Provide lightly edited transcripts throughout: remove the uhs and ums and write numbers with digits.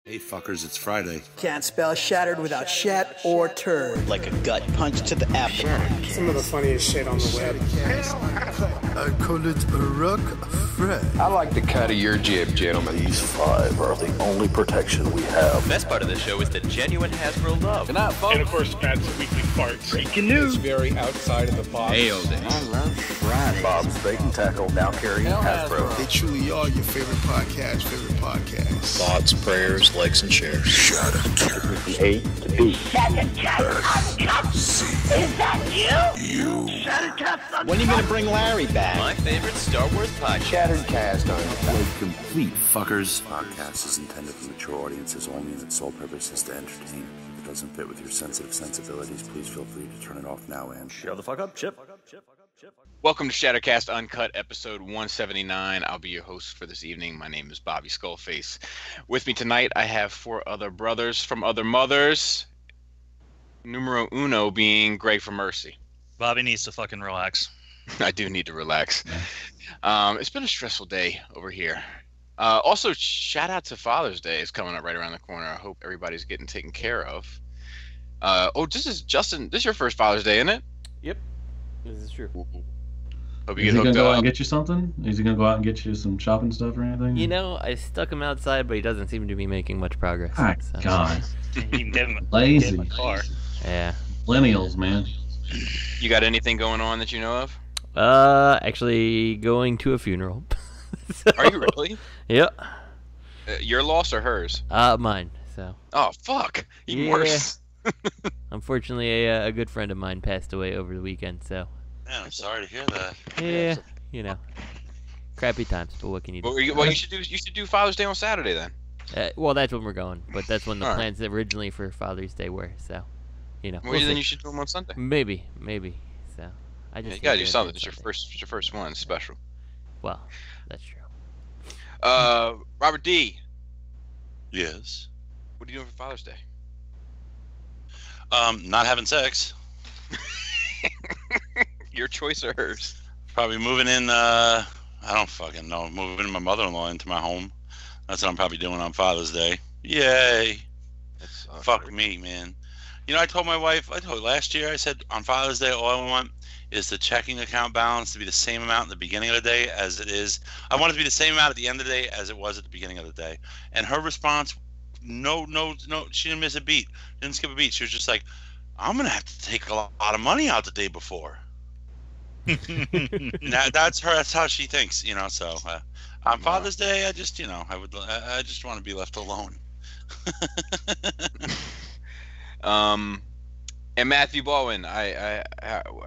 Hey fuckers, it's Friday. Can't spell shattered without shat or turd. Like a gut punch to the abdomen. Some of the funniest shit on the web. I call it a rock Fred. I like the cut of your jib, gentlemen. These 5 are the only protection we have. The best part of the show is the genuine Hasbro love. Good night, folks. And of course, Pat's weekly farts. Breaking news. It's very outside of the box. Hail day. I love Friday. Bob's Bait and Tackle, now carrying Hasbro. They truly are your favorite podcast. Thoughts, prayers, likes, and shares. From A to B. Uncut. Is that you? When are you going to bring Larry back? My favorite Star Wars podcast. Shattered Cast on Complete fuckers. Podcast is intended for mature audiences only, and its sole purpose is to entertain. If it doesn't fit with your sensitive sensibilities, please feel free to turn it off now and shut the fuck up, Chip. Welcome to Shattercast Uncut, episode 179. I'll be your host for this evening. My name is Bobby Skullface. With me tonight, I have 4 other brothers from other mothers. Numero uno being Greg from Mercy. Bobby needs to fucking relax. I do need to relax. It's been a stressful day over here. Also, shout out to Father's Day. It's coming up right around the corner. I hope everybody's getting taken care of. This is Justin. This is your first Father's Day, isn't it? Yep. This is true. Hope you Is he gonna go out and get you something? Is he gonna go out and get you some shopping stuff or anything? You know, I stuck him outside, but he doesn't seem to be making much progress. My God. Lazy. Lazy. Car. Yeah. Millennials, man. You got anything going on that you know of? Actually going to a funeral. So, are you really? Yep. Your loss or hers? Mine. So. Oh fuck! Even worse. Unfortunately, a good friend of mine passed away over the weekend. So. Man, I'm sorry to hear that. Yeah, you know, crappy times. But what can you do? Well, you should do Father's Day on Saturday then. Well, that's when we're going, but that's when the plans originally for Father's Day were. So, you know. Well, then you should do them on Sunday. Maybe. So, I just. You gotta do something. It's your first one. It's special. Well, that's true. Robert D. Yes. What are you doing for Father's Day? Not having sex. Your choice or hers? Probably moving in, I don't fucking know, moving my mother-in-law into my home. That's what I'm probably doing on Father's Day. Yay. Fuck me, man. You know, I told last year, I said on Father's Day, all I want is the checking account balance to be the same amount at the beginning of the day as it is. I want it to be the same amount at the end of the day as it was at the beginning of the day. And her response, no, she didn't miss a beat. Didn't skip a beat. She was just like, I'm going to have to take a lot of money out the day before. That's her. That's how she thinks, you know. So on Father's Day, I just want to be left alone. And Matthew Baldwin, how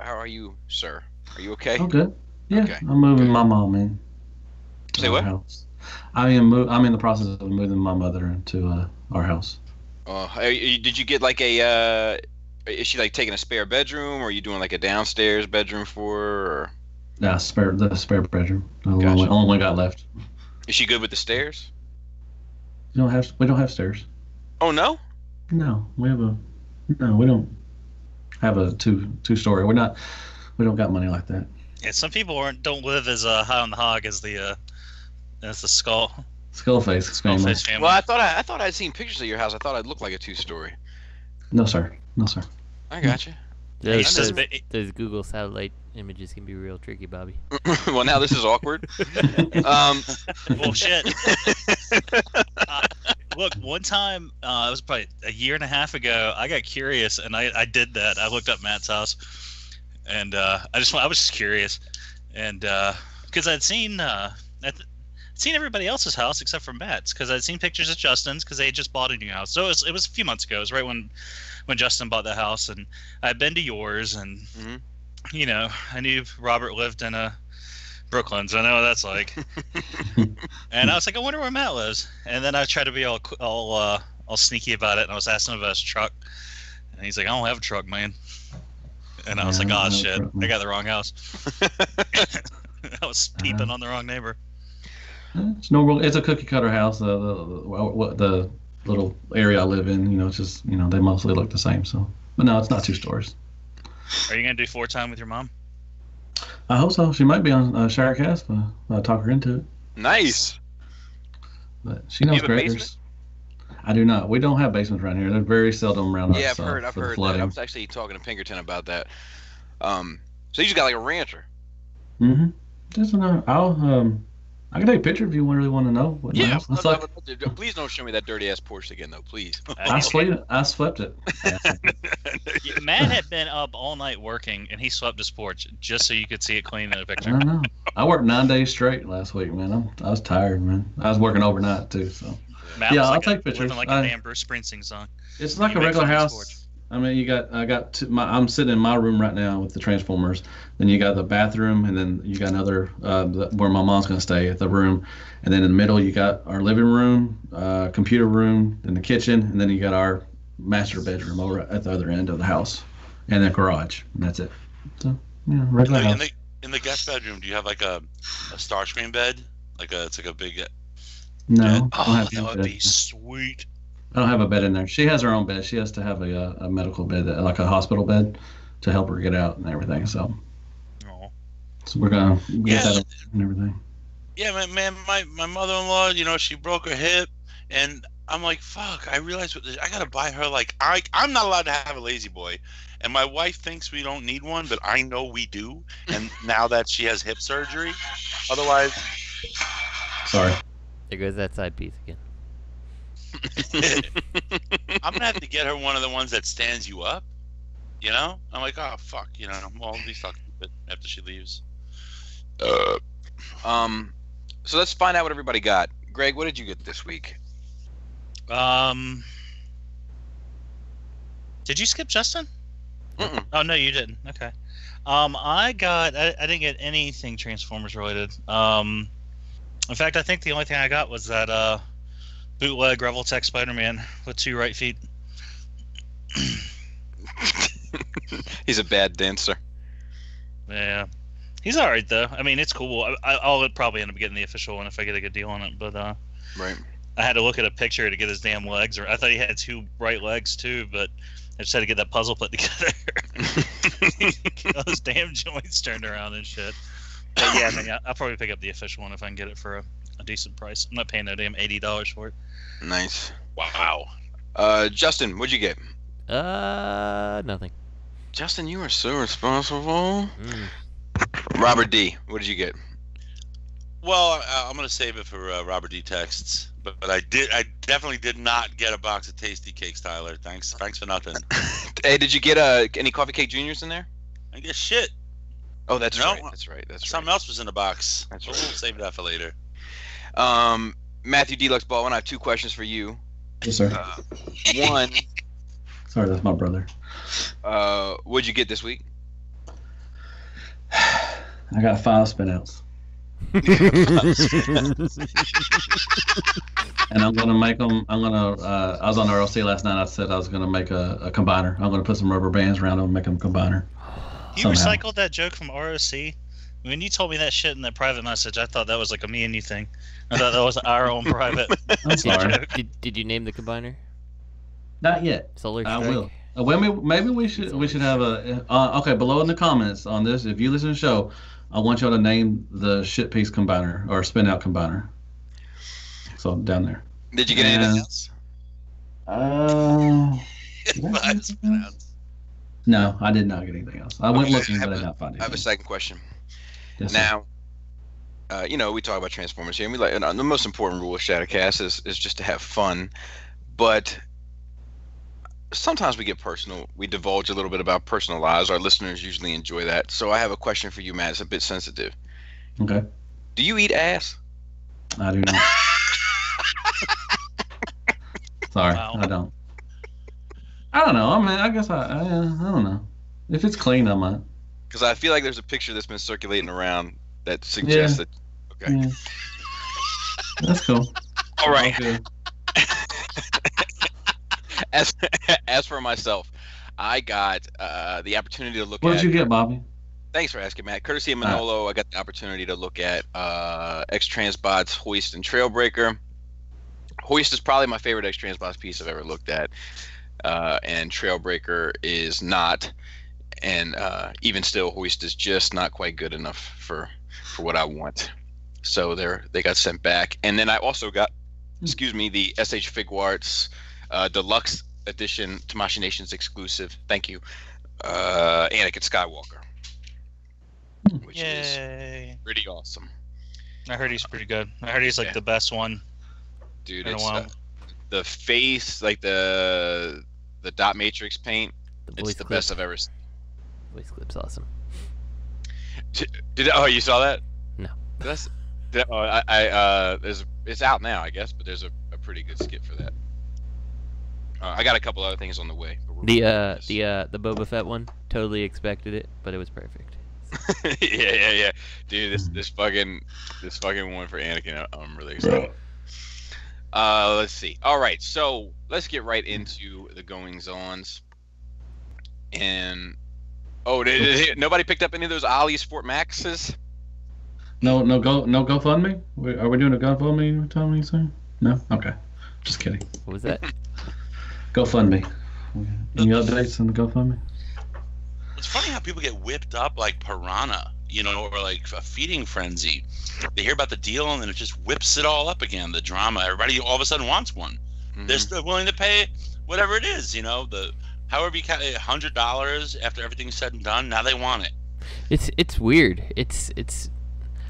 are you, sir? Are you okay? I'm good. Yeah, okay. I'm moving my mom in. Say what? House. I'm in the process of moving my mother into our house. Did you get like a? Is she like taking a spare bedroom, or are you doing like a downstairs bedroom for her? Or? Yeah, the spare bedroom. The Gotcha. only one got left. Is she good with the stairs? We don't have stairs. Oh no? No, we don't have a two-story. We don't got money like that. Yeah, some people don't live as high on the hog as the Skullface family. Well, I thought I'd seen pictures of your house. I thought it looked like a 2-story. No, sir. I got you. Those Google satellite images can be real tricky, Bobby. Well, now this is awkward. Bullshit. Look, one time, it was probably a year and a half ago, I got curious, and I did that. I looked up Matt's house, and I was just curious, and because I'd seen everybody else's house except for Matt's, because I'd seen pictures of Justin's, because they had just bought a new house. So it was a few months ago. It was right when Justin bought the house, and I'd been to yours, and you know, I knew Robert lived in Brooklyn, so I know what that's like. And I was like, I wonder where Matt lives. And then I tried to be all sneaky about it, and I was asking him about his truck, and he's like, I don't have a truck, man. And I was like, oh shit, I got the wrong house. I was peeping on the wrong neighbor. It's normal. It's a cookie cutter house. The little area I live in, you know, it's just, you know, they mostly look the same. So, but no, it's not 2 stories. Are you gonna do 4 time with your mom? I hope so. She might be on Shattercast. I'll talk her into it. Nice. But she knows graders. I do not. We don't have basements around here. They're very seldom around us. Yeah, I've heard that. I was actually talking to Pinkerton about that. So you just got like a rancher. Mm-hmm. Just I can take a picture if you really want to know. Yeah, please don't show me that dirty ass Porsche again, though. Please. I swept it. Matt had been up all night working, and he swept his porch just so you could see it clean in the picture. I don't know. I worked 9 days straight last week, man. I was tired, man. I was working overnight too, so. Matt was I'll take pictures. Living like a damn Bruce Springsteen song. It's like a regular house. I mean, I'm sitting in my room right now with the Transformers. Then you got the bathroom, and then you got another where my mom's gonna stay at the room, and then in the middle you got our living room, computer room, and the kitchen, and then you got our master bedroom over at the other end of the house, and the garage, and that's it. So yeah, regular house. In the guest bedroom, do you have like a Starscream bed? It's like a big. No. That would be sweet. I don't have a bed in there. She has her own bed. She has to have a medical bed, like a hospital bed, to help her get out and everything. So we're gonna get that and everything. Yeah, man. My mother-in-law, she broke her hip, and I'm like, fuck. I realized I gotta buy her I'm not allowed to have a lazy boy, and my wife thinks we don't need one, but I know we do. And now that she has hip surgery, otherwise. Sorry. There goes that side piece again. I'm gonna have to get her one of the ones that stands you up. I'm like, oh fuck, well, at least I'll keep it after she leaves. So let's find out what everybody got. Greg, what did you get this week? Did you skip Justin? Mm-mm. Oh no, you didn't. Okay. I didn't get anything Transformers related. In fact, I think the only thing I got was that bootleg Revoltech Spider-Man with 2 right feet. He's a bad dancer. Yeah. He's alright, though. I mean, it's cool. I'll probably end up getting the official one if I get a good deal on it, but right. I had to look at a picture to get his damn legs. I thought he had 2 right legs, too, but I just had to get that puzzle put together. Those damn joints turned around and shit. But yeah, I mean, I'll probably pick up the official one if I can get it for a decent price. I'm not paying no damn $80 for it. Nice. Wow. Justin, what'd you get? Nothing. Justin, you are so responsible. Robert D, what did you get? Well, I'm gonna save it for Robert D texts, but I definitely did not get a box of Tasty Cakes, Tyler. Thanks for nothing. Hey, did you get any Coffee Cake Juniors in there? I guess shit. Oh, that's right. That's right. Something else was in the box. That's right. We'll save that for later. Matthew Deluxe Baldwin, I have 2 questions for you. Yes, sir. One. Sorry, that's my brother. What'd you get this week? I got 5 spinouts. And I'm gonna make them. I was on RLC last night. I said I was gonna make a combiner. I'm gonna put some rubber bands around them and make them a combiner. You recycled that joke from ROC? When you told me that shit in that private message, I thought that was like a me and you thing. I thought that was our own private. I'm sorry. Did you name the combiner? Not yet. Solar I Strike? will. Maybe we should have a. Okay, below in the comments on this, if you listen to the show, I want y'all to name the shit piece combiner or spin out combiner. So down there. Did you get anything else? No, I did not get anything else. I went looking, but I did not find anything. I have a second question. Yes, now, we talk about Transformers here, and we the most important rule of Shadowcast is just to have fun, but sometimes we get personal. We divulge a little bit about personal lives. Our listeners usually enjoy that. So I have a question for you, Matt. It's a bit sensitive. Okay. Do you eat ass? I do not. Sorry, Wow. I don't. I don't know. I mean, I guess I don't know. If it's clean, I might. Because I feel like there's a picture that's been circulating around that suggests that. Okay. Yeah. That's cool. All right. Okay. As for myself, I got the opportunity to look What at. did you get, Bobby? Thanks for asking, Matt. Courtesy of Manolo, I got the opportunity to look at X-Transbot's Hoist and Trailbreaker. Hoist is probably my favorite X-Transbots piece I've ever looked at. And Trailbreaker is not, and even still, Hoist is just not quite good enough for what I want. So they got sent back, and then I also got excuse me, the SH Figuarts Deluxe Edition Tamashii Nations exclusive. Thank you, Anakin Skywalker, which is pretty awesome. I heard he's pretty good. I heard he's like the best one. Dude, it's the face, like the dot matrix paint. It's the best I've ever seen. Voice clip's awesome. Oh, you saw that? No. It's out now, I guess, but there's a pretty good skit for that. I got a couple other things on the way. The Boba Fett one, totally expected it, but it was perfect. yeah. Dude, this fucking one for Anakin, I'm really excited. Let's see. All right, so let's get right into the goings-ons. And nobody picked up any of those Ali Sport Maxes? No GoFundMe? Are we doing a GoFundMe soon? No? Okay. Just kidding. What was that? GoFundMe. Any updates on the GoFundMe? It's funny how people get whipped up like piranha, or like a feeding frenzy. They hear about the deal and then it just whips it all up again. The drama. Everybody all of a sudden wants one. Mm-hmm. They're still willing to pay whatever it is, however you count $100 after everything's said and done. Now they want it. It's weird. It's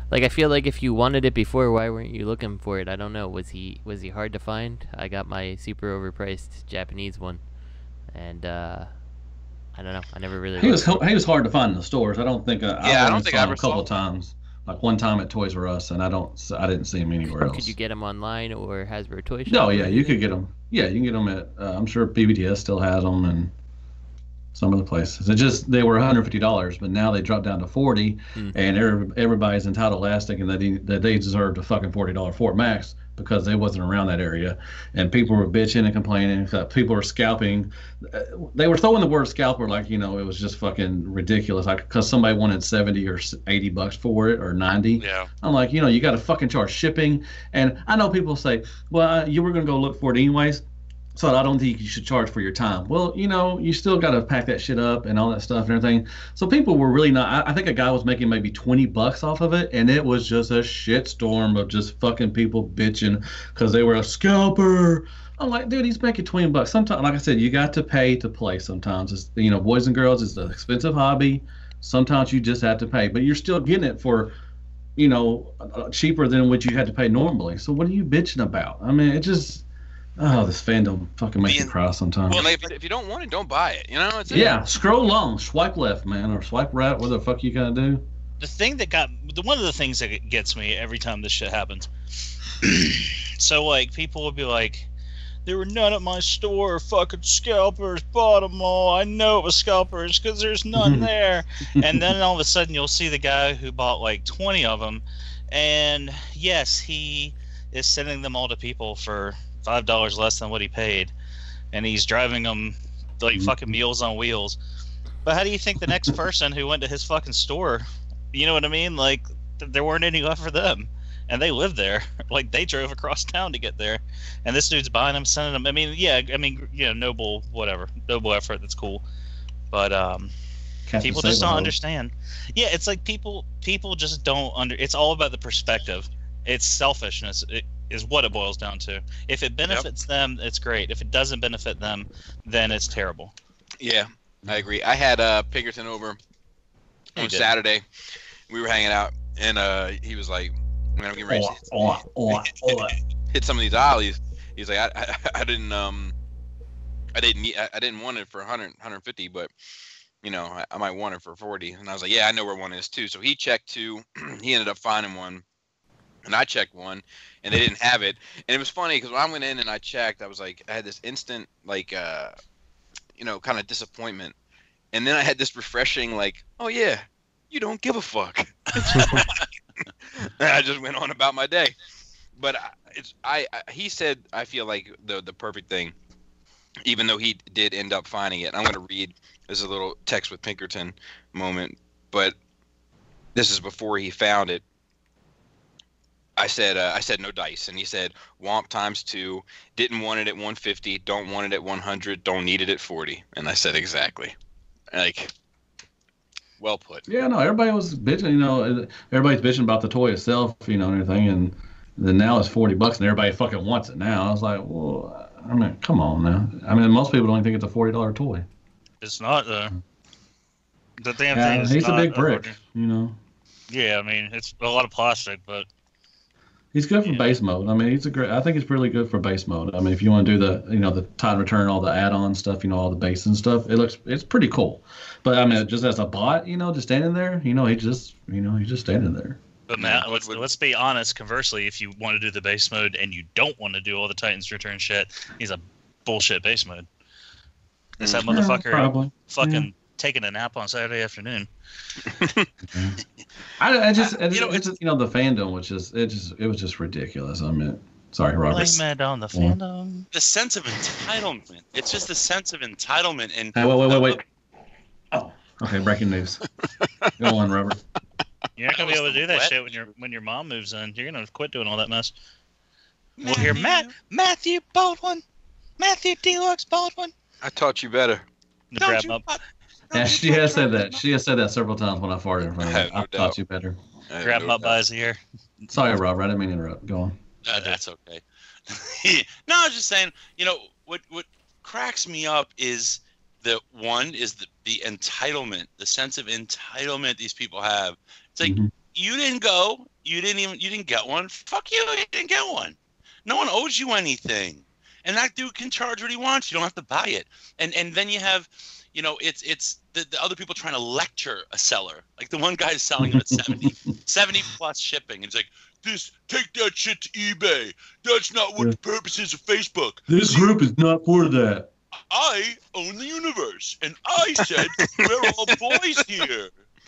like I feel like if you wanted it before, why weren't you looking for it? I don't know. Was he hard to find? I got my super overpriced Japanese one, and I don't know. I never really. He was hard to find in the stores. I don't think. I don't think I ever a couple times. Like one time at Toys R Us, and I didn't see him anywhere else. Could you get them online or Hasbro Toy Shop? No, yeah, you could get them. Yeah, you can get them at. I'm sure BBTS still has them, and some of the places. They were $150, but now they dropped down to $40, and everybody's entitled last thinking that they deserved a fucking $40 Fort Max because they wasn't around that area, and people were bitching and complaining. People were scalping. They were throwing the word scalper like it was just fucking ridiculous. Like because somebody wanted $70 or $80 for it or $90. Yeah. I'm like, you got to fucking charge shipping, and I know people say, well, you were gonna go look for it anyways. So I don't think you should charge for your time. Well, you still got to pack that shit up and all that stuff and everything. So people were really not. I think a guy was making maybe $20 off of it, and it was just a shitstorm of just fucking people bitching because they were a scalper. I'm like, dude, he's making $20. Sometimes, like I said, you got to pay to play. Sometimes it's boys and girls. It's an expensive hobby. Sometimes you just have to pay, but you're still getting it for cheaper than what you had to pay normally. So what are you bitching about? I mean, it just. Oh, this fandom fucking makes me cry sometimes. Well, if you don't want it, don't buy it. Yeah, scroll along, swipe left, man, or swipe right. What the fuck you gotta do? One of the things that gets me every time this shit happens. So like people will be like, there were none at my store. Fucking scalpers bought them all. I know it was scalpers because there's none there. And then all of a sudden you'll see the guy who bought like 20 of them, and yes, he is sending them all to people for $5 less than what he paid, and he's driving them like fucking Meals on Wheels. But how do you think the next person who went to his fucking store, you know what I mean? Like there weren't any left for them, and they lived there. Like they drove across town to get there, and this dude's buying them, sending them. I mean, noble effort. That's cool, but people just don't understand. Yeah, it's like people just don't it's all about the perspective. It's selfishness. It is what it boils down to. If it benefits them, it's great. If it doesn't benefit them, then it's terrible. Yeah, I agree. I had Pinkerton over on Saturday. We were hanging out, and he was like, "Man, I'm getting ready to hit some of these ollies." He's like, "I didn't want it for 100, 150, but I might want it for 40." And I was like, "Yeah, I know where one is too." So he checked two. He ended up finding one. And I checked one, and they didn't have it. And it was funny because when I went in and I checked, I was like, I had this instant, kind of disappointment. And then I had this refreshing, like, oh yeah, you don't give a fuck. And I just went on about my day. But he said, I feel like the perfect thing, even though he did end up finding it. I'm going to read. This is a little text with Pinkerton moment, but this is before he found it. I said no dice, and he said womp times 2. Didn't want it at 150. Don't want it at 100. Don't need it at 40. And I said exactly. Like, well put. Yeah, no, everybody was bitching. Everybody's bitching about the toy itself, and everything. And Then now it's $40 and everybody fucking wants it now. I was like, well, I mean, come on now. I mean, most people don't think it's a $40 toy. It's not though. The damn thing is he's not a big brick, you know. Yeah, I mean, it's a lot of plastic, but he's good for base mode. I mean, I think it's really good for base mode. I mean, if you want to do the Tide Return, all the add-on stuff, all the base and stuff, it's pretty cool. But I mean, just as a bot, just standing there, he's just standing there. But Matt, let's be honest. Conversely, if you want to do the base mode and you don't want to do all the Titans Return shit, he's a bullshit base mode. Is that motherfucker fucking taking a nap on Saturday afternoon? I just the fandom, it was just ridiculous. I mean, sorry, Robert. Blame it on the fandom. The sense of entitlement. It's just the sense of entitlement. And hey, wait. Oh, okay. Breaking news. Go on, Robert. You're not gonna be able to do that shit when your mom moves in. You're gonna quit doing all that mess. We'll hear Matthew Baldwin, Matthew Deluxe Baldwin. I taught you better. Grab him up. Yeah, she has said that. She has said that several times when I farted in front of her. I taught you better. Grab him up by his ear. Sorry, Robert. I didn't mean to interrupt. Go on. That's okay. No, I was just saying. What cracks me up is the entitlement, the sense of entitlement these people have. It's like you didn't go, you didn't get one. Fuck you didn't get one. No one owes you anything, and that dude can charge what he wants. You don't have to buy it. And then you have, it's the other people trying to lecture a seller. Like the one guy's selling him at 70 plus shipping. It's like, take that shit to eBay. That's not what the purpose is of Facebook. This group is not for that. I own the universe, and I said we're all boys here,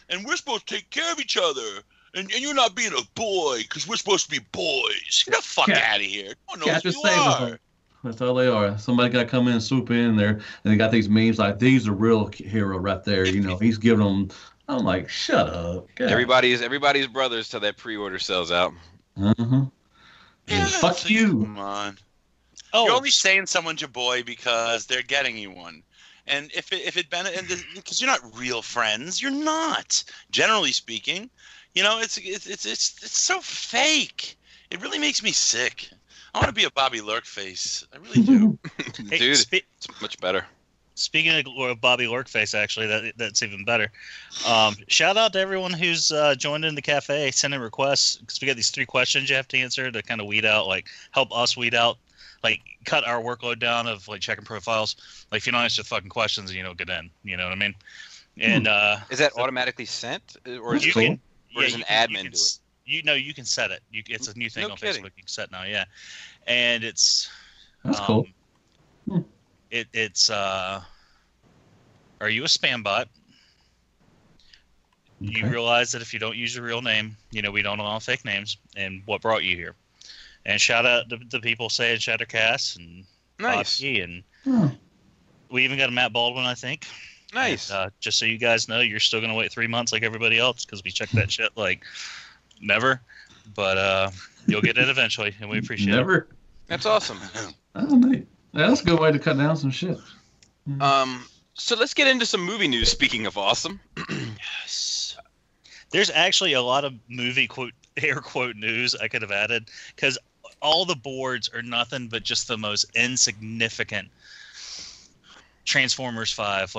and we're supposed to take care of each other. And you're not being a boy because we're supposed to be boys. Get the fuck out of here. No one knows who you are. That's all they are. Somebody got to come in and swoop in there, and they got these memes like, "These are real hero right there." He's giving them. I'm like, shut up. God. Everybody's brothers till that pre-order sells out. Yeah, fuck you. Come on. Oh. You're only saying someone's your boy because they're getting you one. And if it because you're not real friends, you're not. Generally speaking, it's so fake. It really makes me sick. I want to be a Bobby Lurkface. I really do. Dude, it's much better. Speaking of Bobby Lurkface, actually, that's even better. Shout out to everyone who's joined in the cafe, sending requests, because we got these 3 questions you have to answer to kind of help us weed out, cut our workload down of checking profiles. If you don't answer the fucking questions, you don't get in. You know what I mean? And is that automatically sent, or is it does an admin do it? You can set it. It's a new thing on Facebook. You can set now, yeah. And it's that's cool. It's are you a spam bot? Okay. You realize that if you don't use your real name, we don't allow fake names, and what brought you here. And shout out to the people saying Shattercast and nice. Bobby, and we even got a Matt Baldwin, I think. Nice. And, just so you guys know, you're still gonna wait 3 months like everybody else because we check that shit never. But you'll get it eventually, and we appreciate it. That's awesome. Oh, neat. Yeah, that's a good way to cut down some shit. So let's get into some movie news. Speaking of awesome, yes, there's actually a lot of movie air quote news I could have added because all the boards are nothing but just the most insignificant Transformers 5,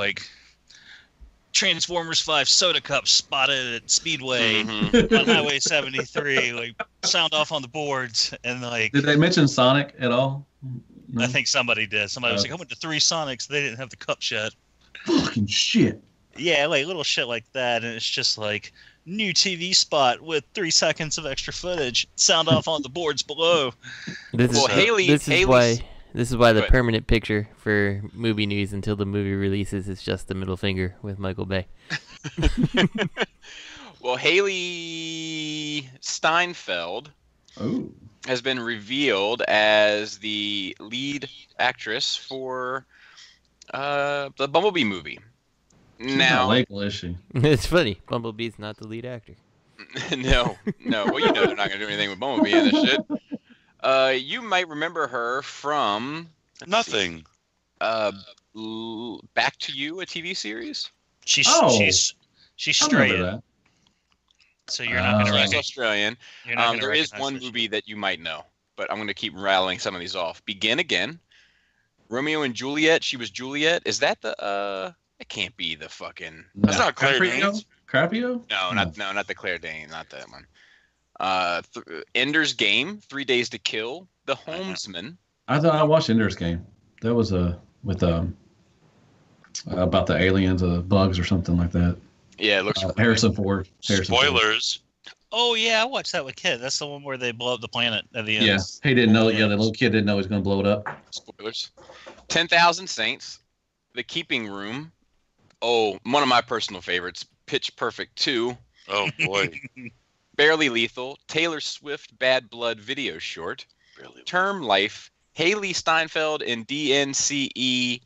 Transformers 5 soda cup spotted at Speedway on Highway 73, sound off on the boards, and Did they mention Sonic at all? No? I think somebody did. Somebody was like, I went to 3 Sonics, they didn't have the cup yet. Fucking shit. Yeah, little shit like that, and it's just new TV spot with 3 seconds of extra footage. Sound off on the boards below. This is why the permanent picture for movie news until the movie releases is just the middle finger with Michael Bay. Well, Haley Steinfeld has been revealed as the lead actress for the Bumblebee movie. She's not label, is she? It's funny. Bumblebee's not the lead actor. No. Well, they're not going to do anything with Bumblebee in this shit. You might remember her from nothing. Back to You, a TV series. She's straight. So you're not going to She's recognize. Australian. You're not gonna There is recognize one this movie that you might know, but I'm going to keep rattling some of these off. Begin Again. Romeo and Juliet. She was Juliet. Is that the? It can't be the fucking. That's not Claire Danes. Crapio? No, not the Claire Danes. Not that one. Ender's Game. 3 Days to Kill. The Homesman. I thought I watched Ender's Game. That was with about the aliens, bugs or something like that. Yeah, it looks. Harrison Ford. Spoilers. Oh yeah, I watched that with Kid. That's the one where they blow up the planet at the end. Yeah, he didn't know. Yeah, the little kid didn't know he was going to blow it up. Spoilers. 10,000 Saints. The Keeping Room. Oh, one of my personal favorites. Pitch Perfect 2. Oh boy. Barely Lethal. Taylor Swift Bad Blood video short. Term Life. Haley Steinfeld and DNCE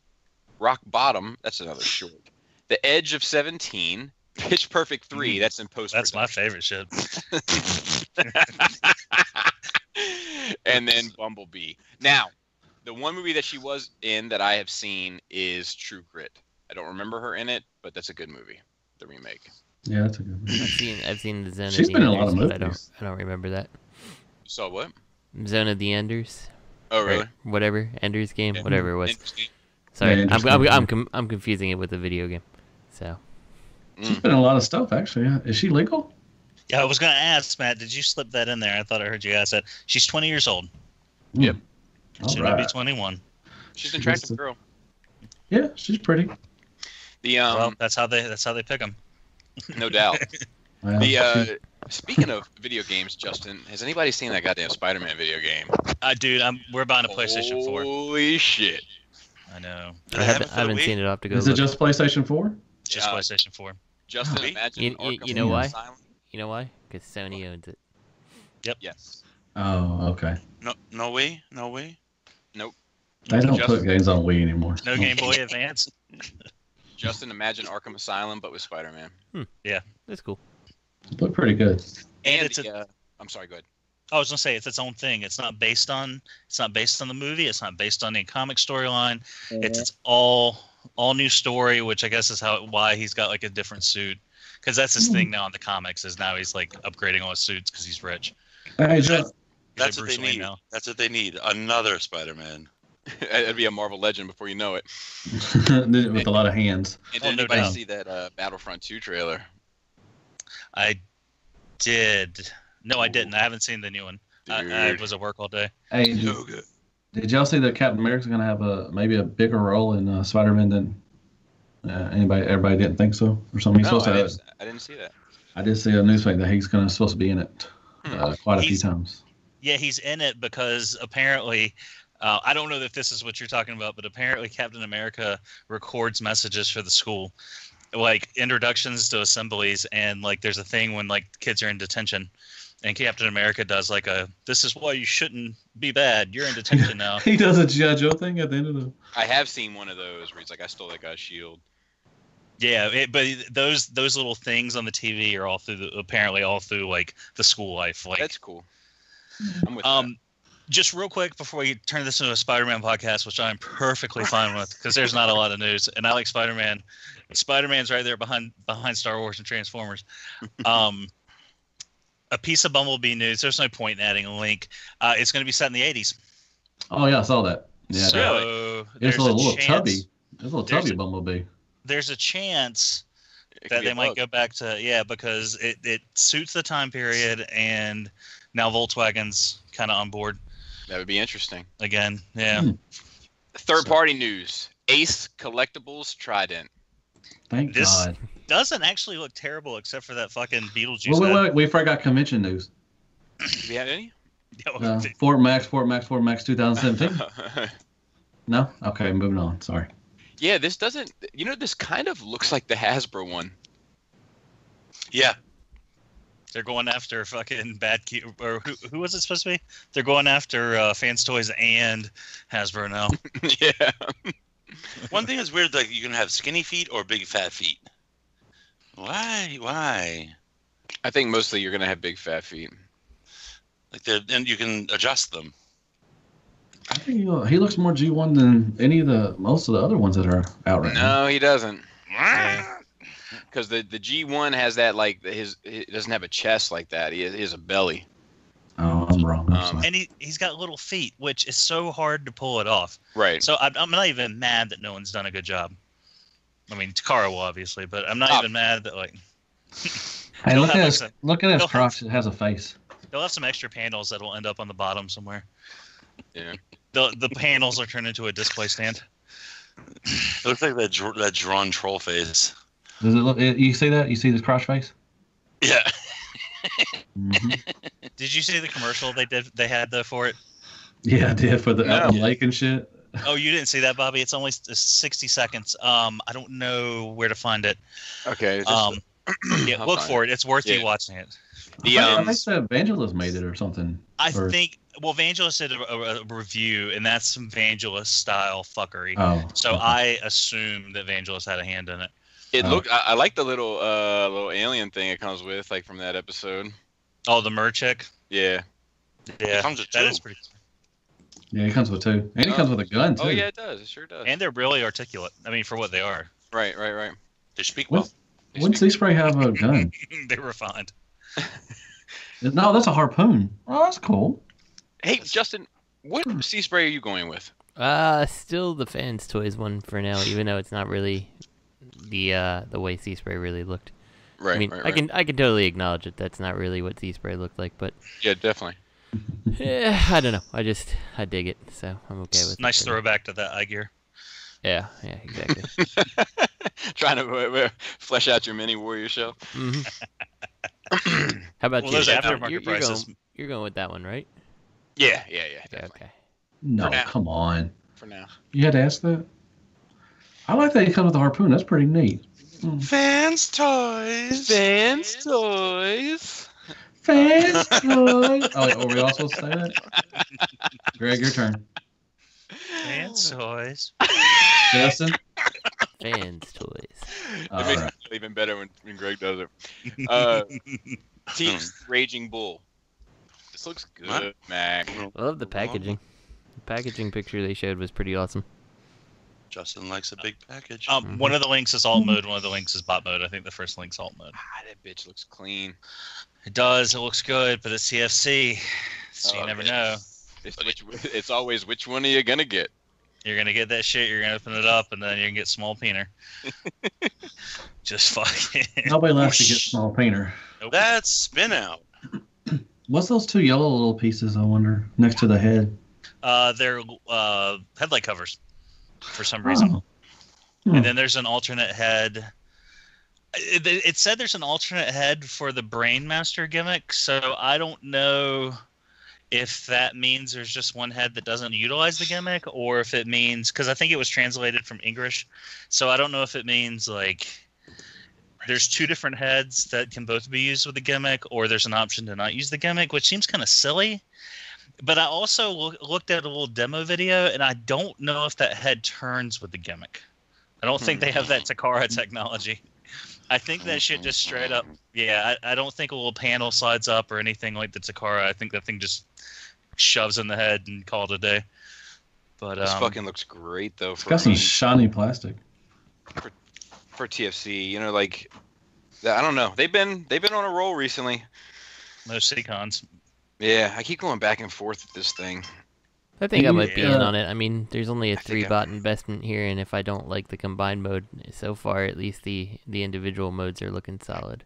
Rock Bottom. That's another short. The Edge of 17. Pitch Perfect 3. That's in post. That's my favorite shit. And then Bumblebee. Now, the one movie that she was in that I have seen is True Grit. I don't remember her in it, but that's a good movie. The remake. Yeah, that's a good movie. I've seen the Zone of the Enders. She's been in a lot of movies. I don't remember that. You saw what? Zone of the Enders. Oh, really? Or whatever. Ender's Game. Yeah. Whatever it was. Interesting. Sorry, Yeah, I'm confusing it with a video game. So. She's been in a lot of stuff, actually. Is she legal? Yeah, I was going to ask, Matt, did you slip that in there? I thought I heard you ask that. She's 20 years old. Yep. She might be 21. She's an attractive girl. Yeah, she's pretty. Well, that's how they pick them. No doubt. Well, Speaking of video games, Justin, has anybody seen that goddamn Spider-Man video game? Dude, we're buying a PlayStation 4. Holy shit. I know. I haven't seen it. I'll have to go. Is it just PlayStation 4? Just PlayStation 4. Justin, imagine. You know why? You know why? Because Sony owns it. Yep. Yes. Oh, okay. No way. Nope. They don't put games on Wii anymore. No Game Boy Advance. Justin, imagine Arkham Asylum, but with Spider-Man. Yeah. That's cool. Look pretty good. And it's I'm sorry, go ahead. I was gonna say it's its own thing. It's not based on the movie. It's not based on the comic storyline. It's all new story, which I guess is why he's got like a different suit, because that's his thing now in the comics. Is now he's like upgrading all his suits because he's rich. Hey, That's what they need. That's what they need. Another Spider-Man. It'd be a Marvel legend before you know it. With a lot of hands. And did anybody see that Battlefront 2 trailer? I did. No, I didn't. I haven't seen the new one. I was at work all day. Hey, did y'all see that Captain America's going to have maybe a bigger role in Spider-Man than everybody didn't think so or something? No, I didn't see that. I did see a newspaper that he's supposed to be in it quite a few times. Yeah, he's in it because apparently, I don't know if this is what you're talking about, but apparently Captain America records messages for the school, like introductions to assemblies, and like there's a thing when like kids are in detention, and Captain America does like this is why you shouldn't be bad. You're in detention now. He does a G.I. Joe thing at the end of the. I have seen one of those where he's like, I stole that guy's shield. Yeah, but those little things on the TV are apparently all through like the school life. Like that's cool. I'm with that. Just real quick before we turn this into a Spider-Man podcast, which I'm perfectly fine with because there's not a lot of news, and I like Spider-Man. Spider-Man's right there behind Star Wars and Transformers. A piece of Bumblebee news. There's no point in adding a link. It's going to be set in the 80s. Oh yeah, I saw that. Yeah, so it's a little tubby. It's a little tubby Bumblebee. There's a chance that they might go back to because it suits the time period, and now Volkswagen's kind of on board. That would be interesting. Again, yeah. Third-party news. Ace Collectables Trident. Thank God. Doesn't actually look terrible except for that fucking Beetlejuice. Wait. We forgot convention news. Do we have any? Fort Max 2017. No? Okay, moving on. Sorry. Yeah, this doesn't... this kind of looks like the Hasbro one. Yeah. They're going after fucking or who was it supposed to be? They're going after Fans Toys and Hasbro now. Yeah. One thing is weird, like you can have skinny feet or big fat feet. Why? I think mostly you're gonna have big fat feet. Like and you can adjust them. I think he looks more G1 than most of the other ones that are out right now. No, he doesn't. because the G1 has that like it doesn't have a chest like that. He has a belly. Oh, I'm wrong. And he's got little feet, which is so hard to pull it off. Right. So I'm not even mad that no one's done a good job. I mean, Takara will obviously, but I'm not even mad that like. Hey, look at his crotch. It has a face. They'll have some extra panels that'll end up on the bottom somewhere. Yeah. The panels are turned into a display stand. It looks like that drawn troll face. Does it look? You see that? You see the crotch face? Yeah. Did you see the commercial they had for it? Yeah, I did for the out in the lake and shit. Oh, you didn't see that, Bobby? It's only 60 seconds. I don't know where to find it. Okay. Yeah, look for it. It's worth you watching it. I think the Evangelist made it or something. I think Vangelis did a review, and that's some Vangelis style fuckery. Oh, so I assume that Vangelis had a hand in it. It looked. I like the little alien thing it comes with, like from that episode. Oh, the Merchick. Yeah. Yeah. It comes with that two. is pretty. Yeah, it comes with two, and it comes with a gun too. Oh yeah, it does. It sure does. And they're really articulate. I mean, for what they are. Right. They speak well. Wouldn't Sea Spray have a gun? They're refined. No, that's a harpoon. Oh, that's cool. Hey, Justin, what Sea Spray are you going with? Still the Fans Toys one for now, even though it's not really the way Sea Spray really looked. Right. I mean, I can totally acknowledge it. That's not really what Sea Spray looked like, but yeah, definitely. Yeah, I don't know. I dig it, so I'm okay with it. Nice throwback to that eye gear. Yeah, exactly. Trying to flesh out your mini warrior shell. Mm-hmm. How about you? Those aftermarket prices. You're going with that one, right? Yeah, definitely. Okay. No, come on. For now. You had to ask that? I like that he comes with a harpoon. That's pretty neat. Fans toys. Fans toys. Fans toys. Oh, are we all supposed to say that? Greg, your turn. Fans toys. Justin? Fans toys. It makes it feel even better when Greg does it. TFC Raging Bull. This looks good, Mac. I love the packaging. The packaging picture they showed was pretty awesome. Justin likes a big package. One of the links is alt mode, one of the links is bot mode. I think the first link's alt mode. That bitch looks clean. It does. It looks good, but it's CFC, so you never know. It's always which one are you gonna get? You're gonna get that shit. You're gonna open it up, and then you're gonna get small peener. Just fucking. Nobody likes to get small painter. Nope. That's spin out. What's those two yellow little pieces? I wonder next to the head. They're headlight covers for some reason. And then there's an alternate head. It said there's an alternate head for the Brainmaster gimmick, so I don't know if that means there's just one head that doesn't utilize the gimmick, or if it means, because I think it was translated from English, so I don't know if it means like there's two different heads that can both be used with the gimmick, or there's an option to not use the gimmick, which seems kind of silly. But I also looked at a little demo video, and I don't know if that head turns with the gimmick. I don't think they have that Takara technology. I think that shit just straight up, I don't think a little panel slides up or anything like the Takara. I think that thing just shoves in the head and call it a day. But this fucking looks great though. It's got some shiny plastic. For TFC, you know, like I don't know. They've been on a roll recently. Those Seacons. Yeah, I keep going back and forth with this thing. I think I might be in on it. I mean, there's only a 3-bot investment here, and if I don't like the combined mode so far, at least the individual modes are looking solid.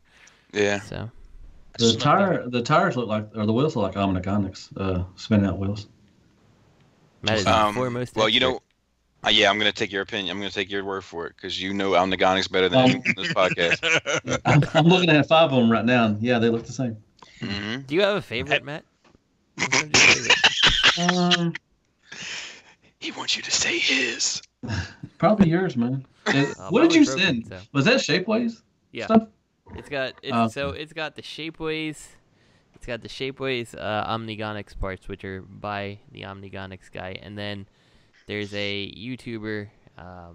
Yeah. So the tires look like, or the wheels look like Omnigonics, spin out wheels. Matt is the foremost. Well, you know, yeah, I'm gonna take your opinion. I'm gonna take your word for it because you know Omnigonics better than anyone in this podcast. I'm looking at 5 of them right now, and yeah, they look the same. Mm-hmm. Do you have a favorite, Matt? He wants you to say his. Probably yours, man. What did you send? So. Was that Shapeways? Yeah. Stuff? It's got the Shapeways. It's got the Shapeways Omnigonics parts, which are by the Omnigonics guy, and then there's a YouTuber. I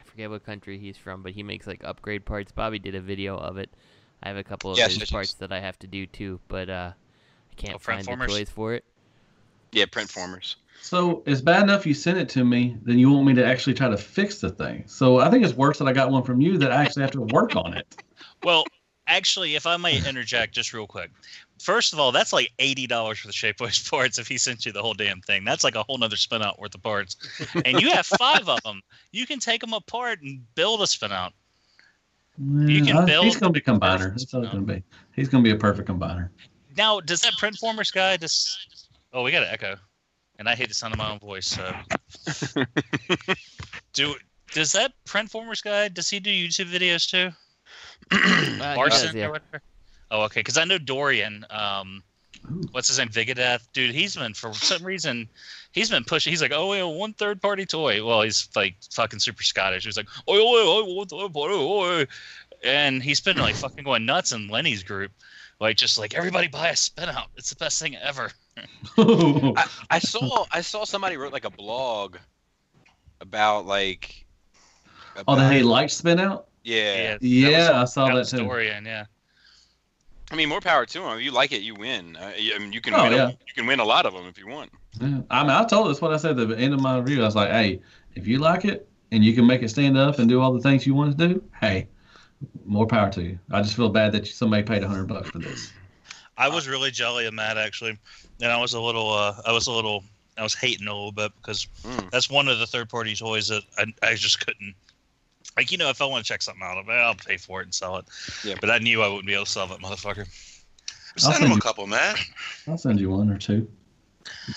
forget what country he's from, but he makes like upgrade parts. Bobby did a video of it. I have a couple of his parts that I have to do too, but I can't find the toys for it. Yeah, Printformers. So it's bad enough you sent it to me, then you want me to actually try to fix the thing. So I think it's worse that I got one from you that I actually have to work on it. Well, actually, if I might interject just real quick. First of all, that's like $80 for the Shapeways parts if he sent you the whole damn thing. That's like a whole nother spin out worth of parts. And you have 5 of them. You can take them apart and build a spin out. You can build. He's going to be a combiner. That's all it's going to be. He's going to be a perfect combiner. Now, does that Printformers guy just... Oh, we got an echo. And I hate the sound of my own voice. So. Does that Printformers guy, does he do YouTube videos too? Larson or whatever? Oh, okay. Because I know Dorian, what's his name? Vigadeth. Dude, he's been, for some reason, he's been pushing. He's like, oh, yeah, one third-party toy. Well, he's like fucking super Scottish. He's like, oh. And he's been like fucking going nuts in Lenny's group. Like, just like, everybody buy a spin out. It's the best thing ever. I saw somebody wrote like a blog about like. Oh, that he likes spin out? Yeah. Yeah, I saw that too. Dorian, yeah. I mean, more power to him. If you like it, you win. I mean, you can Oh, win. yeah. You can win a lot of them if you want. Yeah. I mean, I told that's what I said at the end of my review. I was like, hey, if you like it and you can make it stand up and do all the things you want to do, hey, more power to you. I just feel bad that somebody paid $100 for this. I was really jelly and mad actually, and I was hating a little bit because that's one of the third-party toys that I just couldn't. Like, you know, if I want to check something out, I'll pay for it and sell it. Yeah. But I knew I wouldn't be able to sell that motherfucker. Send him a couple, man. I'll send you 1 or 2.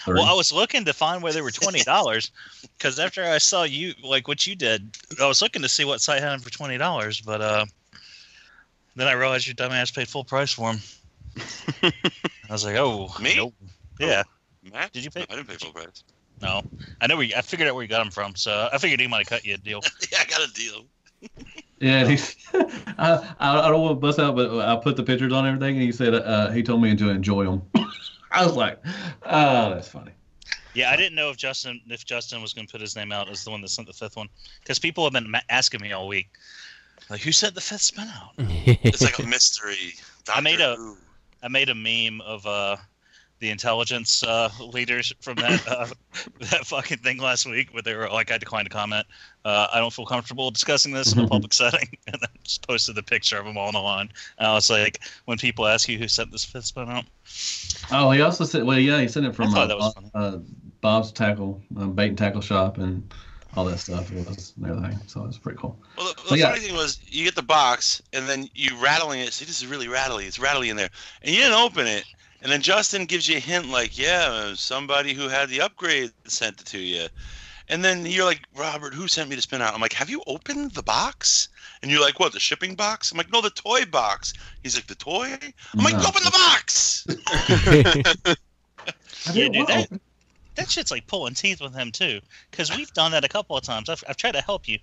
3. Well, I was looking to find where they were $20 because after I saw you, like what you did, I was looking to see what site had them for $20, but then I realized your dumbass paid full price for them. I was like, oh. Me? Nope. Yeah. Matt? Did you pay? I didn't pay full price. No. I figured out where you got them from, so I figured he might have cut you a deal. Yeah, I got a deal. Yeah, I don't want to bust out, but I put the pictures on everything, and he said he told me to enjoy them. I was like, oh, that's funny. Yeah, I didn't know if Justin was going to put his name out as the one that sent the 5th one, because people have been asking me all week, like, who sent the 5th spin out? It's like a mystery. I made a meme of the intelligence leaders from that that fucking thing last week, where they were like, I declined to comment. I don't feel comfortable discussing this in a public setting, and then just posted the picture of them all on the line. And I was like, when people ask you who sent this 5th spin out. Oh, he also said, well, yeah, he sent it from Bob's tackle, bait and tackle shop, and all that stuff. It was and everything, so it was pretty cool. Well, the funny thing was, you get the box, and then you rattling it. See, this is really rattly. It's rattly in there, and you didn't open it. And then Justin gives you a hint like, yeah, somebody who had the upgrade sent it to you. And then you're like, Robert, who sent me to spin out? I'm like, have you opened the box? And you're like, what, the shipping box? I'm like, no, the toy box. He's like, the toy? I'm like, open the box! Yeah, dude, that shit's like pulling teeth with him, too. Because we've done that a couple of times. I've tried to help you.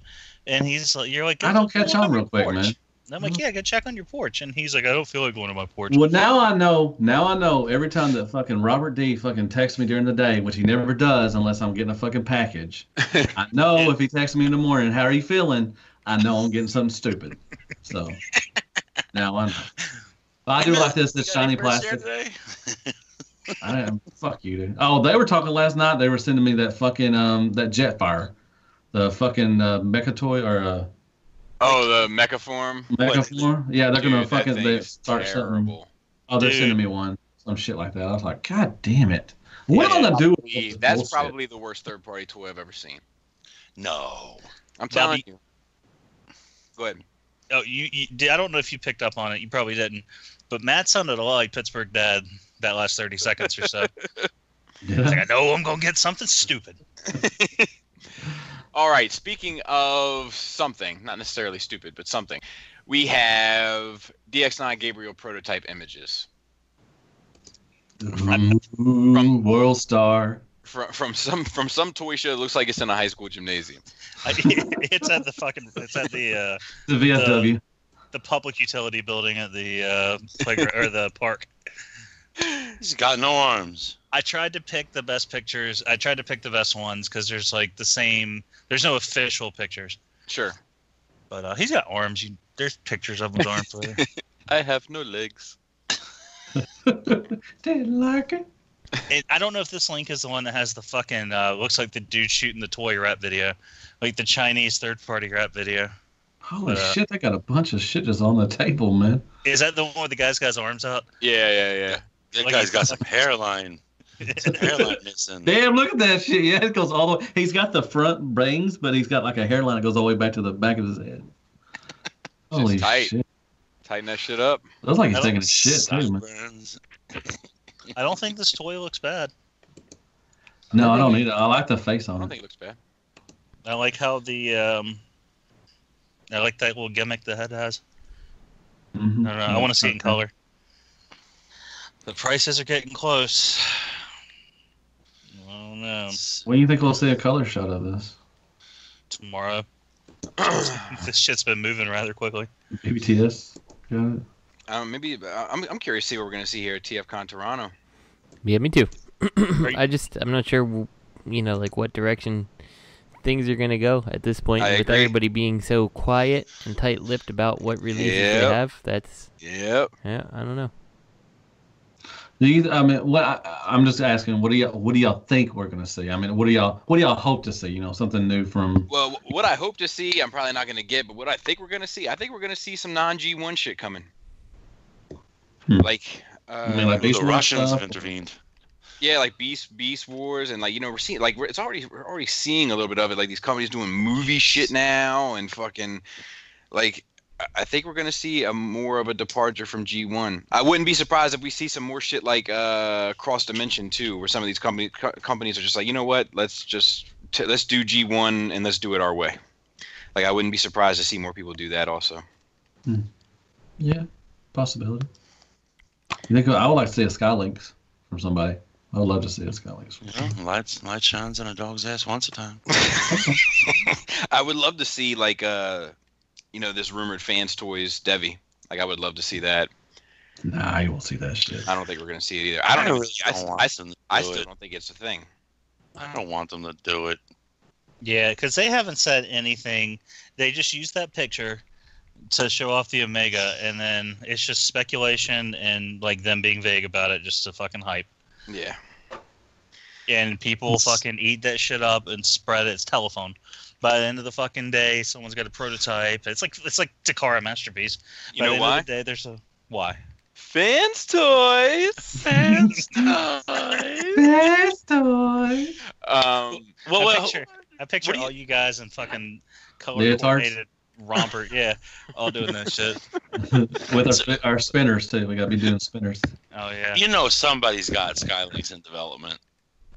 And he's like, you're like, I don't catch on real quick, man. And I'm like, yeah, go check on your porch. And he's like, I don't feel like going to my porch. Well, now I know every time that fucking Robert D fucking texts me during the day, which he never does unless I'm getting a fucking package. I know if he texts me in the morning, how are you feeling? I know I'm getting something stupid. So now I know. But I do like this shiny plastic. I am. Fuck you, dude. Oh, they were talking last night. They were sending me that fucking that Jetfire, the fucking mecha toy or Oh, the Mechaform? Mechaform? Yeah, they're going to fucking start terrible. something. Oh, they're sending me one. Some shit like that. I was like, God damn it. What am I going to do with this That's bullshit? probably the worst third-party toy I've ever seen. No. I'm telling you. Go ahead. Oh, I don't know if you picked up on it. You probably didn't. But Matt sounded a lot like Pittsburgh Dad that last 30 seconds or so. He's like, I know I'm going to get something stupid. All right, speaking of something, not necessarily stupid, but something, we have DX9 Gabriel prototype images. From World Star. From some toy show that looks like it's in a high school gymnasium. It's at the VFW. The public utility building at the playground or the park. He's got no arms. I tried to pick the best pictures. I tried to pick the best ones because there's like the same. There's no official pictures. Sure. But he's got arms. There's pictures of his arms. I have no legs. Didn't like it. I don't know if this link is the one that has the fucking looks like the dude shooting the toy rap video, like the Chinese third-party rap video. Holy shit! They got a bunch of shit just on the table, man. Is that the one where the guy's got his arms out? Yeah. That guy's got some hairline. Some hairline missing. Damn! Look at that shit. Yeah, it goes all the way. He's got the front bangs, but he's got like a hairline that goes all the way back to the back of his head. Holy shit! Tighten that shit up. Looks like he's taking a shit too, man. I don't think this toy looks bad. No, I don't need it. I like the face on it. I don't think it looks bad. I like how the I like that little gimmick the head has. Mm-hmm. I don't know. I want to see it in color. The prices are getting close. I don't know. When do you think we'll see a color shot of this? Tomorrow. This shit's been moving rather quickly. BBTS got it. Maybe I'm curious to see what we're gonna see here at TFCon Toronto. Yeah, me too. I'm not sure, like what direction things are gonna go at this point. I with agree. everybody being so quiet and tight-lipped about what releases they have. That's yeah. I don't know. I'm just asking. What do y'all think we're gonna see? I mean, what do y'all hope to see? Something new from. Well, what I hope to see, I'm probably not gonna get, but what I think we're gonna see, I think we're gonna see some non-G1 shit coming. Like, like the Russians have intervened. Yeah, like Beast Wars, and we're seeing we're already seeing a little bit of it. Like these companies doing movie shit now, and fucking I think we're gonna see a more of a departure from G1. I wouldn't be surprised if we see some more shit like Cross Dimension too, where some of these companies are just like, you know what, let's do G1 and let's do it our way. Like I wouldn't be surprised to see more people do that also. Yeah, possibility. You think I would like to see a Skylinks from somebody? I would love to see a Skylinks. Yeah, light shines on a dog's ass once a time. I would love to see this rumored Fans Toys Devi. Like I would love to see that. Nah, you won't see that shit. I don't think we're gonna see it either. I still don't think it's a thing. I don't want them to do it. Yeah, because they haven't said anything. They just used that picture to show off the Omega, and then it's just speculation and them being vague about it just to fucking hype. Yeah. And people fucking eat that shit up and spread it. It's telephone. By the end of the fucking day, someone's got a prototype. It's like Takara Masterpiece. You know why? By the end of the day, there's a why. Fans Toys. Fans Toys. Fans Toys. I picture all you guys in fucking color-coordinated romper. Yeah, all doing that shit. With our spinners, too. We got to be doing spinners. Oh, yeah. Somebody's got Skylinks in development.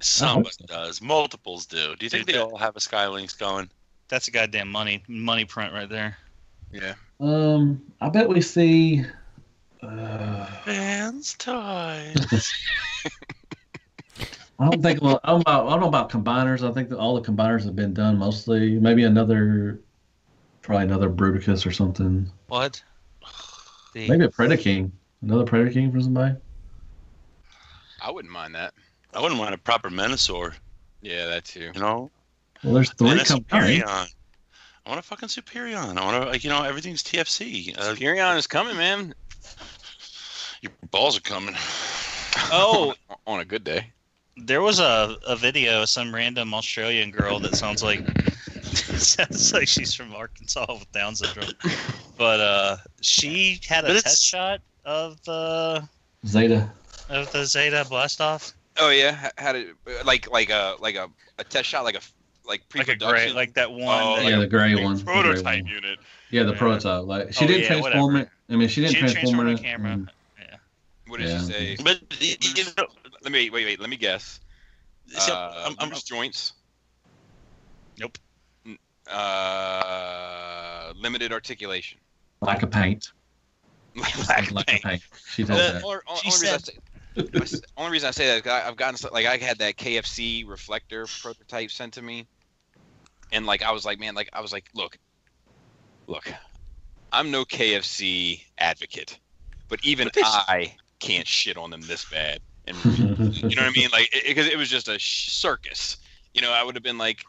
Somebody does. Multiples do. Do you think they all have a Skylinks going? That's a goddamn money print right there. Yeah. I bet we see... Fans Toys. I don't think. Well, I don't know about combiners. I think that all the combiners have been done mostly. Maybe probably another Bruticus or something. What? Maybe a Predaking. Another Predaking for somebody. I wouldn't mind that. I wouldn't mind a proper Menasor. Yeah, that too. Well, there's 3 coming. I want a fucking Superion. I want to, everything's TFC. Superion is coming, man. Your balls are coming. Oh, on a good day. There was a video of some random Australian girl that sounds like she's from Arkansas with Down syndrome. But she had a test shot of the Zeta Blastoff. Oh yeah, had it like a test shot, like pre-production, like that one. The gray one. Prototype unit. Yeah, the prototype. Like she didn't transform it. I mean, she didn't transform it. Camera. What did she say? But let me guess. I'm just joints. Nope. Limited articulation. Lack of paint. Lack of paint. She told that. Only reason I say that is I've gotten I had that KFC reflector prototype sent to me, and I was like, look, I'm no KFC advocate, but even I can't shit on them this bad. And you know what I mean? Because it was just a circus. I would have been like,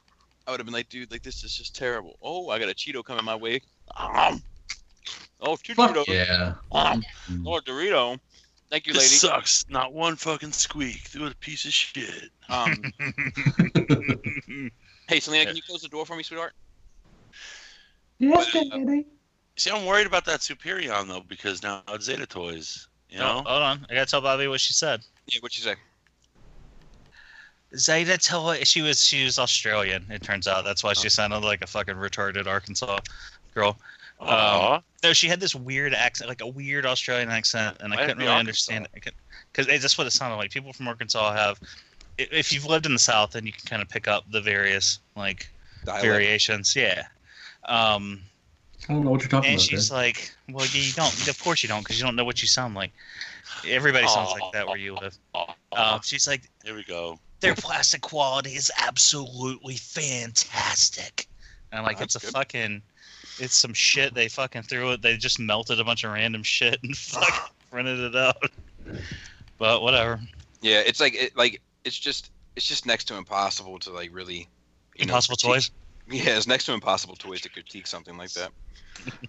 dude, this is just terrible. Oh, I got a Cheeto coming my way. Oh, two Cheetos. Yeah. Oh, Dorito. Thank you, This lady. sucks. Not one fucking squeak. Threw it a piece of shit. Hey, Selena, can you close the door for me, sweetheart? Yes, Daddy. See, I'm worried about that Superion though, because now it's Zeta Toys. You know? Hold on. I gotta tell Bobby what she said. Yeah, what'd she say? Zeta Toys. She was Australian. It turns out that's why she sounded like a fucking retarded Arkansas girl. No, she had this weird accent, like a weird Australian accent, and I couldn't really understand it. Because that's what it sounded like. People from Arkansas have, if you've lived in the South, then you can kind of pick up the various like variations. Yeah. I don't know what you're talking about. And she's like, "Well, you don't. Of course you don't, because you don't know what you sound like. Everybody sounds like that where you live." She's like, "Here we go. Their plastic quality is absolutely fantastic." And I'm like, "It's it's some shit they fucking threw it. They just melted a bunch of random shit and fucking printed it out." But whatever. Yeah, it's it's just next to impossible to like really. Impossible Toys. Yeah, it's next to impossible toys to critique something like that.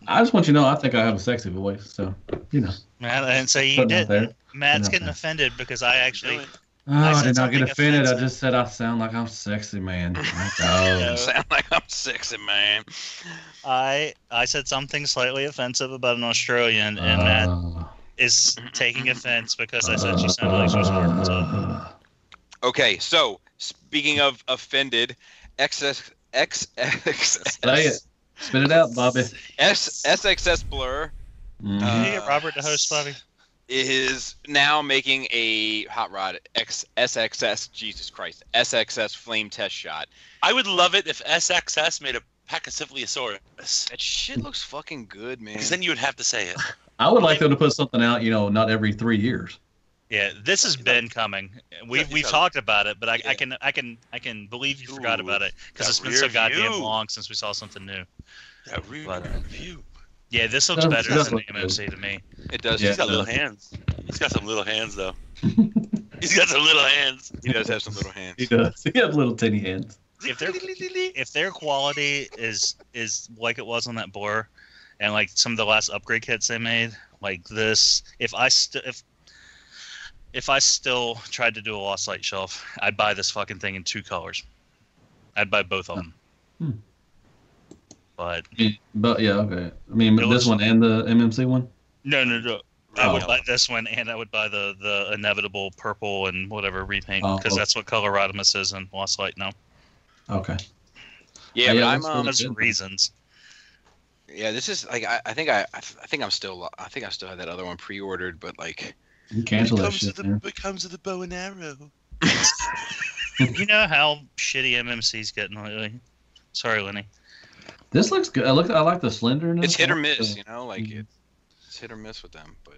I just want you to know I think I have a sexy voice, so you know. Matt, and so you did. Matt's getting offended because I actually. Oh, I did not get offended. I just said I sound like I'm sexy, man. Sound like I'm sexy, man. I said something slightly offensive about an Australian, and Matt is taking offense because I said she sounded like she was from Arkansas. Okay, so speaking of offended, Spit it out, Bobby. SXS Blur. Can you get Robert to host, Bobby? Is now making a Hot Rod SXS, Jesus Christ, SXS flame test shot. I would love it if SXS made a Pachycephalosaurus. That shit looks fucking good, man. Because then you would have to say it. I would like them to put something out, not every 3 years. Yeah, this has been coming. We've talked about it, but I can believe you forgot about it because it's been so goddamn long since we saw something new. That review. Yeah, this looks better than the MMC to me. It does. Yeah, he's got little hands. He's got some little hands, though. He's got some little hands. He does have some little hands. He does. He has little tiny hands. If their quality is like it was on that Blur, and like some of the last upgrade kits they made, like this, if I still tried to do a Lost Light shelf, I'd buy this fucking thing in 2 colors. I'd buy both of them. But yeah, okay. I mean, this one and the MMC one? No. I would buy this one, and I would buy the inevitable purple and whatever repaint, because that's what Color Rodimus is in Lost Light now. Okay. Yeah, but I'm there's reasons. Yeah, this is like I think I still have that other one pre-ordered, but like you cancel that shit. It comes with a bow and arrow. You know how shitty MMC's getting lately. Sorry, Lenny. This looks good. I like the slenderness. It's hit or miss, like it's hit or miss with them. But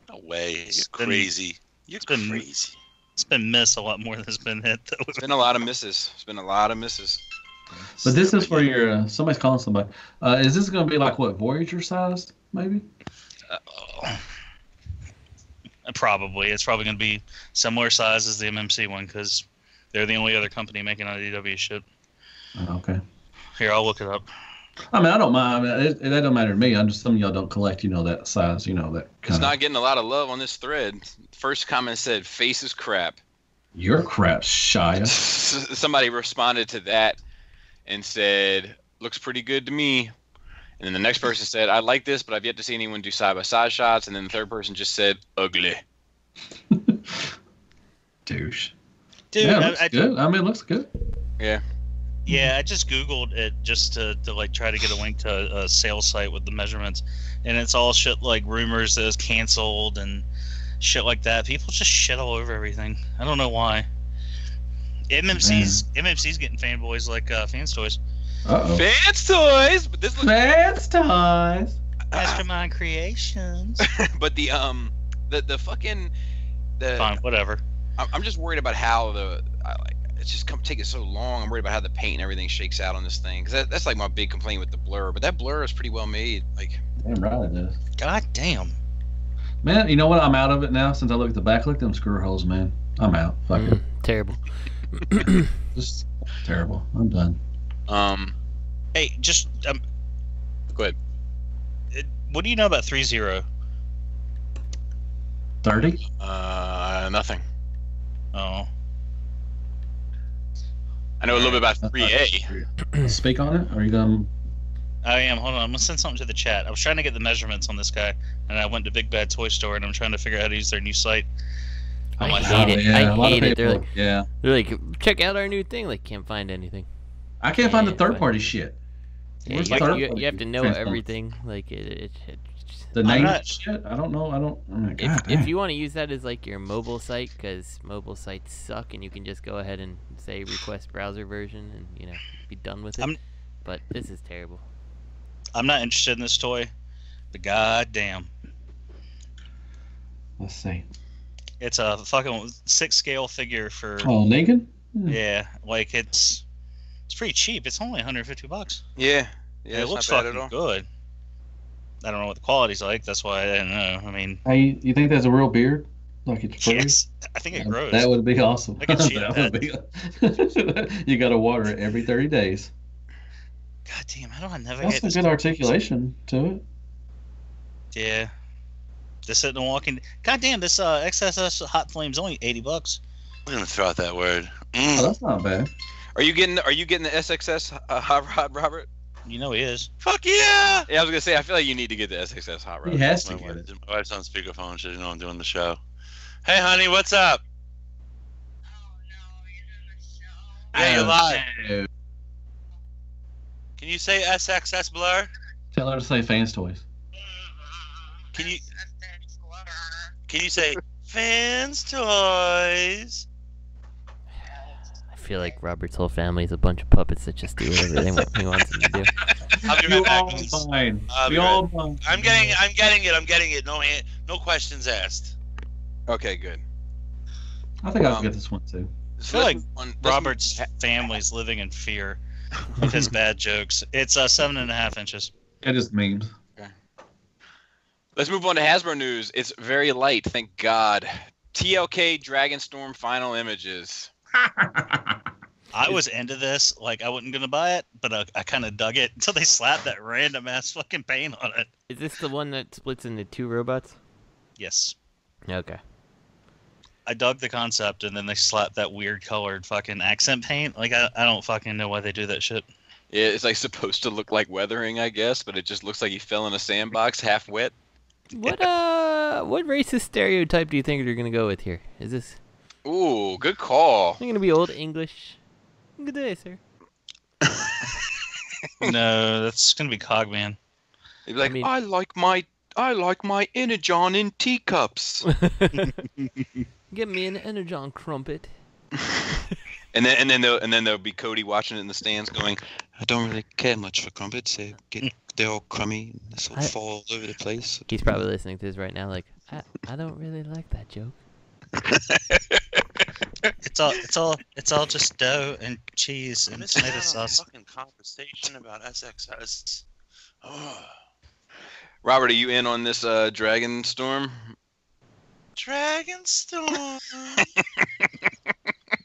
no way, you're crazy. You're crazy. It's been missed a lot more than it's been hit. Though. It's been a lot of misses. But this is for your somebody's calling somebody. Is this going to be like what, Voyager sized maybe? Probably. It's probably going to be similar size as the MMC one because they're the only other company making IDW shit. Okay. Here, I'll look it up. I mean, I don't mind. I mean, that don't matter to me. I'm just some of y'all don't collect, that size, that kind It's not getting a lot of love on this thread. First comment said, "Face is crap." You're crap, Shia. Somebody responded to that and said, "Looks pretty good to me." And then the next person said, "I like this, but I've yet to see anyone do side-by-side shots." And then the third person just said, "Ugly." Douche. Dude, yeah, it looks good. I mean, it looks good. Yeah. Yeah, I just Googled it just to like try to get a link to a sales site with the measurements, and it's all shit like rumors that it's canceled and shit like that. People just shit all over everything. I don't know why. MMC's getting fanboys like Fans Toys. Uh-oh. Fans Toys, but this looks Fans Toys. Mastermind Creations. But the fucking fine, whatever. I'm just worried about how it's just taking so long. I'm worried about how the paint and everything shakes out on this thing. Cause that's like my big complaint with the Blur. But that Blur is pretty well made. Like, damn right it is. God damn. Man, you know what? I'm out of it now. Since I look at the back, look at them screw holes, man. I'm out. Fuck it. Terrible. Just terrible. I'm done. Hey, just go ahead. What do you know about 3-0? 30? Nothing. Oh. I know a little bit about 3A. Speak on it? Or are you going to... I am. Hold on. I'm going to send something to the chat. I was trying to get the measurements on this guy, and I went to Big Bad Toy Store, and I'm trying to figure out how to use their new site. I hate it. Yeah, I hate it. They're like, yeah. check out our new thing. Like, can't find anything. I can't find the third-party shit. Yeah, you have to know everything. Like, the name shit? I don't know. Oh my God, if you want to use that as, like, your mobile site, because mobile sites suck, and you can just go ahead and say request browser version and, you know, be done with it. But this is terrible. I'm not interested in this toy, but goddamn. Let's see. It's a fucking 6-scale figure for. Oh, Negan? Yeah, like it's pretty cheap. It's only $150. Yeah, it looks fucking good. I don't know what the quality's like. That's why I didn't know. I mean, hey, you think that's a real beard? Like it's furry? Yes, I think it grows. That would be awesome. I could cheat on that. You got to water it every 30 days. God damn! How do I never That's get a good articulation to it. Yeah. This isn't walking. God damn! This XSS Hot Flame's only $80. I'm gonna throw out that word. Oh, that's not bad. Are you getting the SXS Hot Rod, Robert? You know he is. Fuck yeah! Yeah, I was gonna say I feel like you need to get the SXS Hot Rod. He has to get it. My wife's on speakerphone. She doesn't know I'm doing the show. Hey, honey, what's up? Yeah, you're live. Can you say SXS Blur? Tell her to say Fans Toys. Can you say Fans Toys? I feel like Robert's whole family is a bunch of puppets that just do whatever he wants them to do. I'll be right back. Fine. I'm getting it. No questions asked. Okay, good. I think I'll get this one too. I feel like Robert's family's living in fear of his bad jokes. It's 7.5 inches. It is memes. Okay. Let's move on to Hasbro news. It's very light, thank God. TLK Dragonstorm final images. I was into this. Like, I wasn't going to buy it, but I kind of dug it until they slapped that random ass fucking paint on it. Is this the one that splits into 2 robots? Yes. Okay. I dug the concept, and then they slapped that weird colored fucking accent paint. Like, I don't fucking know why they do that shit. Yeah, it's like supposed to look like weathering, I guess, but it just looks like he fell in a sandbox half wet. What racist stereotype do you think they're gonna go with here? Is this? Ooh, good call. Is it gonna be old English? Good day, sir. No, that's gonna be Cogman. He'd be like, I like my Energon in teacups. Get me an Energon crumpet. And then there'll be Cody watching it in the stands, going, I don't really care much for crumpets. They're all crummy. They sort of fall all over the place. He's probably listening to this right now, like, I don't really like that joke. It's all just dough and cheese and tomato sauce. Fucking conversation about SXS. Oh. Robert, are you in on this Dragonstorm? Dragonstorm.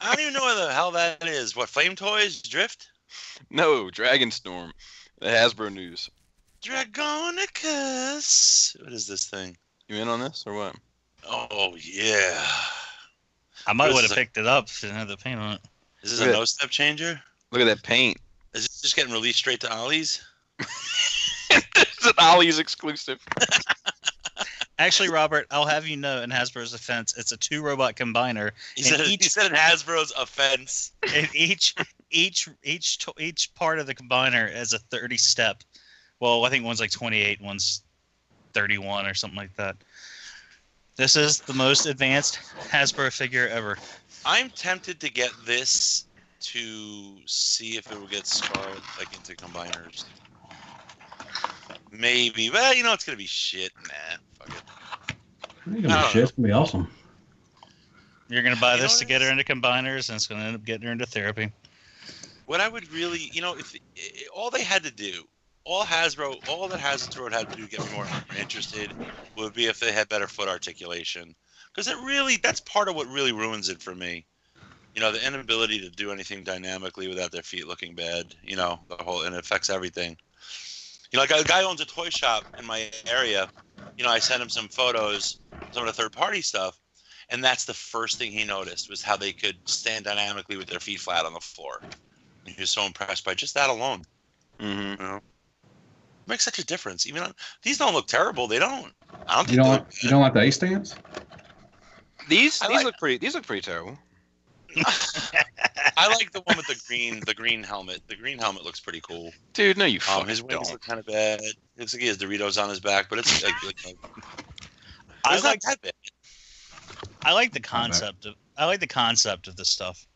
I don't even know what the hell that is. What, Flame Toys? Drift? No, Dragonstorm. The Hasbro news. Dragonicus. What is this thing? You in on this or what? Oh, yeah. I might would have picked it up if it didn't have the paint on it. Is this a no-step changer? Look at that paint. Is it just getting released straight to Ollie's? It's an Ollie's exclusive. Actually, Robert, I'll have you know, in Hasbro's defense, it's a 2-robot combiner. He said in Hasbro's offense. And each part of the combiner is a 30-step. Well, I think one's like 28, one's 31 or something like that. This is the most advanced Hasbro figure ever. I'm tempted to get this to see if it will get scarred like into combiners. Maybe, but it's gonna be shit. Nah, fuck it. It's gonna be shit. It's gonna be awesome. You're gonna buy this to get her into combiners, and it's gonna end up getting her into therapy. What I would really, if all they had to do, all that Hasbro had to do to get me more interested would be if they had better foot articulation, because that's part of what really ruins it for me. The inability to do anything dynamically without their feet looking bad. And it affects everything. You know, like a guy owns a toy shop in my area. You know, I sent him some photos, some of the third-party stuff, and that's the first thing he noticed was how they could stand dynamically with their feet flat on the floor. And he was so impressed by just that alone. Mm-hmm. You know, it makes such a difference. Even these don't look terrible. They don't. I don't think you don't like the A stands? These look pretty. These look pretty terrible. I like the one with the green helmet. The green helmet looks pretty cool. Dude, no, you fucking his wings don't. look kind of bad. It looks like he has Doritos on his back, but it's like I it's like not that bad. I like the concept of this stuff.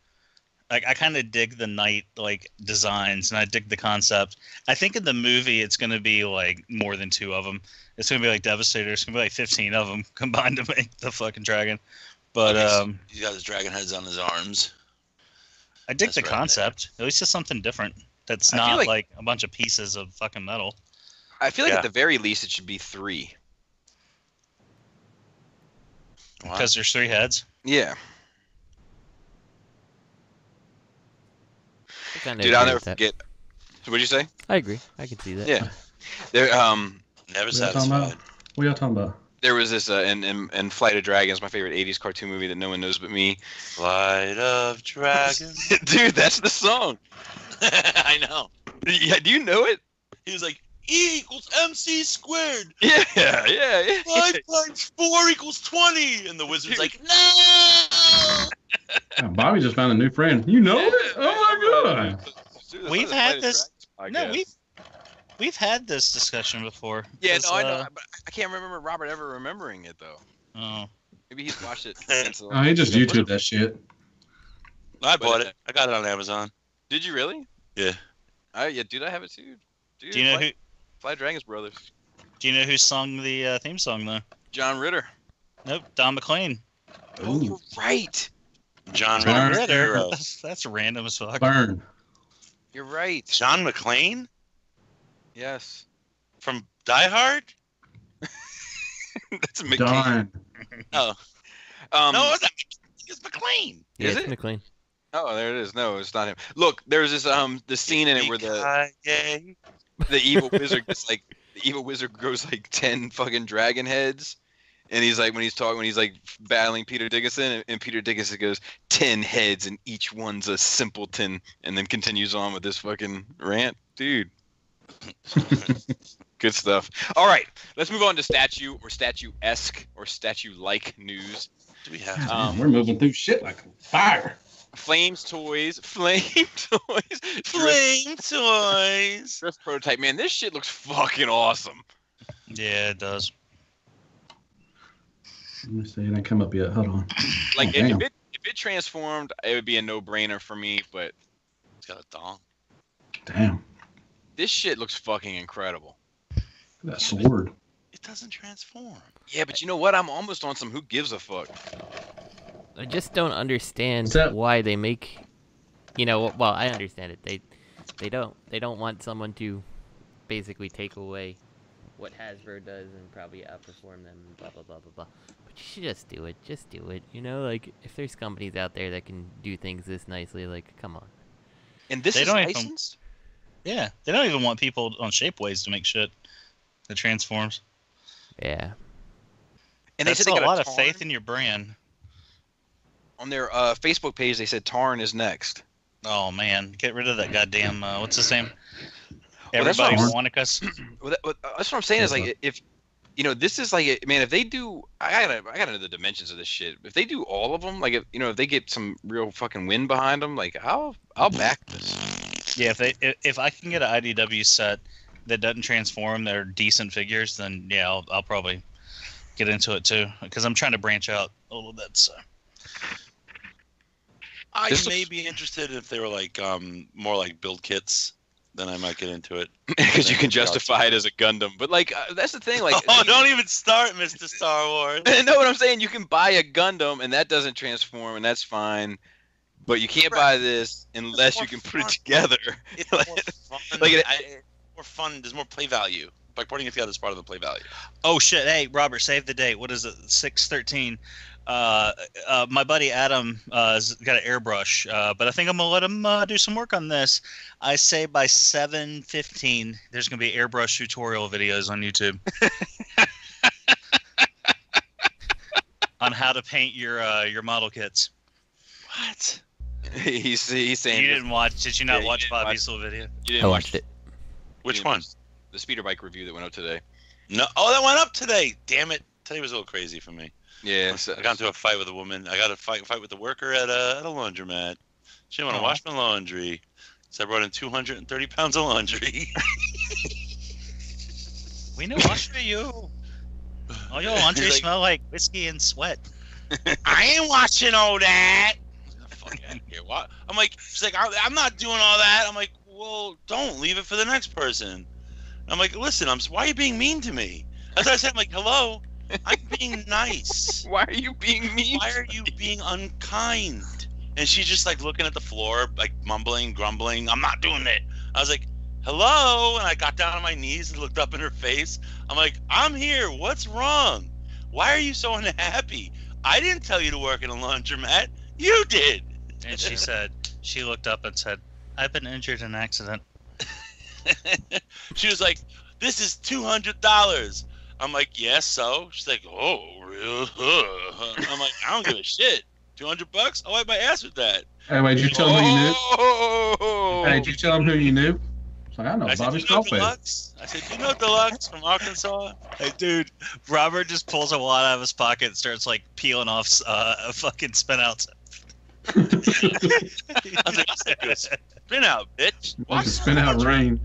Like I kind of dig the knight like designs, and I dig the concept. I think in the movie it's going to be like more than 2 of them. It's going to be like Devastator. It's going to be like 15 of them combined to make the fucking dragon. But so he's got his dragon heads on his arms. I dig the concept. At least it's something different. That's not like a bunch of pieces of fucking metal. I feel like at the very least it should be 3. Because there's 3 heads. Yeah. Dude, I'll never forget. What'd you say? I agree. I can see that. Yeah. There. Never satisfied. What y'all talking about? There was this in Flight of Dragons, my favorite '80s cartoon movie that no one knows but me. Flight of Dragons. Dude, that's the song. I know. Yeah, do you know it? He was like, E equals MC squared. Yeah. 5 times 4 equals 20. And the wizard's like, no. Bobby just found a new friend. You know it? Oh my god. Dude, We've had this. No, we've had this discussion before. Yeah, no, I know, but I can't remember Robert ever remembering it though. Oh. Maybe he's watched it. Oh, he just YouTubed that shit. I bought it. I got it on Amazon. Did you really? Yeah. Yeah, dude, I have it too. Dude, do you know who? Fly Dragons Brothers. Do you know who sung the theme song though? John Ritter. Nope, Don McLean. Oh, you're right. John Ritter. That's random as fuck. Burn. You're right. John McClane? Yes. From Die Hard? That's McClane. Darn. Oh. No, it's McClane. Yeah, Is it's it? McLean. Oh, there it is. No, it's not him. Look, there's this the scene in it where the evil wizard gets like the evil wizard grows like 10 fucking dragon heads, and he's like when he's like battling Peter Dickinson, and Peter Dickinson goes 10 heads and each one's a simpleton, and then continues on with this fucking rant, dude. Good stuff. All right, let's move on to Statuesque or statue-like news. Do we have? We're moving through shit like fire. Flame Toys. Dress prototype. Man, this shit looks fucking awesome. Yeah, it does. Let me see. It ain't come up yet. Hold on. Like, Oh, if it transformed, it would be a no-brainer for me, but it's got a thong. Damn. This shit looks fucking incredible. That sword. It doesn't transform. Yeah, but you know what? I'm almost on some who gives a fuck. I just don't understand why they make, well, I understand it. They don't want someone to basically take away what Hasbro does and probably outperform them and blah blah blah blah blah. But you should just do it. Just do it. Like if there's companies out there that can do things this nicely, like come on. And this is licensed? Yeah, they don't even want people on Shapeways to make shit that transforms. Yeah. And that's they said they got a lot of faith in your brand. On their Facebook page, they said Tarn is next. Oh man, get rid of that goddamn what's his name? Well, Everybody wanted us. Well, that's what I'm saying. Is like if this is like man, if they do, I gotta know the dimensions of this shit. If they do all of them, like if they get some real fucking wind behind them, like I'll back this. Yeah, if I can get an IDW set that doesn't transform, they're decent figures, then yeah, I'll probably get into it too because I'm trying to branch out a little bit. So. I may be interested if they were like more like build kits. Then I might get into it because you can justify it as a Gundam. But like that's the thing. Like, don't even start, Mr. Star Wars. Know what I'm saying? You can buy a Gundam and that doesn't transform, and that's fine. But you can't buy this unless you can put it together. It's more fun. More fun. There's more play value. Like putting it together is part of the play value. Oh shit! Hey, Robert, save the date. What is it? 6/13. My buddy Adam has got an airbrush, but I think I'm gonna let him do some work on this. I say by 7:15, there's gonna be airbrush tutorial videos on YouTube on how to paint your model kits. What? He's saying you didn't watch. Did you not watch Bobby's little video? You didn't I watched it. Which one? The speeder bike review that went up today. No. Oh, that went up today. Damn it. Today was a little crazy for me. Yeah. I got into a fight with a woman. I got a fight with the worker at a laundromat. She didn't want to wash my laundry. So I brought in 230 pounds of laundry. We know wash for you. All your laundry smell like whiskey and sweat. I ain't washing all that. Fuck out of here. What? I'm like, she's like, I'm not doing all that. I'm like, well, don't leave it for the next person. And I'm like, listen, why are you being mean to me? As I said, I'm like, hello, I'm being nice. Why are you being mean? Why are you being unkind? And she's just like looking at the floor, like mumbling, grumbling. I'm not doing it. I was like, hello, and I got down on my knees and looked up in her face. I'm like, I'm here. What's wrong? Why are you so unhappy? I didn't tell you to work in a laundromat. You did. And she looked up and said, I've been injured in an accident. She was like, this is $200. I'm like, yes, so? She's like, oh, really? I'm like, I don't give a shit. $200? I'll wipe my ass with that. Anyway, did you tell him who you knew? Hey, did you tell him who you knew? It's like, I know Bobby Skullface. I said, you know Deluxe from Arkansas? Hey, dude, Robert just pulls a wad out of his pocket and starts like peeling off fucking spin outs. I was like, spin out, bitch. Watch the spin out rain.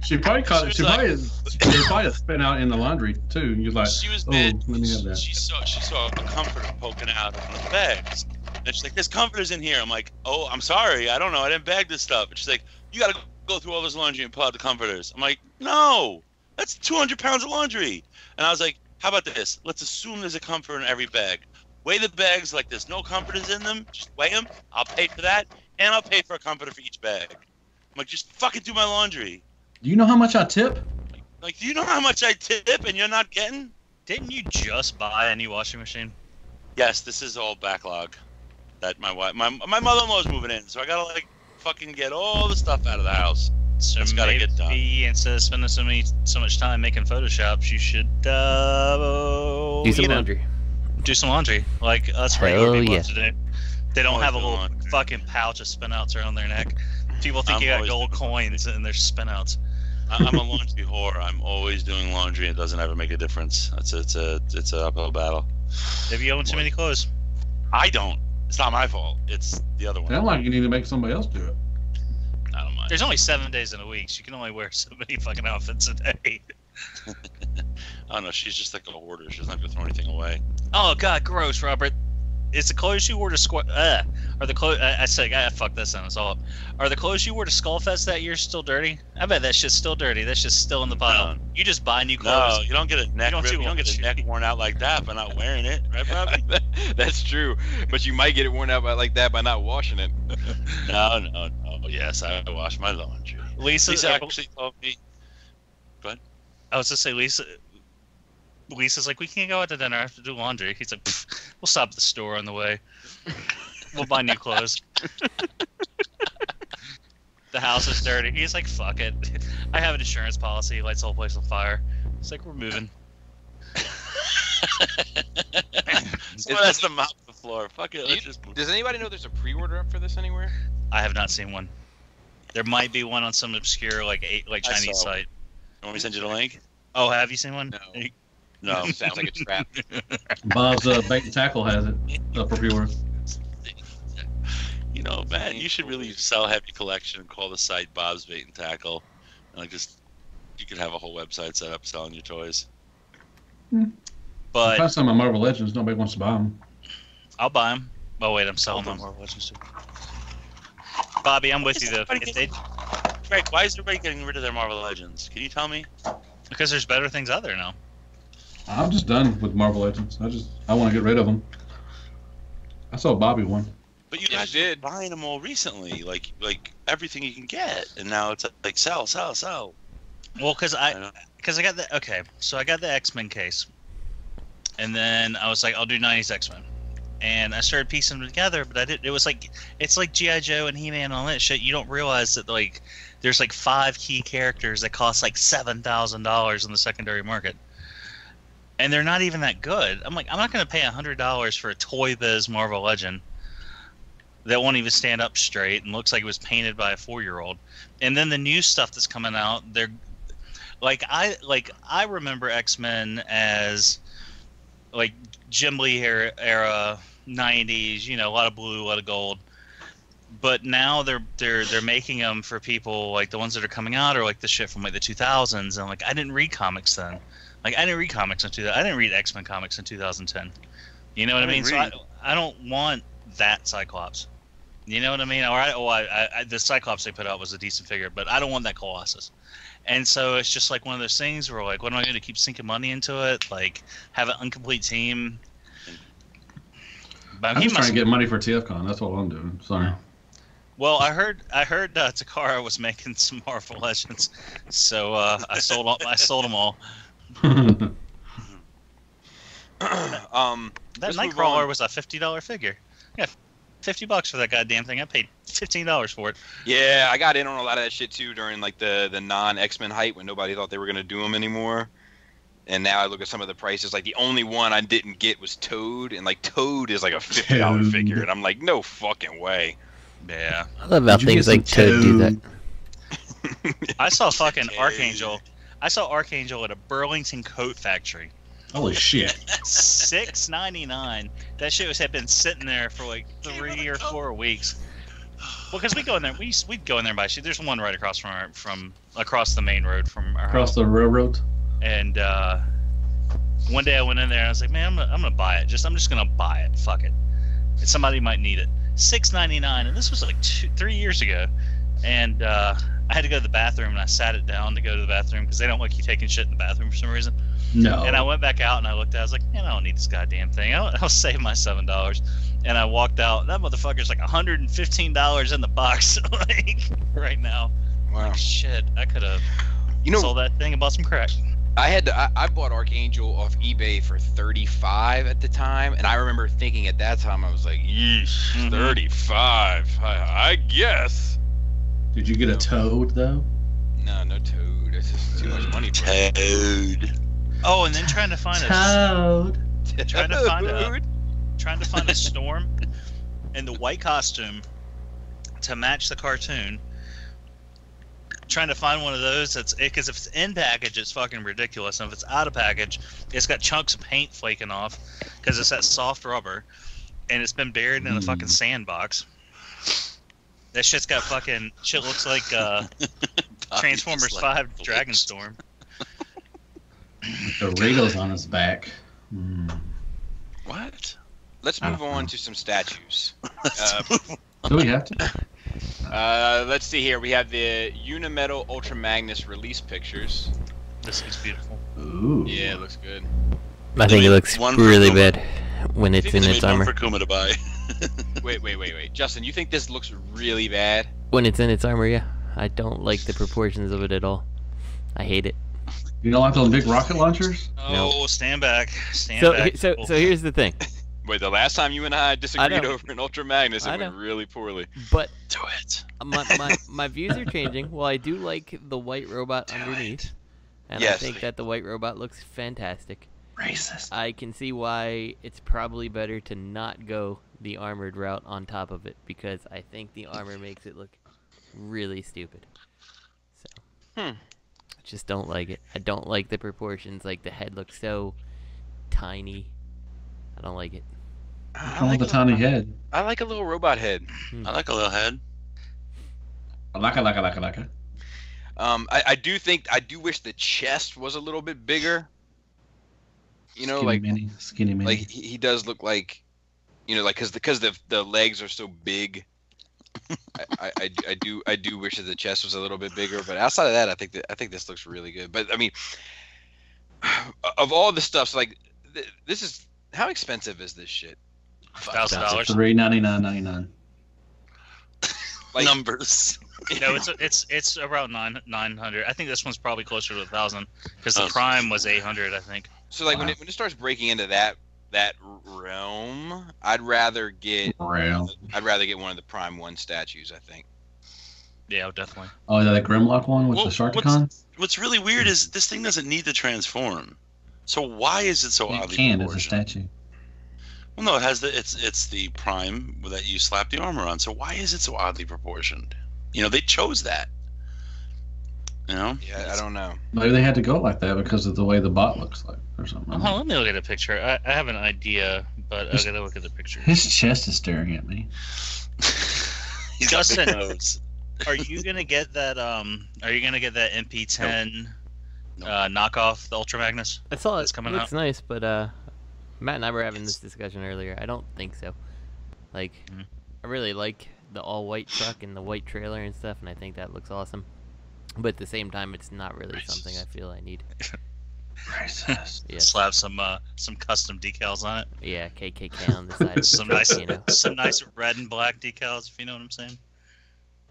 She probably caught it. She probably a spin out in the laundry too. You're like, she was mad. Let me have that. She saw a comforter poking out of the bags. And she's like, there's comforters in here. I'm like, oh, I'm sorry. I don't know. I didn't bag this stuff. And she's like, you got to go through all this laundry and pull out the comforters. I'm like, no, that's 200 pounds of laundry. And I was like, how about this? Let's assume there's a comforter in every bag. Weigh the bags like there's no comforters in them. Just weigh them. I'll pay for that. And I'll pay for a comforter for each bag. I'm like, just fucking do my laundry. Do you know how much I tip? Like, do you know how much I tip and you're not getting? Didn't you just buy a new washing machine? Yes, this is all backlog. That my mother-in-law's moving in, so I gotta like fucking get all the stuff out of the house. So it's gotta get done. Instead of spending so much time making Photoshops, you should do some laundry. Do some laundry, like us regular people have to do. They don't have a little laundry. fucking pouch of spinouts around their neck. People think you got gold coins and they're spinouts. I'm a laundry whore. I'm always doing laundry. It doesn't ever make a difference. It's an uphill battle. Maybe you own too many clothes. I don't. It's not my fault. It's the other one. Sounds like you need to make somebody else do it. I don't mind. There's only 7 days in a week. So you can only wear so many fucking outfits a day. I don't know. She's just like a hoarder. She doesn't have to throw anything away. Oh God, gross, Robert. Is the clothes you wore to are the clothes? I said, fuck that sentence all up. Are the clothes you wore to Skullfest that year still dirty? I bet that shit's still dirty. That's just still in the pile. No. You just buy new clothes. No, you don't get a neck. You don't get a neck worn out like that by not wearing it, right, Bobby? That's true, but you might get it worn out like that by not washing it. No. Yes, I wash my laundry. Lisa actually told me. Go ahead. I was just say Lisa's like, we can't go out to dinner. I have to do laundry. He's like, we'll stop at the store on the way. We'll buy new clothes. The house is dirty. He's like, fuck it. I have an insurance policy. He lights the whole place on fire. It's like, we're moving. Someone has to mop the floor. Fuck it. Let's just move. Does anybody know there's a pre-order up for this anywhere? I have not seen one. There might be one on some obscure like Chinese site. You want me to send you the link? Oh, have you seen one? No. Sounds like a trap. Bob's Bait and Tackle has it up for pre-order. You know, man, you should really sell heavy collection and call the site Bob's Bait and Tackle. And like you could have a whole website set up selling your toys. But if I sell my Marvel Legends, nobody wants to buy them. I'll buy them. Oh wait, I'm selling my Marvel Legends too. Bobby, I'm with you though. Greg, why is everybody getting rid of their Marvel Legends? Can you tell me? Because there's better things out there now. I'm just done with Marvel Legends. I want to get rid of them. I saw Bobby one. But you guys did buying them all recently, like everything you can get, and now it's like sell. Well, because I got the I got the X-Men case, And then I was like, I'll do 90s X-Men. And I started piecing them together, but I didn't. It was like, it's like G.I. Joe and He-Man and all that shit. You don't realize that, like, there's like 5 key characters that cost like $7,000 in the secondary market. And they're not even that good. I'm like, I'm not going to pay $100 for a Toy Biz Marvel Legend that won't even stand up straight and looks like it was painted by a 4-year-old. And then the new stuff that's coming out, they're like, I remember X-Men as like Jim Lee era 90s, you know, a lot of blue, a lot of gold. But now they're making them for people like the ones that are coming out are like the shit from like the 2000s. And like, I didn't read comics then. Like, I didn't read comics in 2000. I didn't read X-Men comics in 2010. You know what I mean? So I don't want that Cyclops. You know what I mean? Or the Cyclops they put out was a decent figure, but I don't want that Colossus. And so it's just like one of those things where like, what am I going to keep sinking money into it? Like, have an incomplete team. But I'm just trying to get money for TFCon. That's all I'm doing. Sorry. Well, I heard Takara was making some Marvel Legends, so I sold them all. That Nightcrawler was a $50 figure. Yeah, $50 for that goddamn thing. I paid $15 for it. Yeah, I got in on a lot of that shit too during like the non-X-Men hype when nobody thought they were gonna do them anymore. And now I look at some of the prices. Like the only one I didn't get was Toad, and like Toad is like a $50 figure, and I'm like, no fucking way. Yeah. I love how things like Toad do that. I saw fucking Archangel. I saw Archangel at a Burlington coat factory. Holy shit. $6.99. That shit had been sitting there for like 3 or 4 weeks. Well, because we go in there, we'd go in there and buy shit. There's one right across from across the main road from our across house. The railroad. And one day I went in there and I was like, man, I'm gonna buy it. I'm just gonna buy it. Fuck it. Somebody might need it. $6.99, and this was like 3 years ago. And I had to go to the bathroom, and I sat it down to go to the bathroom because they don't like you taking shit in the bathroom for some reason. No. And I went back out and I looked at it. I was like, man, I don't need this goddamn thing. I'll save my $7. And I walked out. That motherfucker's like $115 in the box like right now. Wow. Like, shit, I could have sold that thing and bought some crack. I bought Archangel off eBay for $35 at the time, and I remember thinking at that time I was like, yeesh, $35. I guess. Did you get a Toad though? No Toad. It's just too much money for Toad. Oh, and then trying to find Toad. Trying to find a Storm in the white costume to match the cartoon. Trying to find one of those because if it's in package, it's fucking ridiculous, and if it's out of package, it's got chunks of paint flaking off because it's that soft rubber, and it's been buried in a fucking sandbox. That shit's got fucking shit looks like Transformers 5 Dragonstorm. Doritos on his back. What? Let's move on to some statues. Do we have to? Let's see here. We have the Unimetal Ultra Magnus release pictures. This is beautiful. Ooh. Yeah, it looks good. I think it looks really bad when it's in its armor. One for Kuma to buy. Wait. Justin, you think this looks really bad? When it's in its armor, yeah. I don't like the proportions of it at all. I hate it. You don't like those big rocket launchers? Oh, no. Stand back. So here's the thing. Wait, the last time you and I disagreed over an Ultra Magnus, it went really poorly. But do it. My views are changing. Well, I do like the white robot underneath, and I think that the white robot looks fantastic. Racist. I can see why it's probably better to not go the armored route on top of it, because I think the armor makes it look really stupid. So I just don't like it. I don't like the proportions. Like, the head looks so tiny. I don't like it. I like the tiny head. I like a little robot head. I like a little head. I like it. I do wish the chest was a little bit bigger. You know, skinny mini. Like he does look like, you know, like because the legs are so big. I do wish that the chest was a little bit bigger, but outside of that, I think this looks really good. But I mean, of all the stuff, like this is, how expensive is this shit? $1,000. $399.99. Like, numbers. No, it's around 900. I think this one's probably closer to 1,000 because the Prime was 800. I think. So like when it starts breaking into that realm, I'd rather get one of the Prime 1 statues, I think. Yeah, definitely. Oh, is that a Grimlock one with the Sharkticon? What's really weird is this thing doesn't need to transform. So why is it so oddly proportioned? It's a statue. Well, no, it has it's the Prime that you slap the armor on. So why is it so oddly proportioned? You know, they chose that. You know? Yeah, I don't know. Maybe they had to go like that because of the way the bot looks like or something. Let me look at a picture. I have an idea, but I gotta look at the picture. His chest is staring at me. He's got Justin, big nose. Are you gonna get that? Are you gonna get that MP10 knockoff, the Ultra Magnus? I saw it. It's coming looks out. nice, but Matt and I were having this discussion earlier. I don't think so. Like, I really like the all-white truck and the white trailer and stuff, and I think that looks awesome. But at the same time, it's not really something I feel I need. Yeah. Slap some custom decals on it. Yeah, KKK on the side. Of some the nice, truck, you know? some nice red and black decals, if you know what I'm saying.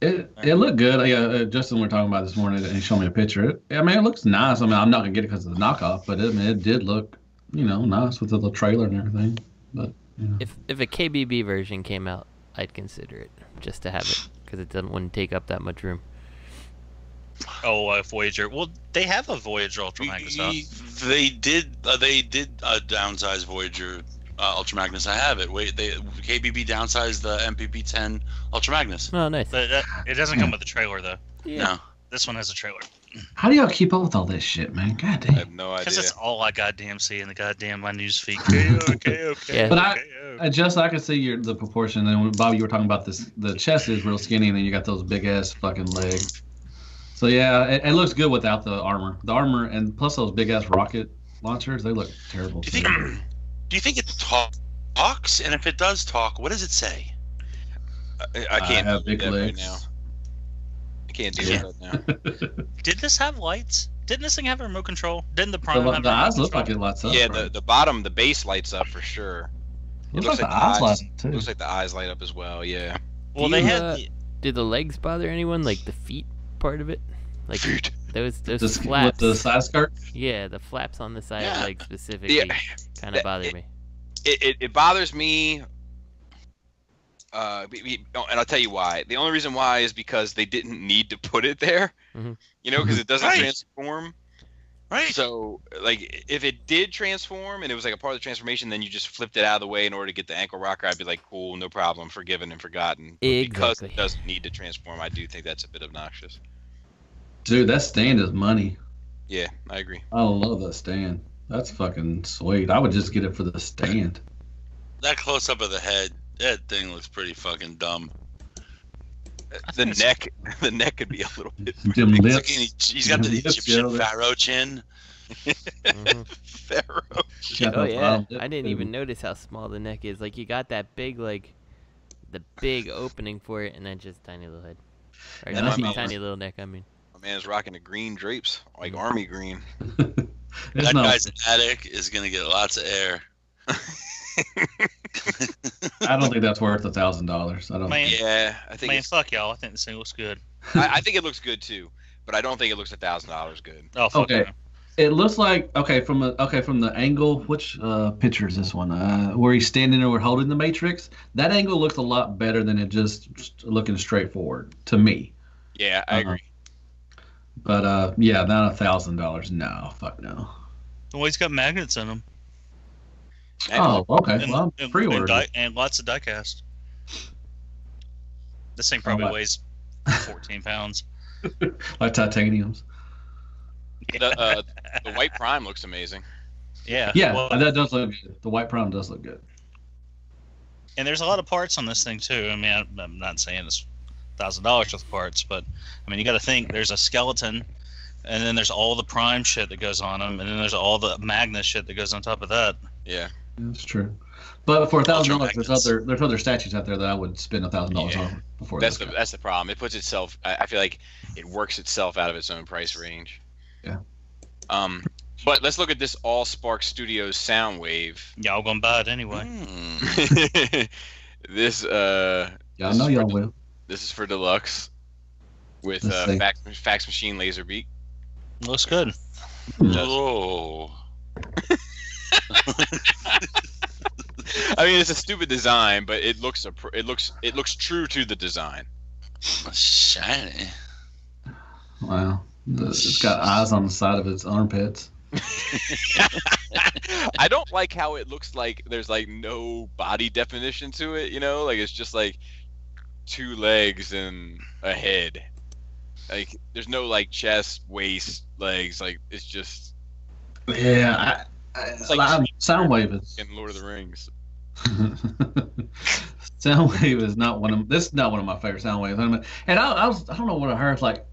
It looked good. Yeah, Justin, we were talking about this morning, and he showed me a picture. I mean, it looks nice. I mean, I'm not gonna get it because of the knockoff, but it did look, nice with the little trailer and everything. But if a KBB version came out, I'd consider it just to have it because it wouldn't take up that much room. Oh, Voyager. Well, they have a Voyager Ultra Magnus. They did downsize Voyager Ultra Magnus. I have it. KBB downsized the MPP-10 Ultra Magnus. Oh, nice. But it doesn't come with a trailer though. Yeah. No. This one has a trailer. How do y'all keep up with all this shit, man? God damn. I have no idea. Because it's all I goddamn see in the goddamn my news feed. Okay. Yeah. But I can see the proportion. And when Bobby, you were talking about this. The chest is real skinny, and then you got those big ass fucking legs. So yeah, it looks good without the armor. The armor and plus those big ass rocket launchers, they look terrible. Do you think it talks? And if it does talk, what does it say? I can't have do big that legs. right now. I can't do that right now. Did this have lights? Didn't this thing have a remote control? Didn't the Prime have The a remote eyes look control? like it lights up. Yeah, right? the bottom, the base lights up for sure. It looks like the eyes light up too. Looks like the eyes light up as well. Yeah. Well, they had. Did the legs bother anyone? Like the feet part of it? Like those the flaps. with the side skirt. Yeah, the flaps on the side of the leg specifically kind of bother me. It bothers me. And I'll tell you why. The only reason why is because they didn't need to put it there. Mm-hmm. Because it doesn't transform. Right. So, like, if it did transform and it was like a part of the transformation, then you just flipped it out of the way in order to get the ankle rocker, I'd be like, cool, no problem, forgiven and forgotten. But because it doesn't need to transform, I do think that's a bit obnoxious. Dude, that stand is money. Yeah, I agree. I love that stand. That's fucking sweet. I would just get it for the stand. That close up of the head, that thing looks pretty fucking dumb. The neck could be a little bit. Them lips. He's got the Egyptian pharaoh chin. Pharaoh. Oh yeah, I didn't even notice how small the neck is. Like you got that big, the big opening for it, and then just tiny little head, or tiny little neck. I mean, my man's rocking the green drapes, like army green. That guy's attic is gonna get lots of air. I don't think that's worth $1,000. I don't. Yeah, I think. Man, fuck y'all. I think this thing looks good. I think it looks good too, but I don't think it looks $1,000 good. Oh, fuck okay. It looks like from the angle. Which picture is this one? Where he's standing there, holding the Matrix. That angle looks a lot better than it just looking straight forward to me. Yeah, I agree. But yeah, not $1,000. No, fuck no. Well, he's got magnets in him. Oh, okay. Well, pre-ordered. And lots of diecast. This thing probably weighs 14 pounds. Like titaniums. The white prime looks amazing. Yeah. Yeah, well, that does look good. The white prime does look good. And there's a lot of parts on this thing too. I mean, I'm not saying it's $1,000 worth of parts, but I mean, you got to think there's a skeleton, and then there's all the prime shit that goes on them, and then there's all the Magnus shit that goes on top of that. Yeah. That's true. But for $1,000, there's other statues out there that I would spend $1,000 on before. That's the problem. It puts itself. I feel like it works itself out of its own price range. Yeah. But let's look at this Allspark Studios Soundwave. Y'all gonna buy it anyway. This I know y'all will. This is for deluxe with fax machine laser beak. Looks good. Oh. I mean, it's a stupid design, but it looks true to the design. Shiny. Wow. It's got eyes on the side of its armpits. I don't like how it looks like there's like no body definition to it, you know? Like it's just like 2 legs and a head. Like there's no like chest, waist, legs. Like it's just. Yeah, it's like Soundwave is in Lord of the Rings. Soundwave is not one of. This is not one of my favorite Soundwaves. And I don't know what I heard. Like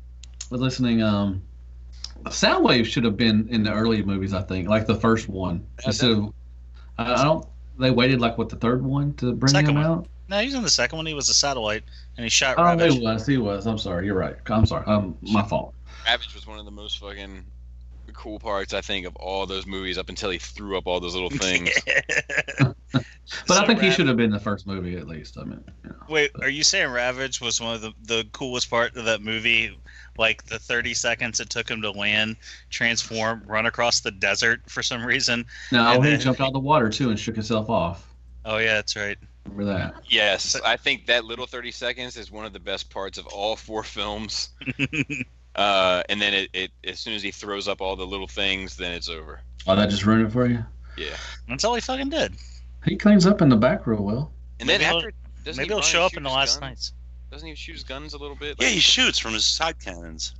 was listening. Soundwave should have been in the early movies. I think like the first one. Instead of, I don't. They waited like what the third one to bring him out. No, he was in the second one. He was a satellite, and he shot. Oh, Ravage. he was. I'm sorry. You're right. I'm sorry. My fault. Ravage was one of the most fucking cool parts, I think, of all those movies up until he threw up all those little things. But I think he should have been the first movie at least. I mean, wait, are you saying Ravage was one of the coolest part of that movie? Like the 30 seconds it took him to land, transform, run across the desert for some reason. No, he jumped out of the water too and shook himself off. Oh yeah, that's right. Remember that? Yes, I think that little 30 seconds is one of the best parts of all 4 films. And then it as soon as he throws up all the little things, then it's over. Oh, that just ruined it for you? Yeah. That's all he fucking did. He cleans up in the back real well. And then maybe he'll show up in the last nights. Doesn't he shoot his guns a little bit? Yeah, he shoots from his side cannons.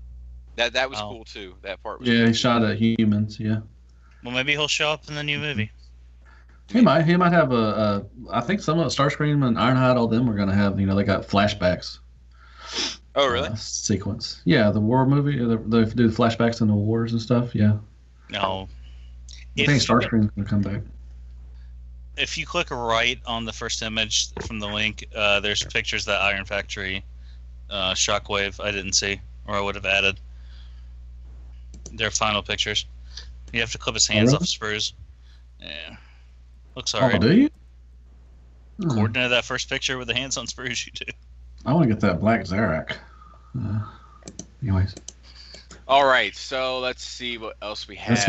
That was cool too. That part was cool. He shot at humans, yeah. Well, maybe he'll show up in the new movie. He might have a I think some of Starscream and Ironhide, all them are going to have, they got flashbacks. Oh, really? Sequence. Yeah, the war movie, they do the flashbacks in the wars and stuff, yeah. No. I think Starscream's going to come back. If you click right on the first image from the link, there's pictures of that Iron Factory Shockwave I didn't see, or I would have added. Their final pictures. You have to clip his hands off the sprues. Yeah. Looks alright. Oh, do you? According to that first picture with the hands on sprues, you do. I want to get that black Zarak. Anyways. Alright, so let's see what else we have.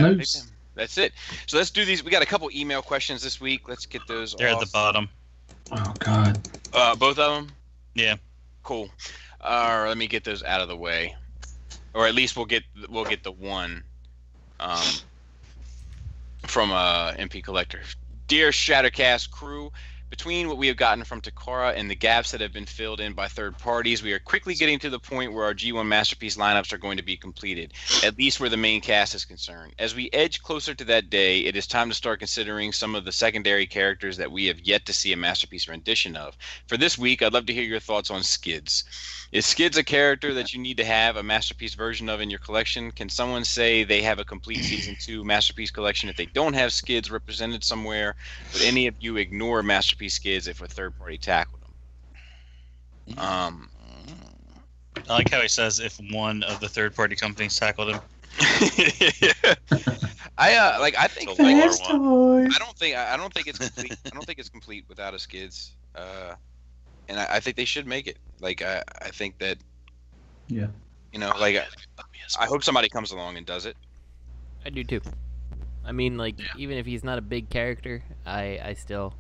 That's it. So let's do these. We got a couple email questions this week. Let's get those. They're at the bottom. Oh God. Both of them. Yeah. Cool. Let me get those out of the way, or at least we'll get the one from MP Collector. Dear Shattercast crew, between what we have gotten from Takara and the gaps that have been filled in by third parties, we are quickly getting to the point where our G1 Masterpiece lineups are going to be completed, at least where the main cast is concerned. As we edge closer to that day, it is time to start considering some of the secondary characters that we have yet to see a Masterpiece rendition of. For this week, I'd love to hear your thoughts on Skids. Is Skids a character that you need to have a Masterpiece version of in your collection? Can someone say they have a complete Season 2 Masterpiece collection if they don't have Skids represented somewhere? Would any of you ignore Masterpiece Skids if a third party tackled them? I like how he says if one of the third party companies tackled him. I think I don't think it's complete. I don't think it's complete without a Skids. And I think they should make it. I think that. Yeah. I hope somebody comes along and does it. I do too. I mean, even if he's not a big character, I still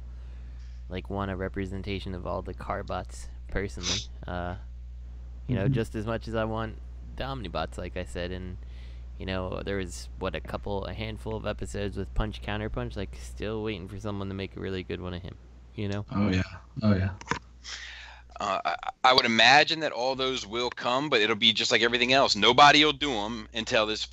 want a representation of all the Carbots personally. Just as much as I want the Omnibots, like I said, and there was a handful of episodes with Punch Counterpunch. Still waiting for someone to make a really good one of him. Oh yeah. I would imagine that all those will come, but it'll be just like everything else. Nobody will do them until there's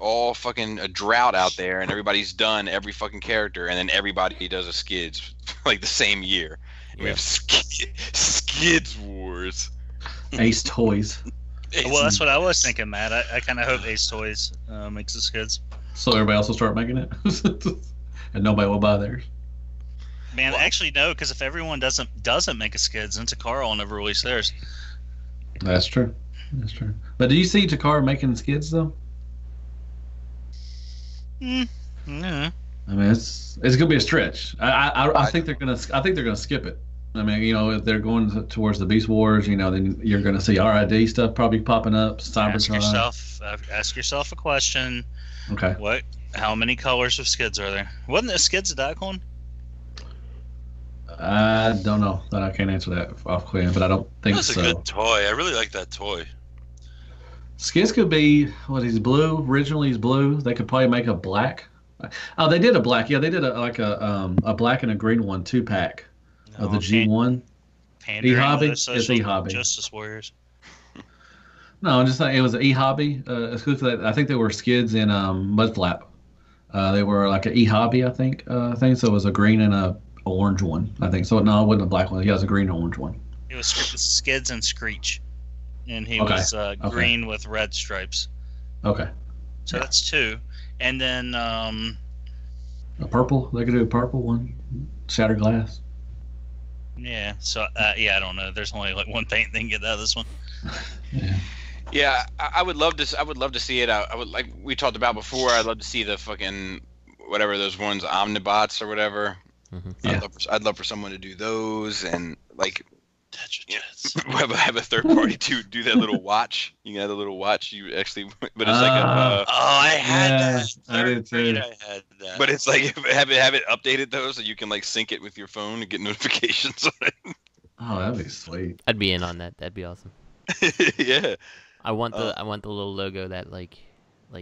a drought out there and everybody's done every fucking character, and then everybody does a Skids the same year. And we have Skids Wars. Ace Toys. Well, that's what I was thinking, Matt. I kind of hope Ace Toys makes the Skids. So everybody else will start making it, and nobody will buy theirs. Man, actually no, because if everyone doesn't make a Skids, then Takara will never release theirs. That's true. But do you see Takara making Skids though? No. I mean, it's gonna be a stretch. I think they're gonna skip it. I mean, if they're going towards the Beast Wars, then you're gonna see RID stuff probably popping up. Cybertron. Ask yourself a question. Okay. What How many colors of skids are there? Wasn't the skids a Diaclone? I don't know. That I can't answer that offhand, but I don't think That's so. a good toy. I really like that toy. Skids could be he's blue. Originally, he's blue. They could probably make a black. Oh, they did a black. Yeah, they did a black and a green one 2-pack of the G1. E-Hobby. It's E-Hobby. Justice Warriors. No, I'm just saying it was an E-Hobby. I think they were skids in Mudflap. They were like an E-Hobby, I think. So it was a green and a orange one, I think. So no, it wasn't a black one. It was a green and orange one. It was Skids and Screech, and he was green with red stripes. Okay. So that's 2, and then a purple. They could do a purple one. Shattered glass. Yeah. So I don't know. There's only like one paint they can get out of this one. Yeah, I would love to. I would love to see it. I would, like we talked about before. I'd love to see the fucking whatever those ones, Omnibots or whatever. Mm-hmm. Yeah. I'd love for someone to do those and like have a third party to do that little watch. You can have a little watch. You actually, but it's like a. I had that. I did too. I had that. But it's like have it updated though, so you can like sync it with your phone and get notifications on it. Oh, that'd be sweet. I'd be in on that. That'd be awesome. Yeah. I want the little logo that like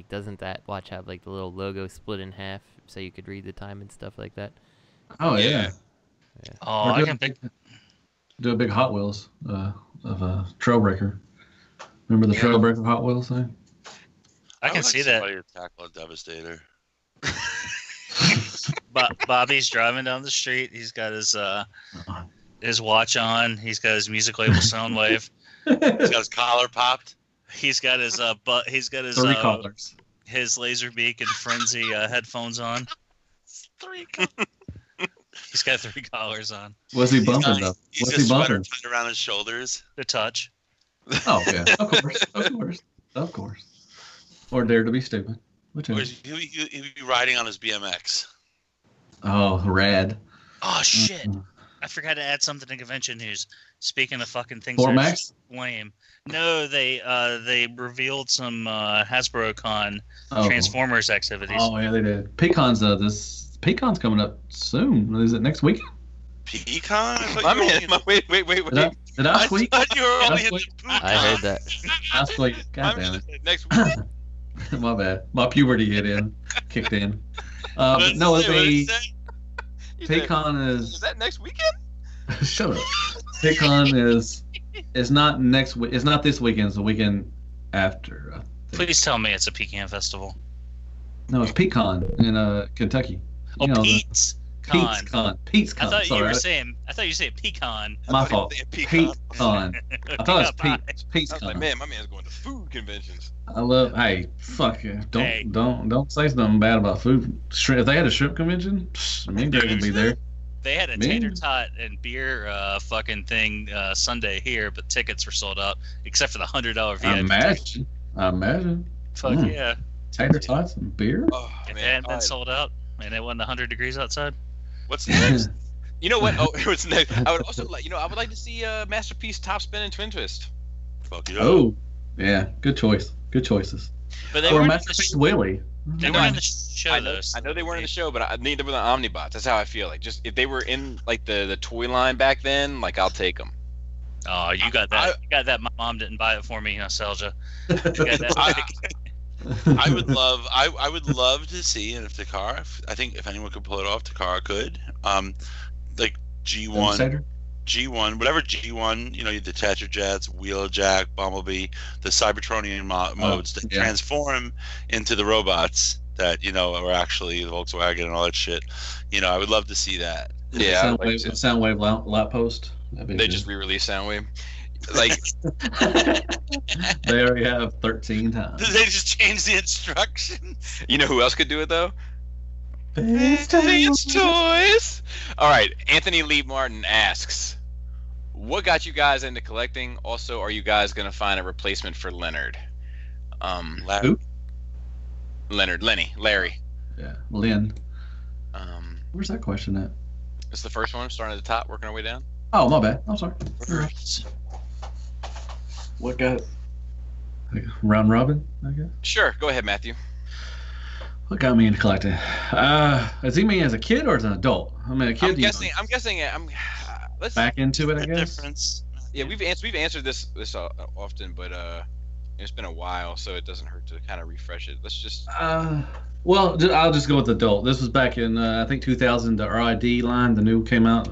doesn't that watch have like the little logo split in half so you could read the time and stuff like that? Oh yeah. Oh, I can do a big Hot Wheels of a Trailbreaker. Remember the Trailbreaker Hot Wheels thing? I can see that. Somebody to tackle a Devastator. Bobby's driving down the street. He's got his watch on. He's got his music label Soundwave. He's got his collar popped. He's got his He's got his 3 collars. His Laserbeak and Frenzy headphones on. 3 collars. He's got 3 collars on. Was he bumping though? He's Was got he bumping? tied around his shoulders. The touch. Oh yeah, of course. Or Dare to Be Stupid. Which Or is? he'd be riding on his BMX. Oh, rad. Oh shit! I forgot to add something to convention news. Speaking of fucking things Fort that Max? are lame. No, they revealed some HasbroCon Transformers activities. Oh yeah, they did. Pecan's Pecan's coming up soon. Is it next weekend? Pecan? Wait. Did I squeak? I thought you were only in the I heard that. I squeak. God damn it. Next weekend. My bad. My puberty kicked in. But no, it'll be Pecan Is that next weekend? Shut up. Pecan is not next week. It's not this weekend. It's the weekend after. I think. Please tell me it's a pecan festival. No, it's Pecan in Kentucky. Pete's Con. Pete's Con. I thought you were right? saying pecan. My fault. Pete's Con. I thought it was Pete's Con. Like, man, my man's going to food conventions. I love. Hey, fuck yeah! Don't say something bad about food. If they had a shrimp convention, me and Greg would be there. They had a tater tot and beer fucking thing Sunday here, but tickets were sold out except for the $100 VIP. I imagine. Fuck yeah! Tater tots and beer. Oh, if it hadn't been sold out and it wasn't 100 degrees outside. What's next? You know what? Oh, what's next? I would also like. I would like to see Masterpiece Top Spin and Twin Twist. Fuck yeah. Oh, yeah. Good choice. Good choices. But they or weren't Masterpiece Willie. They weren't in the show, though. I know they weren't in the show, but I need them with the Omnibots. That's how I feel. Like, just if they were in like the toy line back then, like I'll take them. Oh, you got that. You got that. My mom didn't buy it for me, nostalgia. You got that. I would love to see, and if Takara, I think if anyone could pull it off, Takara could. Like G1, whatever G1, you detach your jets, Wheeljack, Bumblebee, the Cybertronian modes that transform into the robots that are actually the Volkswagen and all that shit. I would love to see that. Yeah, Soundwave lap post. They just re-released Soundwave. Like they already have 13 times. Did they just change the instructions? You know who else could do it though? Vintage Toys. All right, Anthony Lee Martin asks, "What got you guys into collecting? Also, are you guys gonna find a replacement for Leonard?" Who? Larry. Yeah, Lynn. Where's that question at? It's the first one, starting at the top, working our way down. Oh, my bad. I'm sorry. What got round robin? I guess. Sure, go ahead, Matthew. What got me into collecting? Does he mean as a kid or as an adult? I mean, a kid. I'm guessing. Let's back into it. I guess. Difference. Yeah, we've answered this often, but it's been a while, so it doesn't hurt to kind of refresh it. Let's just. Well, I'll just go with adult. This was back in I think 2000. The RID line, the new came out.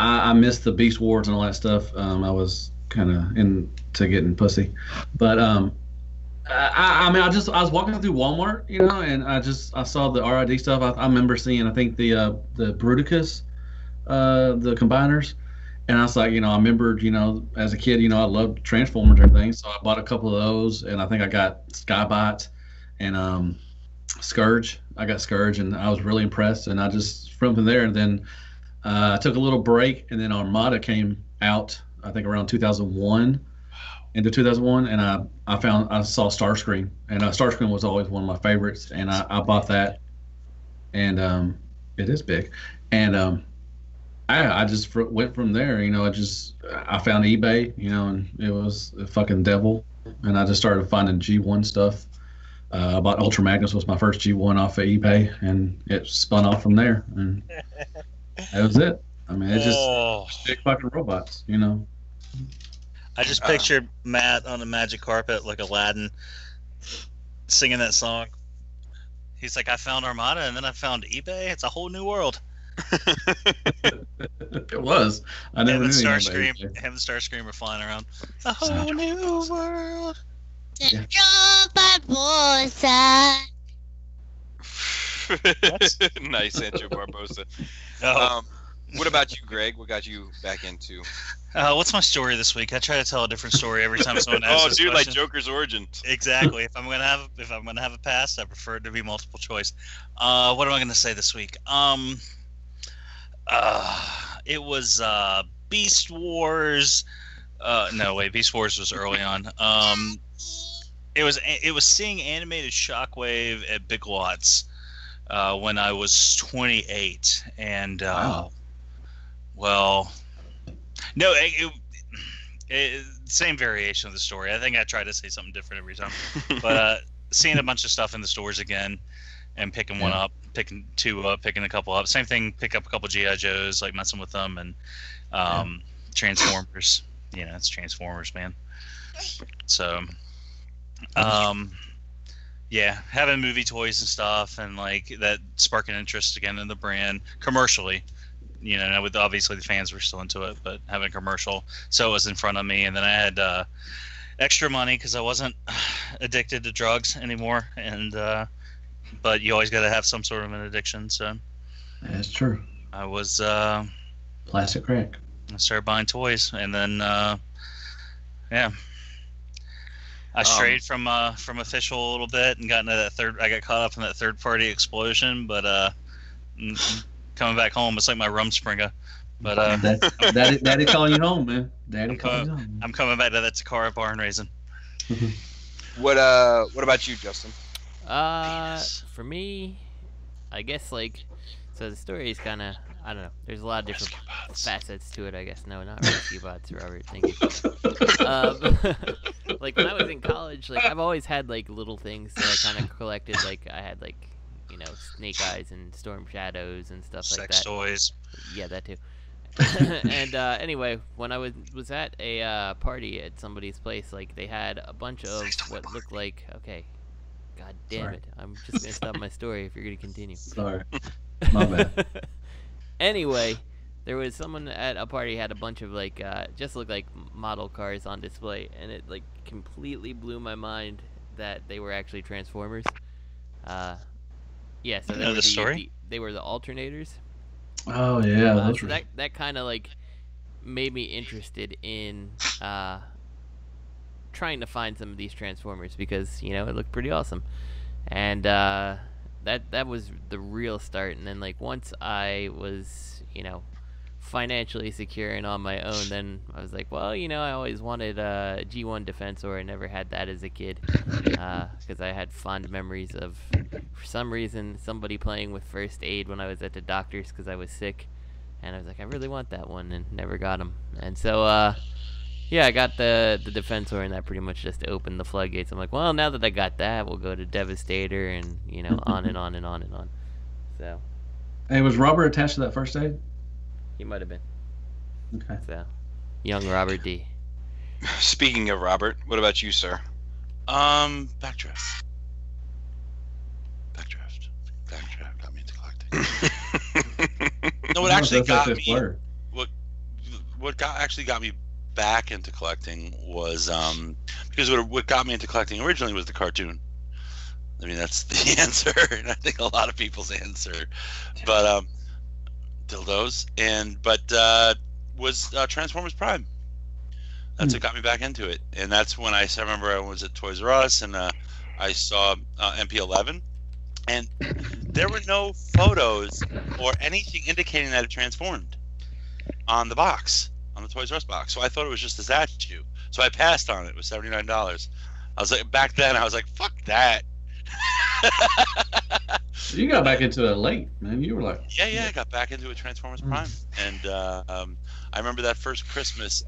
I missed the Beast Wars and all that stuff. I was kind of into getting pussy, but I mean, I was walking through Walmart, you know, and I saw the RID stuff. I remember seeing, I think the Bruticus, the combiners, and I was like, you know, I remembered, you know, as a kid, you know, I loved Transformers and everything, so I bought a couple of those, and I think I got Skybot and Scourge. I got Scourge, and I was really impressed, and I just from there, and then I took a little break, and then Armada came out, I think around 2001. Into 2001, and I saw Starscream, and Starscream was always one of my favorites, and I bought that, and it is big, and I just went from there, you know. I found eBay, you know, and it was a fucking devil, and I just started finding G1 stuff. I bought Ultra Magnus, was my first G1 off of eBay, and it spun off from there, and that was it. I mean, it's just big fucking robots, you know. I just pictured Matt on a magic carpet like Aladdin singing that song. He's like, I found Armada and then I found eBay. It's a whole new world. It was. I never knew Starscream. Him and Starscream were flying around. A whole new world. Yeah. Nice, Sancho Barbosa. What about you, Greg? What got you back into? What's my story this week? I try to tell a different story every time someone asks this dude, question. like Joker's origin. Exactly. If I'm gonna have a past, I prefer it to be multiple choice. What am I gonna say this week? It was Beast Wars. No, wait, Beast Wars was early on. It was seeing animated Shockwave at Big Lots when I was 28, and wow. Well, no, same variation of the story. I think I try to say something different every time. But seeing a bunch of stuff in the stores again and picking one up, picking two up, picking a couple up. Same thing, pick up a couple G.I. Joes, like messing with them, and Transformers. You know, it's Transformers, man. So, yeah, having movie toys and stuff, and like that sparking interest again in the brand commercially. You know, with obviously the fans were still into it, but having a commercial, so it was in front of me, and then I had extra money because I wasn't addicted to drugs anymore, and but you always got to have some sort of an addiction. So that's true. I was plastic crack. I started buying toys, and then yeah, I strayed from official a little bit and got into that I got caught up in that third party explosion, but coming back home, it's like my Rumspringa. But Daddy calling you home, man. Daddy calling you home. I'm coming back to that Takara barn raising. What about you, Justin? For me, I guess so the story is kind of, I don't know. There's a lot of different facets to it, I guess. No, not Rescue Bots, Robert. Thank you. Like when I was in college, I've always had little things that I kind of collected. I had you know, Snake Eyes and Storm Shadows and stuff like that. Sex toys. Yeah, that too. And anyway, when I was at a party at somebody's place, they had a bunch of what looked like, okay, god damn it, I'm just gonna stop my story if you're gonna continue. Sorry, my bad. Anyway, there was someone at a party had a bunch of just looked like model cars on display, and it completely blew my mind that they were actually Transformers. Yeah, so you know the story? They were the alternators. Oh yeah, so that kind of made me interested in trying to find some of these Transformers because it looked pretty awesome, and that was the real start. And then once I was financially secure and on my own, then I was like, well, I always wanted a G1 Defensor. I never had that as a kid because I had fond memories of, for some reason, somebody playing with First Aid when I was at the doctor's because I was sick, and I was like, I really want that one, and never got him. And so Yeah, I got the Defensor, and that pretty much just opened the floodgates. I'm like, well, now that I got that, we'll go to Devastator, and on and on and on and on. So. Hey, was Robert attached to that first aid? He might have been. Okay. So, young Robert D. Speaking of Robert, what about you, sir? Backdraft. Backdraft got me into collecting. No, what actually got me. What actually got me back into collecting was because what got me into collecting originally was the cartoon. I mean, that's the answer, and I think a lot of people's answer. But dildos, but was Transformers Prime. That's what got me back into it, and that's when I remember I was at Toys R Us and I saw MP11, and there were no photos or anything indicating that it transformed on the box, on the Toys R Us box. So I thought it was just a statue. So I passed on it. It was $79. I was like, back then I was like, fuck that. You got back into it late, man. You were like, yeah, I got back into it, Transformers Prime, and I remember that first Christmas.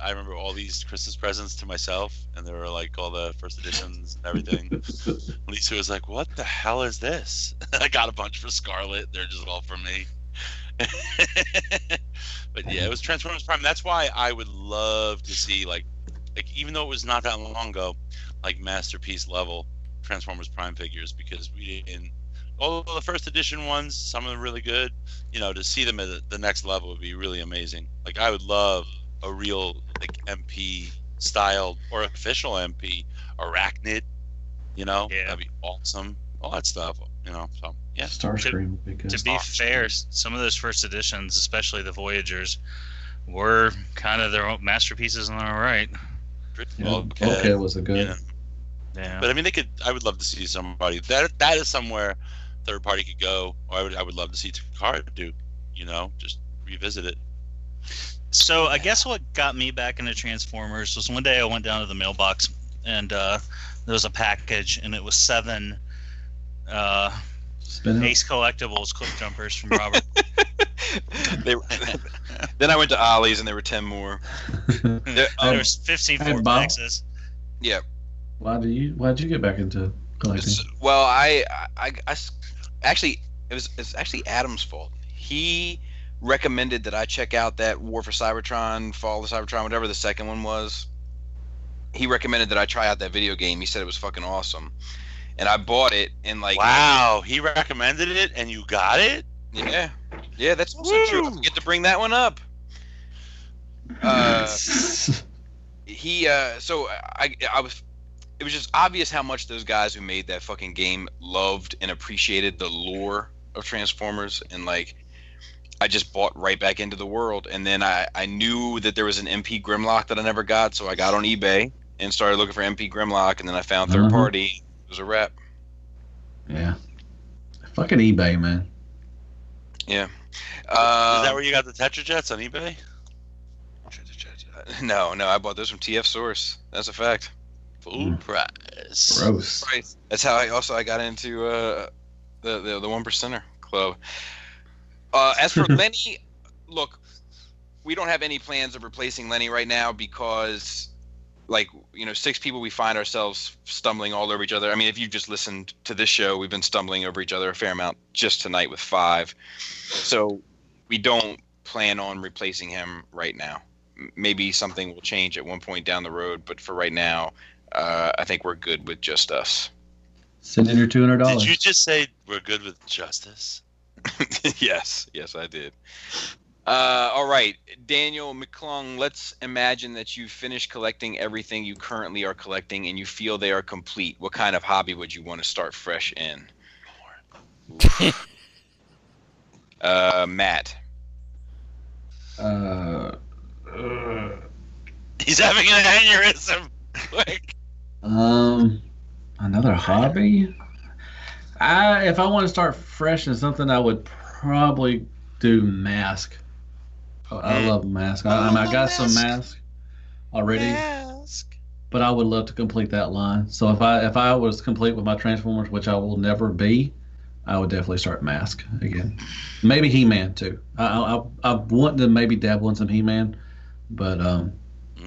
I remember all these Christmas presents to myself, and there were like all the first editions and everything. Lisa was like, "What the hell is this?" I got a bunch for Scarlet. They're just all for me. But yeah, it was Transformers Prime. That's why I would love to see like even though it was not that long ago, like masterpiece level Transformers Prime figures, because we didn't. All the first edition ones, some of them really good. To see them at the next level would be really amazing. Like I would love a real like MP style or official MP Arachnid. That'd be awesome. All that stuff. So yeah. Starscream would be good. To be fair, some of those first editions, especially the Voyagers, were kind of their own masterpieces in their own right. Bulkhead was a good. Yeah. But I mean, I would love to see somebody that is somewhere third party could go, or I would love to see Takara do. Just revisit it. So I guess what got me back into Transformers was one day I went down to the mailbox and there was a package, and it was 7 Ace Collectables clip jumpers from Robert. Then I went to Ollie's and there were 10 more. There was 15 for Texas. Yeah. Why'd you get back into collecting? Well, I actually it's actually Adam's fault. He recommended that I check out that War for Cybertron, Fall of Cybertron, whatever the second one was. He recommended that I try out that video game. He said it was fucking awesome, and I bought it. And wow, he recommended it, and you got it? Yeah, that's also true. I forget to bring that one up. It was just obvious how much those guys who made that fucking game loved and appreciated the lore of Transformers, and I just bought right back into the world. And then I knew that there was an MP Grimlock that I never got, so I got on eBay and started looking for MP Grimlock, and then I found third party. It was a wrap. Yeah. Fucking eBay, man. Yeah. Is that where you got the Tetrajets on eBay? No, I bought those from TF Source. That's a fact. Full price. Gross. That's how I got into the 1%er club. As for Lenny, look, we don't have any plans of replacing Lenny right now because, 6 people, we find ourselves stumbling all over each other. I mean, if you just listened to this show, we've been stumbling over each other a fair amount just tonight with 5. So we don't plan on replacing him right now. Maybe something will change at one point down the road, but for right now, I think we're good with just us. Send in your $200. Did you just say we're good with justice? Yes, I did. All right, Daniel McClung, let's imagine that you finished collecting everything you currently are collecting and you feel they are complete. What kind of hobby would you want to start fresh in? Matt. He's having an aneurysm. Quick. Another hobby? If I want to start fresh in something, I would probably do mask. I love mask. I got some mask already, but I would love to complete that line. So if I was complete with my Transformers, which I will never be, I would definitely start mask again. Maybe He-Man too. I want to maybe dabble in some He-Man, but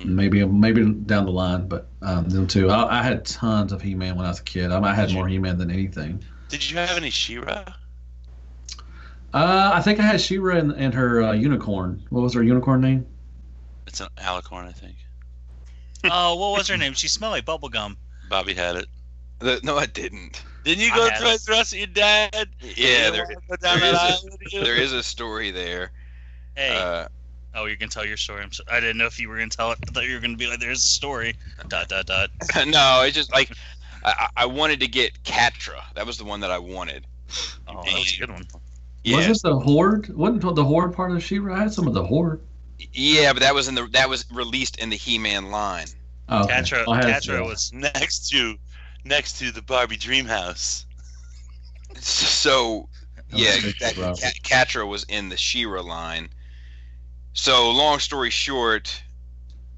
Maybe down the line, but them two. I had tons of He-Man when I was a kid. I had more He-Man than anything. Did you have any She-Ra? I think I had She-Ra and her unicorn. What was her unicorn name? It's an alicorn, I think. Oh, what was her name? She smelled like bubblegum. Bobby had it. No, I didn't. Didn't you go through the rest of your dad? Yeah, there is a story there. Hey. Oh, you can tell your story. I didn't know if you were going to tell it. I thought you were going to be like, there's a story. ... No, it's just like, I wanted to get Catra. That was the one that I wanted. Oh, that was a good one. Yeah. Was this the Horde? Wasn't the Horde part of She-Ra? I had some of the Horde. Yeah, but that was released in the He-Man line. Oh, okay. Catra was next to the Barbie Dreamhouse. So, yeah, Catra was in the She-Ra line. So, long story short,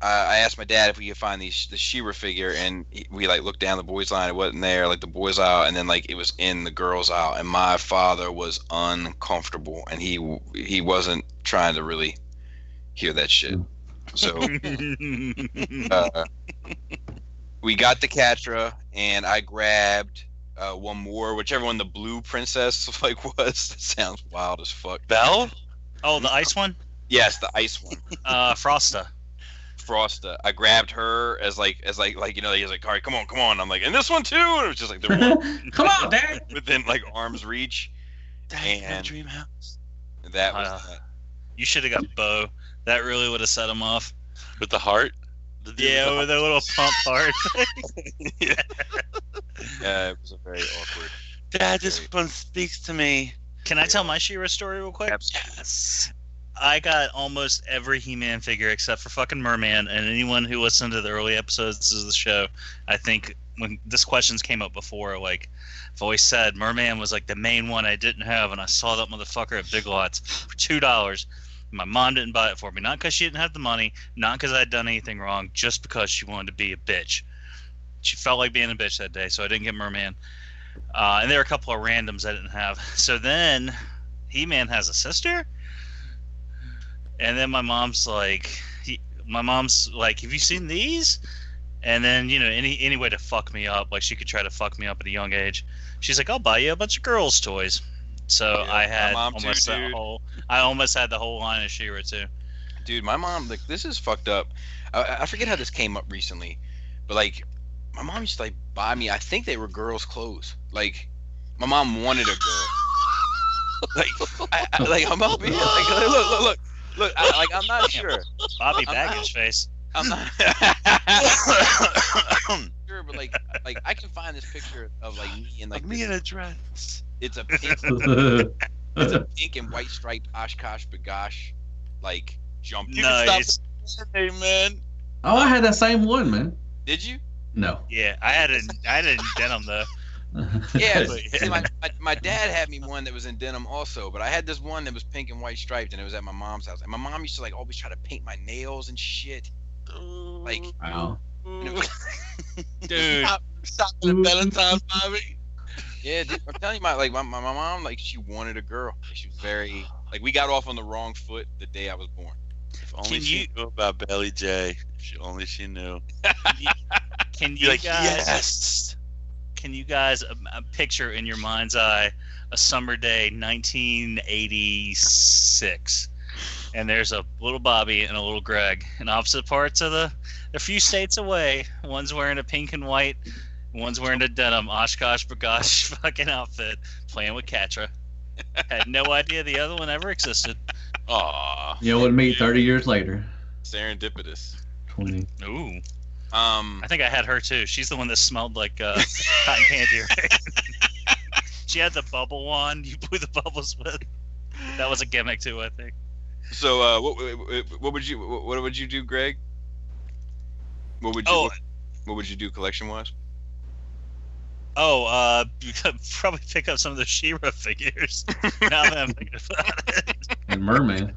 I asked my dad if we could find the She-Ra figure, and we looked down the boys' line. It wasn't there, the boys' aisle, and then it was in the girls' aisle. And my father was uncomfortable, and he wasn't trying to really hear that shit. So we got the Catra, and I grabbed one more, whichever one the blue princess was. That sounds wild as fuck. Belle? Oh, the ice one? Yes, the ice one. Frosta. I grabbed her as he was like, all right, come on. I'm like, and this one too. And it was just the one. Come on, Dad. Within arm's reach. And Dreamhouse. That was. You should have got Bo. That really would have set him off. With the heart. With the little pump heart. Yeah, it was a very awkward. Dad, this one speaks to me. Can I tell my She-Ra story real quick? Yes. I got almost every He-Man figure except for fucking Merman, and anyone who listened to the early episodes of the show, I think when this questions came up before, I've always said Merman was the main one I didn't have, and I saw that motherfucker at Big Lots for $2. My mom didn't buy it for me, not because she didn't have the money, not because I had done anything wrong, just because she wanted to be a bitch. She felt like being a bitch that day, so I didn't get Merman. And there were a couple of randoms I didn't have. So then He-Man has a sister? And then my mom's like, have you seen these? And then, any way to fuck me up, she could try to fuck me up at a young age. She's like, I'll buy you a bunch of girls' toys. So yeah, I had almost I almost had the whole line of She-Ra too. Dude, my mom, this is fucked up. I forget how this came up recently, but my mom used to buy me. I think they were girls' clothes. My mom wanted a girl. I'm up here. Look. I'm not sure. Bobby Baggage face. I'm not sure, but I can find this picture of me in me in a dress. It's a pink, pink and white striped Oshkosh Bagosh jump. Nice. Hey man. Oh, I had that same one, man. Did you? No. Yeah, I had it in denim though. Yeah, see, my dad had me one that was in denim also, but I had this one that was pink and white striped, and it was at my mom's house. And my mom used to always try to paint my nails and shit. Wow. Dude. Stop at Valentine's, Bobby. Yeah, dude, I'm telling you, my mom, she wanted a girl. She was very we got off on the wrong foot the day I was born. If only she knew about Belly J. If only she knew. Can you guys? Yes. Can you guys picture in your mind's eye a summer day 1986, and there's a little Bobby and a little Greg in opposite parts of they're a few states away. One's wearing a pink and white, one's wearing a denim Oshkosh Bagosh fucking outfit, playing with Catra. Had no idea the other one ever existed. Aww. You would meet 30 years later. Serendipitous. 20. Ooh. I think I had her too. She's the one that smelled like cotton candy, right? She had the bubble wand you blew the bubbles with. That was a gimmick too, I think. So, what would you do, Greg? What would you do collection wise? You could probably pick up some of the She-Ra figures. Now that I'm thinking about it. And Merman.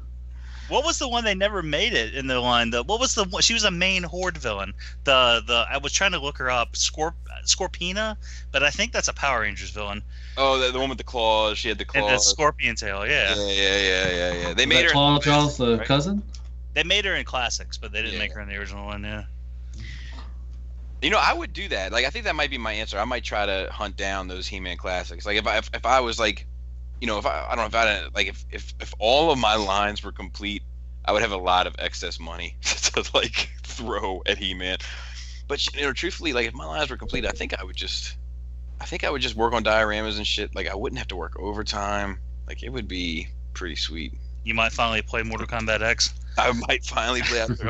What was the one they never made it in the line? What was the one? She was a main Horde villain. I was trying to look her up. Scorpina, but I think that's a Power Rangers villain. Oh, the one with the claws. She had the claws. And the scorpion tail. Yeah. Yeah. They made her. Claw Jaw's cousin. They made her in Classics, but they didn't make her in the original one. Yeah. You know, I would do that. Like, I think that might be my answer. I might try to hunt down those He-Man classics. Like, if I was like, you know, if all of my lines were complete, I would have a lot of excess money to like throw at He-Man. But you know, truthfully, like if my lines were complete, I think I would just work on dioramas and shit. Like I wouldn't have to work overtime. Like it would be pretty sweet. You might finally play Mortal Kombat X. I might finally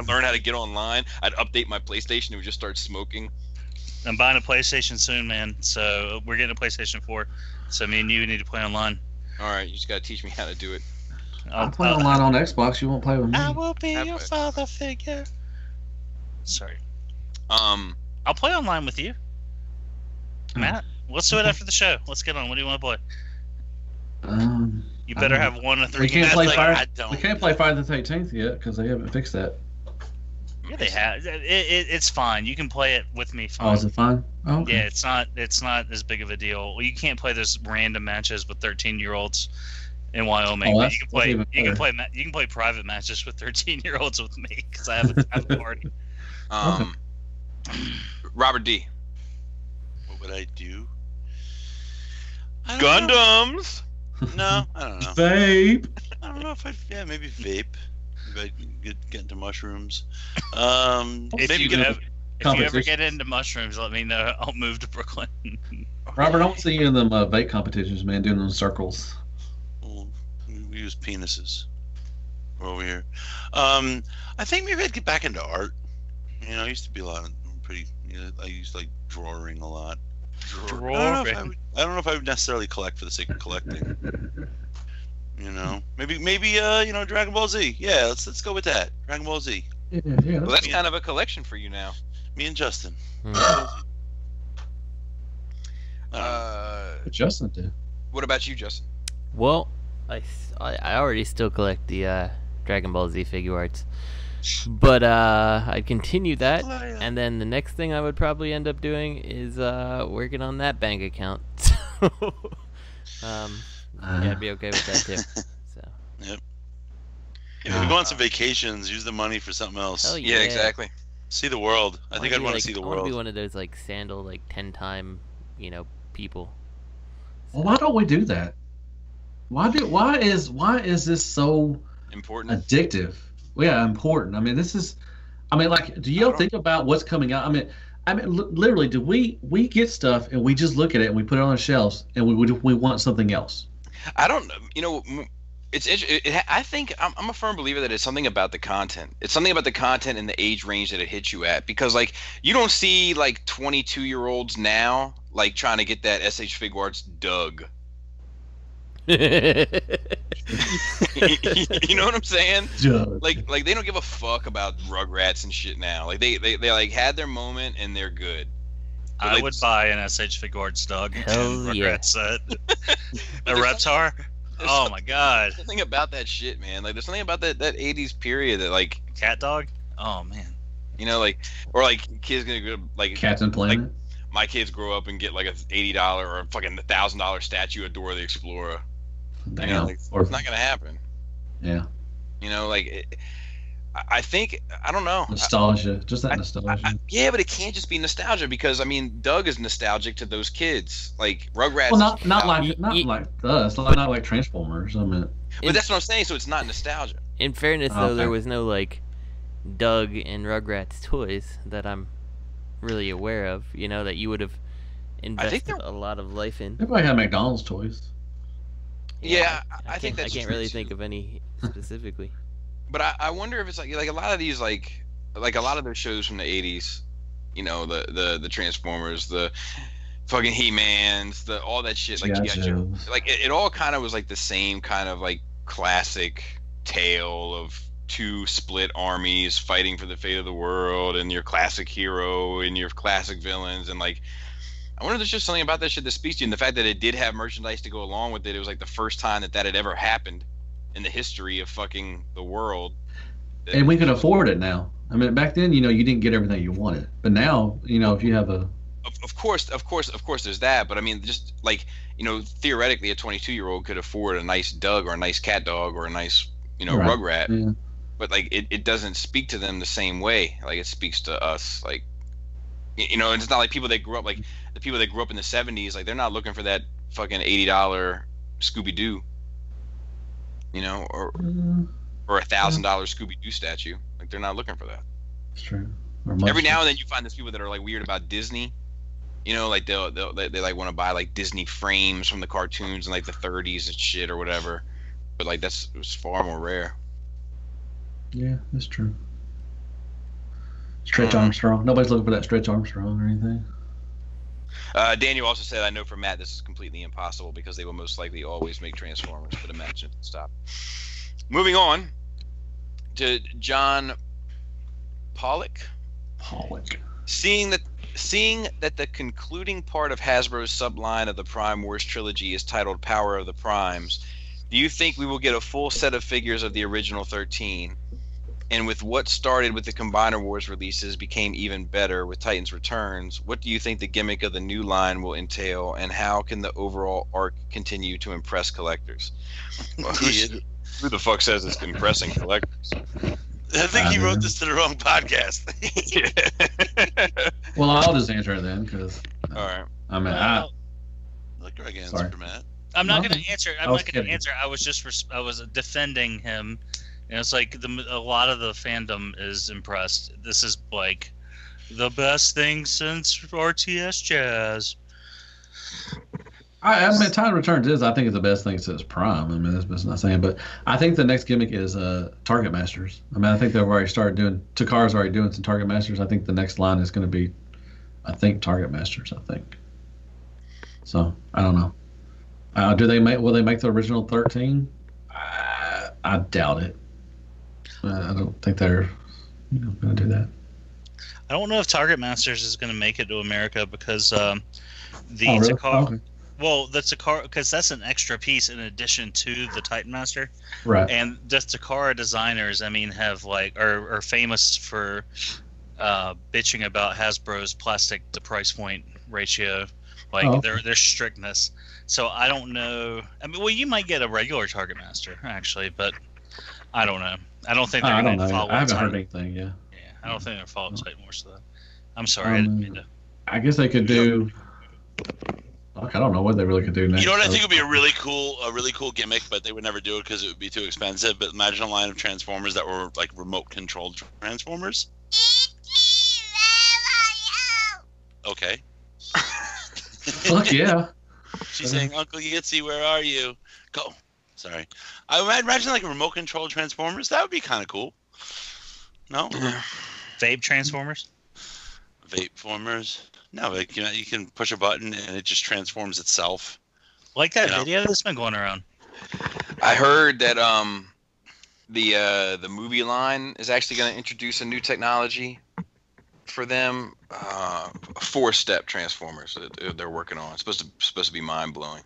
learn how to get online. I'd update my PlayStation and would just start smoking. I'm buying a PlayStation soon, man. So we're getting a PlayStation 4. So me and you need to play online. All right, you just gotta teach me how to do it. I'll play online on Xbox. You won't play with me. I will be your father figure. Sorry. I'll play online with you, Matt. Let's do it after the show. Let's get on. What do you want to play? You better have 1 of 3. We can't play We can't play Friday the 13th yet because they haven't fixed that. Yeah, they have. It's fine. You can play it with me. Fine. Oh, is it fine? Oh, okay. Yeah, it's not as big of a deal. You can't play those random matches with 13-year-olds in Wyoming. Oh, but you can play private matches with 13-year-olds with me because I have a party. Robert D. What would I do? Gundams. No, I don't know. Vape. I don't know if maybe vape. Maybe I'd get into mushrooms. If you ever get into mushrooms, let me know. I'll move to Brooklyn. Robert, I want to see you in them vape competitions, man, doing those circles. Well, we use penises over here. I think maybe I'd get back into art. You know, I used to be a lot of pretty. You know, I used to like drawing a lot. I don't know if I would necessarily collect for the sake of collecting. You know, maybe you know, Dragon Ball Z. Yeah, let's go with that. Dragon Ball Z. Yeah. Well, that's kind of a collection for you now. Me and Justin. Justin did. What about you, Justin? Well, I already still collect the Dragon Ball Z figure arts, but I'd continue that, and then the next thing I would probably end up doing is working on that bank account. Yeah, I'd be okay with that too. So. Yep. If we go on some vacations, use the money for something else. Hell yeah. Yeah, exactly. See the world. I think I'd want to see the I world. want to be one of those like sandal 10-time, people. Well, why don't we do that? Why is this so important? Addictive. Well, yeah, important. I mean, do you think about what's coming out? I mean, literally, do we get stuff and we just look at it and we put it on the shelves and we want something else? I don't. I think I'm a firm believer that it's something about the content. It's something about the content and the age range that it hits you at. Because you don't see 22-year-olds now trying to get that SH Figuarts Doug. You know what I'm saying? Doug. Like they don't give a fuck about Rugrats and shit now. They had their moment and they're good. But I would buy an SH Figuarts Doug and Rugrats set. A Reptar. Oh my god. There's something about that shit, man. There's something about that 80s period that Cat Dog? Oh man. Or kids gonna go Captain Planet. My kids grow up and get a $80 or a fucking $1,000 statue of Dora the Explorer. Damn. It's not gonna happen. Yeah. I think I don't know. Nostalgia, just that nostalgia. Yeah, but it can't just be nostalgia because Doug is nostalgic to those kids. Rugrats. Well, not like us, not like Transformers. But that's what I'm saying. So it's not nostalgia. In fairness, though, there was no Doug and Rugrats toys that I'm really aware of. That you would have invested a lot of life in. Everybody had McDonald's toys. Yeah, I think that's. I can't really think of any specifically. But I wonder if it's like a lot of these a lot of those shows from the 80s, the Transformers, the fucking He-Mans, all that shit, it all kind of was the same kind of classic tale of two split armies fighting for the fate of the world and your classic hero and your classic villains and I wonder if there's just something about that shit that speaks to you, and the fact that it did have merchandise to go along with it. It was the first time that had ever happened in the history of fucking the world. And we can afford it now. Back then, you didn't get everything you wanted, but now, if you have a. Of course, there's that. But just theoretically, a 22-year-old could afford a nice Doug or a nice Cat Dog or a nice, Right. Rugrat. Yeah. but like it doesn't speak to them the same way. Like it speaks to us. Like, you know, it's not like people that grew up, like the people that grew up in the 70s, like they're not looking for that fucking $80 Scooby-Doo, you know, or $1,000 Scooby-Doo statue. Like they're not looking for that. That's true. Every now and then you find those people that are like weird about Disney. You know, like they like want to buy like Disney frames from the cartoons in like the 30s and shit or whatever. But like it was far more rare. Yeah, that's true. Stretch Armstrong. Nobody's looking for that Stretch Armstrong or anything. Daniel also said, I know for Matt this is completely impossible because they will most likely always make Transformers, but imagine it. Stop. Moving on to John Pollock. Seeing that the concluding part of Hasbro's subline of the Prime Wars trilogy is titled Power of the Primes, do you think we will get a full set of figures of the original 13? And with what started with the Combiner Wars releases became even better with Titans Returns, what do you think the gimmick of the new line will entail, and how can the overall arc continue to impress collectors? Well, who the fuck says it's impressing collectors? I think he wrote this to the wrong podcast. Well, I'll just answer it then, because. All right. I mean, Let Greg answer, Matt. I'm not going to answer. I'm not going to answer. I was defending him. And it's like a lot of the fandom is impressed. This is like the best thing since RTS Jazz. I mean, Time Returns I think, is the best thing since Prime. I mean, that's not saying, but I think the next gimmick is Target Masters. I mean, I think they've already started doing. Takara's already doing some Target Masters. I think the next line is going to be, I think, Target Masters. I think. So I don't know. Will they make the original 13? I doubt it. I don't think they're going to do that. I don't know if Target Masters is going to make it to America because the really? Takara. Okay. Well, the Takara, because that's an extra piece in addition to the Titan Master. Right. And the Takara designers, I mean, are famous for bitching about Hasbro's plastic to price point ratio, like their strictness. So I don't know. I mean, well, you might get a regular Target Master actually, but I don't know. I don't think they're going to follow. I haven't heard anything. Yeah. Yeah, I don't think they're following Titan Wars to that. I'm sorry, I didn't mean to. I guess they could do. I don't know what they really could do next. You know what I think would be a really cool gimmick, but they would never do it because it would be too expensive. But imagine a line of Transformers that were like remote controlled Transformers. Okay. Fuck yeah. She's saying, "Uncle Yitzy, where are you?" Go. Sorry. I imagine like a remote controlled Transformers. That would be kind of cool. No. Vape Transformers. Vape-formers. No, like, you can push a button and it just transforms itself. Like that video that's been going around. I heard that the movie line is actually going to introduce a new technology for them. 4-step Transformers that they're working on. It's supposed to be mind blowing.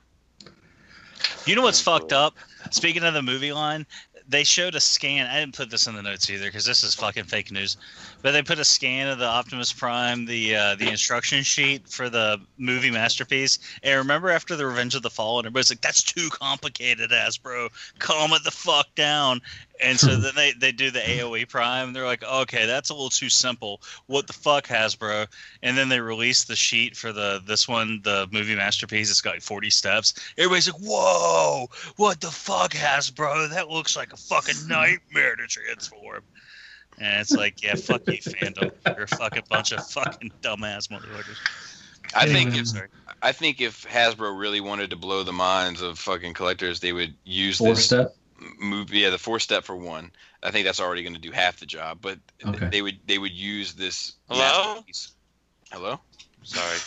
You know what's fucked up? Speaking of the movie line, they showed a scan. I didn't put this in the notes either because this is fucking fake news. But they put a scan of the Optimus Prime, the instruction sheet for the movie masterpiece. And remember after the Revenge of the Fallen, everybody's like, "That's too complicated, Hasbro. Calm it the fuck down." And so then they do the AOE Prime. And they're like, "Okay, that's a little too simple. What the fuck, Hasbro?" And then they release the sheet for this one, the movie masterpiece. It's got like 40 steps. Everybody's like, "Whoa, what the fuck, Hasbro? That looks like a fucking nightmare to transform." And it's like, yeah, fuck you, fandom. You're a fucking bunch of fucking dumbass motherfuckers. I think if Hasbro really wanted to blow the minds of fucking collectors, they would use this movie. Yeah, the 4-step for one. I think that's already going to do half the job. But they would use this. Masterpiece. Hello. Sorry.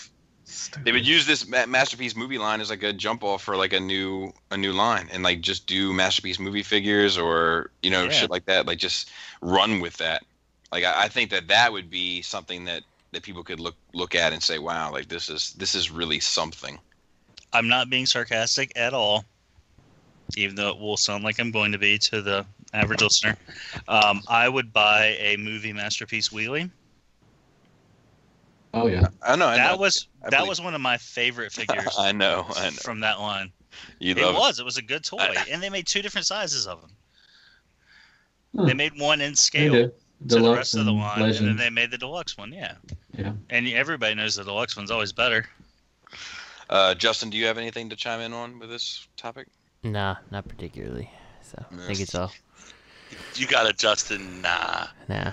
Stupid. They would use this masterpiece movie line as like a jump off for like a new line, and like just do masterpiece movie figures or shit like that. Like just run with that. Like I think that would be something that people could look at and say, wow, like this is really something. I'm not being sarcastic at all, even though it will sound like I'm going to be to the average listener. I would buy a movie masterpiece wheelie. Oh yeah, I know. That was one of my favorite figures. I know. From that line. It was a good toy, and they made 2 different sizes of them. They made one in scale to the rest of the line, and then they made the deluxe one. Yeah. And everybody knows the deluxe one's always better. Justin, do you have anything to chime in on with this topic? Nah, not particularly. So I think it's all. You got it, Justin. Nah. Nah.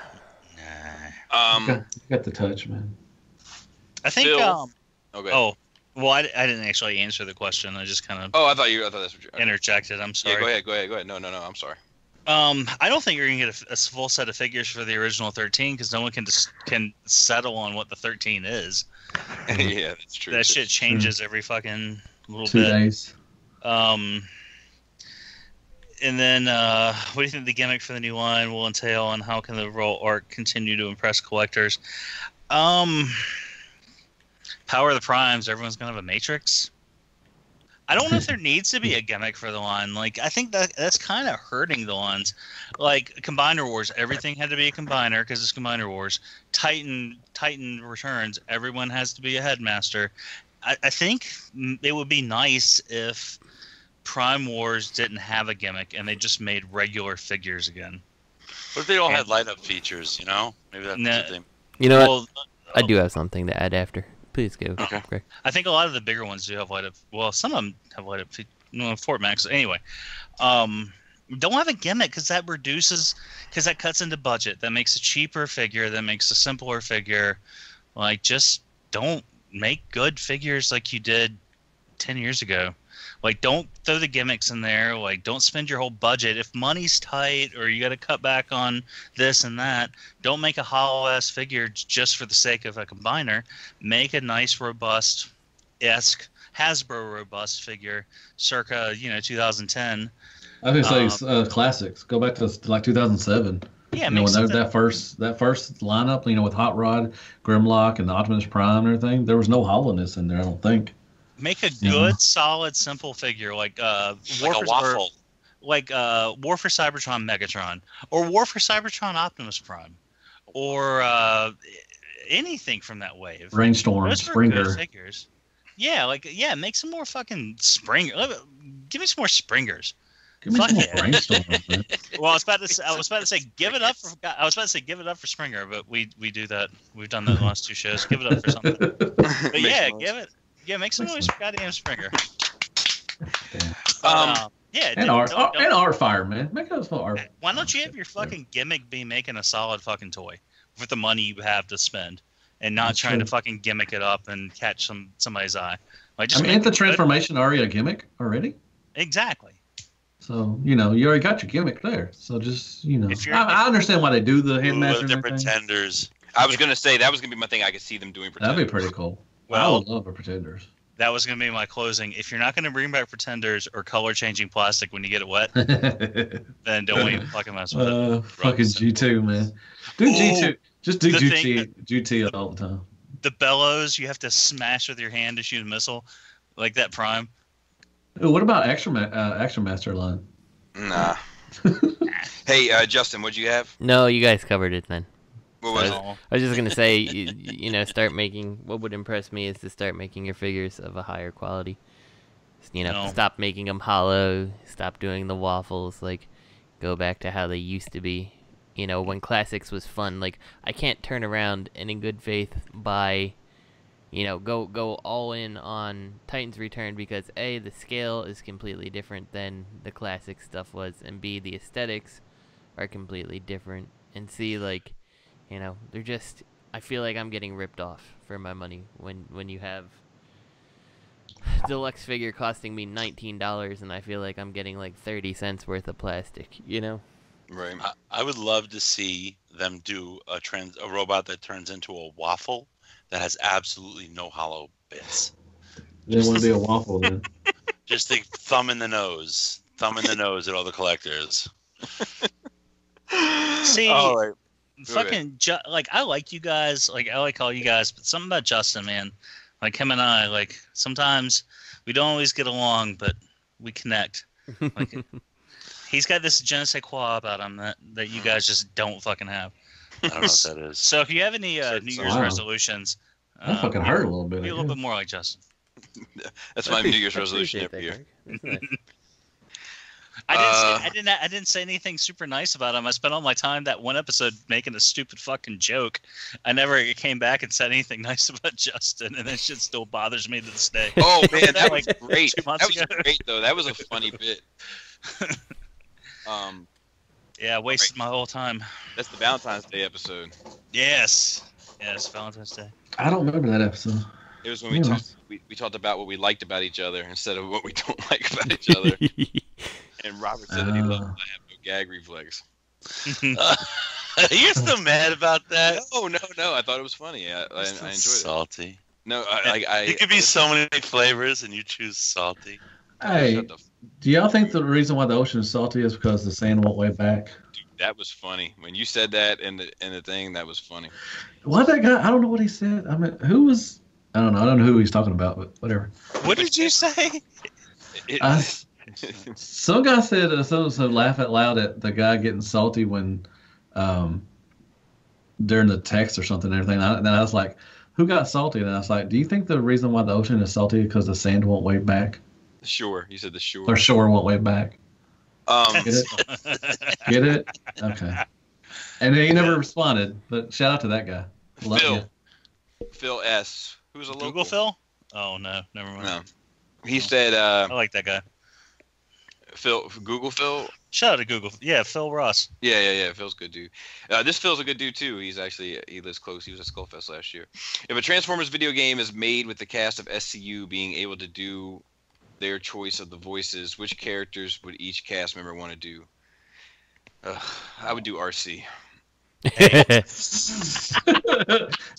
You got the touch, man. I think. Okay. Oh, well, I didn't actually answer the question. I just kind of. Oh, I thought that's what you interjected. I'm sorry. Yeah, go ahead. No. I'm sorry. I don't think you're gonna get a full set of figures for the original 13 because no one can settle on what the 13 is. Yeah, that's true. That shit changes every fucking little 2 bit. days. And then, what do you think the gimmick for the new line will entail, and how can the roll art continue to impress collectors? Power of the Primes. Everyone's gonna have a Matrix. I don't know if there needs to be a gimmick for the line. Like, I think that's kind of hurting the lines. Like, Combiner Wars, everything had to be a Combiner because it's Combiner Wars. Titan Returns, everyone has to be a Headmaster. I think it would be nice if Prime Wars didn't have a gimmick and they just made regular figures again. What if they all had light-up features, you know? Maybe that's the thing. You know what? I do have something to add after. Please go. Okay. Greg. I think a lot of the bigger ones do have light up. Well, some of them have light up. Fort Max. Anyway, don't have a gimmick because that cuts into budget. That makes a cheaper figure. That makes a simpler figure. Like, just don't make good figures like you did 10 years ago. Like, don't throw the gimmicks in there. Like, don't spend your whole budget. If money's tight or you got to cut back on this and that, don't make a hollow-ass figure just for the sake of a combiner. Make a nice, robust-esque Hasbro robust figure circa, 2010. I was gonna say classics. Go back to like 2007. Yeah, when that first lineup, with Hot Rod, Grimlock, and the Optimus Prime and everything, there was no hollowness in there. I don't think. Make a good, solid, simple figure like a waffle, like War for Cybertron Megatron, or War for Cybertron Optimus Prime, or anything from that wave. Rainstorm, Springer figures. Yeah, make some more fucking Springer. Give me some more Springers. Give me some more Rainstorm. Well, I was about to say give it up for Springer, but we do that. We've done that the last 2 shows. Give it up for something. But yeah, give it. Yeah, make some noise for goddamn Springer. And art fire, man. Make us for art. Why don't you have your fucking gimmick be making a solid fucking toy with the money you have to spend, and not trying to fucking gimmick it up and catch somebody's eye? Like, just ain't the transformation already a gimmick already? Exactly. So you already got your gimmick there. So just I understand why they do the headmaster. They're Pretenders. I was gonna say that was gonna be my thing. I could see them doing Pretenders. That'd be pretty cool. Well, I would love a Pretenders. That was going to be my closing. If you're not going to bring back Pretenders or color-changing plastic when you get it wet, then don't even fucking mess with it. Fucking G2, man. Do G2. Just do GT all the time. The bellows you have to smash with your hand to shoot a missile, like that Prime. Ooh, what about Action Master line? Nah. Hey, Justin, what'd you have? No, you guys covered it then. What was it? I was just gonna say, start making. What would impress me is to start making your figures of a higher quality. Stop making them hollow. Stop doing the waffles. Like, go back to how they used to be. When classics was fun. Like, I can't turn around and in good faith buy. Go all in on Titan's Return because A, the scale is completely different than the classic stuff was, and B, the aesthetics are completely different, and C, like. They're just. I feel like I'm getting ripped off for my money when you have deluxe figure costing me $19 and I feel like I'm getting like 30 cents worth of plastic. Right. I would love to see them do a robot that turns into a waffle that has absolutely no hollow bits. They want to be a waffle then. Just think, thumb in the nose at all the collectors. See. All right. Fucking I like you guys, I like all you guys, but something about Justin, man, like him and I, like sometimes we don't always get along, but we connect. Like, he's got this je ne sais quoi about him that you guys just don't fucking have. I don't know what that is. So if you have any New Year's resolutions, that fucking hurt a little bit. Be a little bit more like Justin. That's my New Year's resolution every year. I didn't say anything super nice about him. I spent all my time that one episode making a stupid fucking joke. I never came back and said anything nice about Justin, and that shit still bothers me to this day. Oh man, that was like great. 2 months That was great though. That was a funny bit. Yeah, I wasted my whole time. That's the Valentine's Day episode. Yes, Valentine's Day. I don't remember that episode. It was when we talked about what we liked about each other instead of what we don't like about each other. And Robert said that he loved I have no gag reflex. You're still mad about that? No. I thought it was funny. I enjoyed it. Salty. No, it could be so many flavors, and you choose salty. Hey, do y'all think the reason why the ocean is salty is because the sand won't wave back? Dude, that was funny. When you said that in the thing, that was funny. What that guy? I don't know what he said. I mean, who was? I don't know. I don't know who he's talking about, but whatever. What did you say? Some guy said so laugh out loud at the guy getting salty when during the text or something and everything. And then I was like, who got salty? And I was like, do you think the reason why the ocean is salty is because the sand won't wave back? The shore. You said the shore. Or shore won't wave back. Get it? Get it? Okay. And he never responded, but shout out to that guy. Love you. Phil S. Who's a local. Google Phil? Oh, no. Never mind. No. He said... I like that guy. Google Phil? Shout out to Google. Yeah, Phil Ross. Yeah. Phil's a good dude. This Phil's a good dude, too. He lives close. He was at Skullfest last year. If a Transformers video game is made with the cast of SCU being able to do their choice of the voices, which characters would each cast member want to do? I would do RC.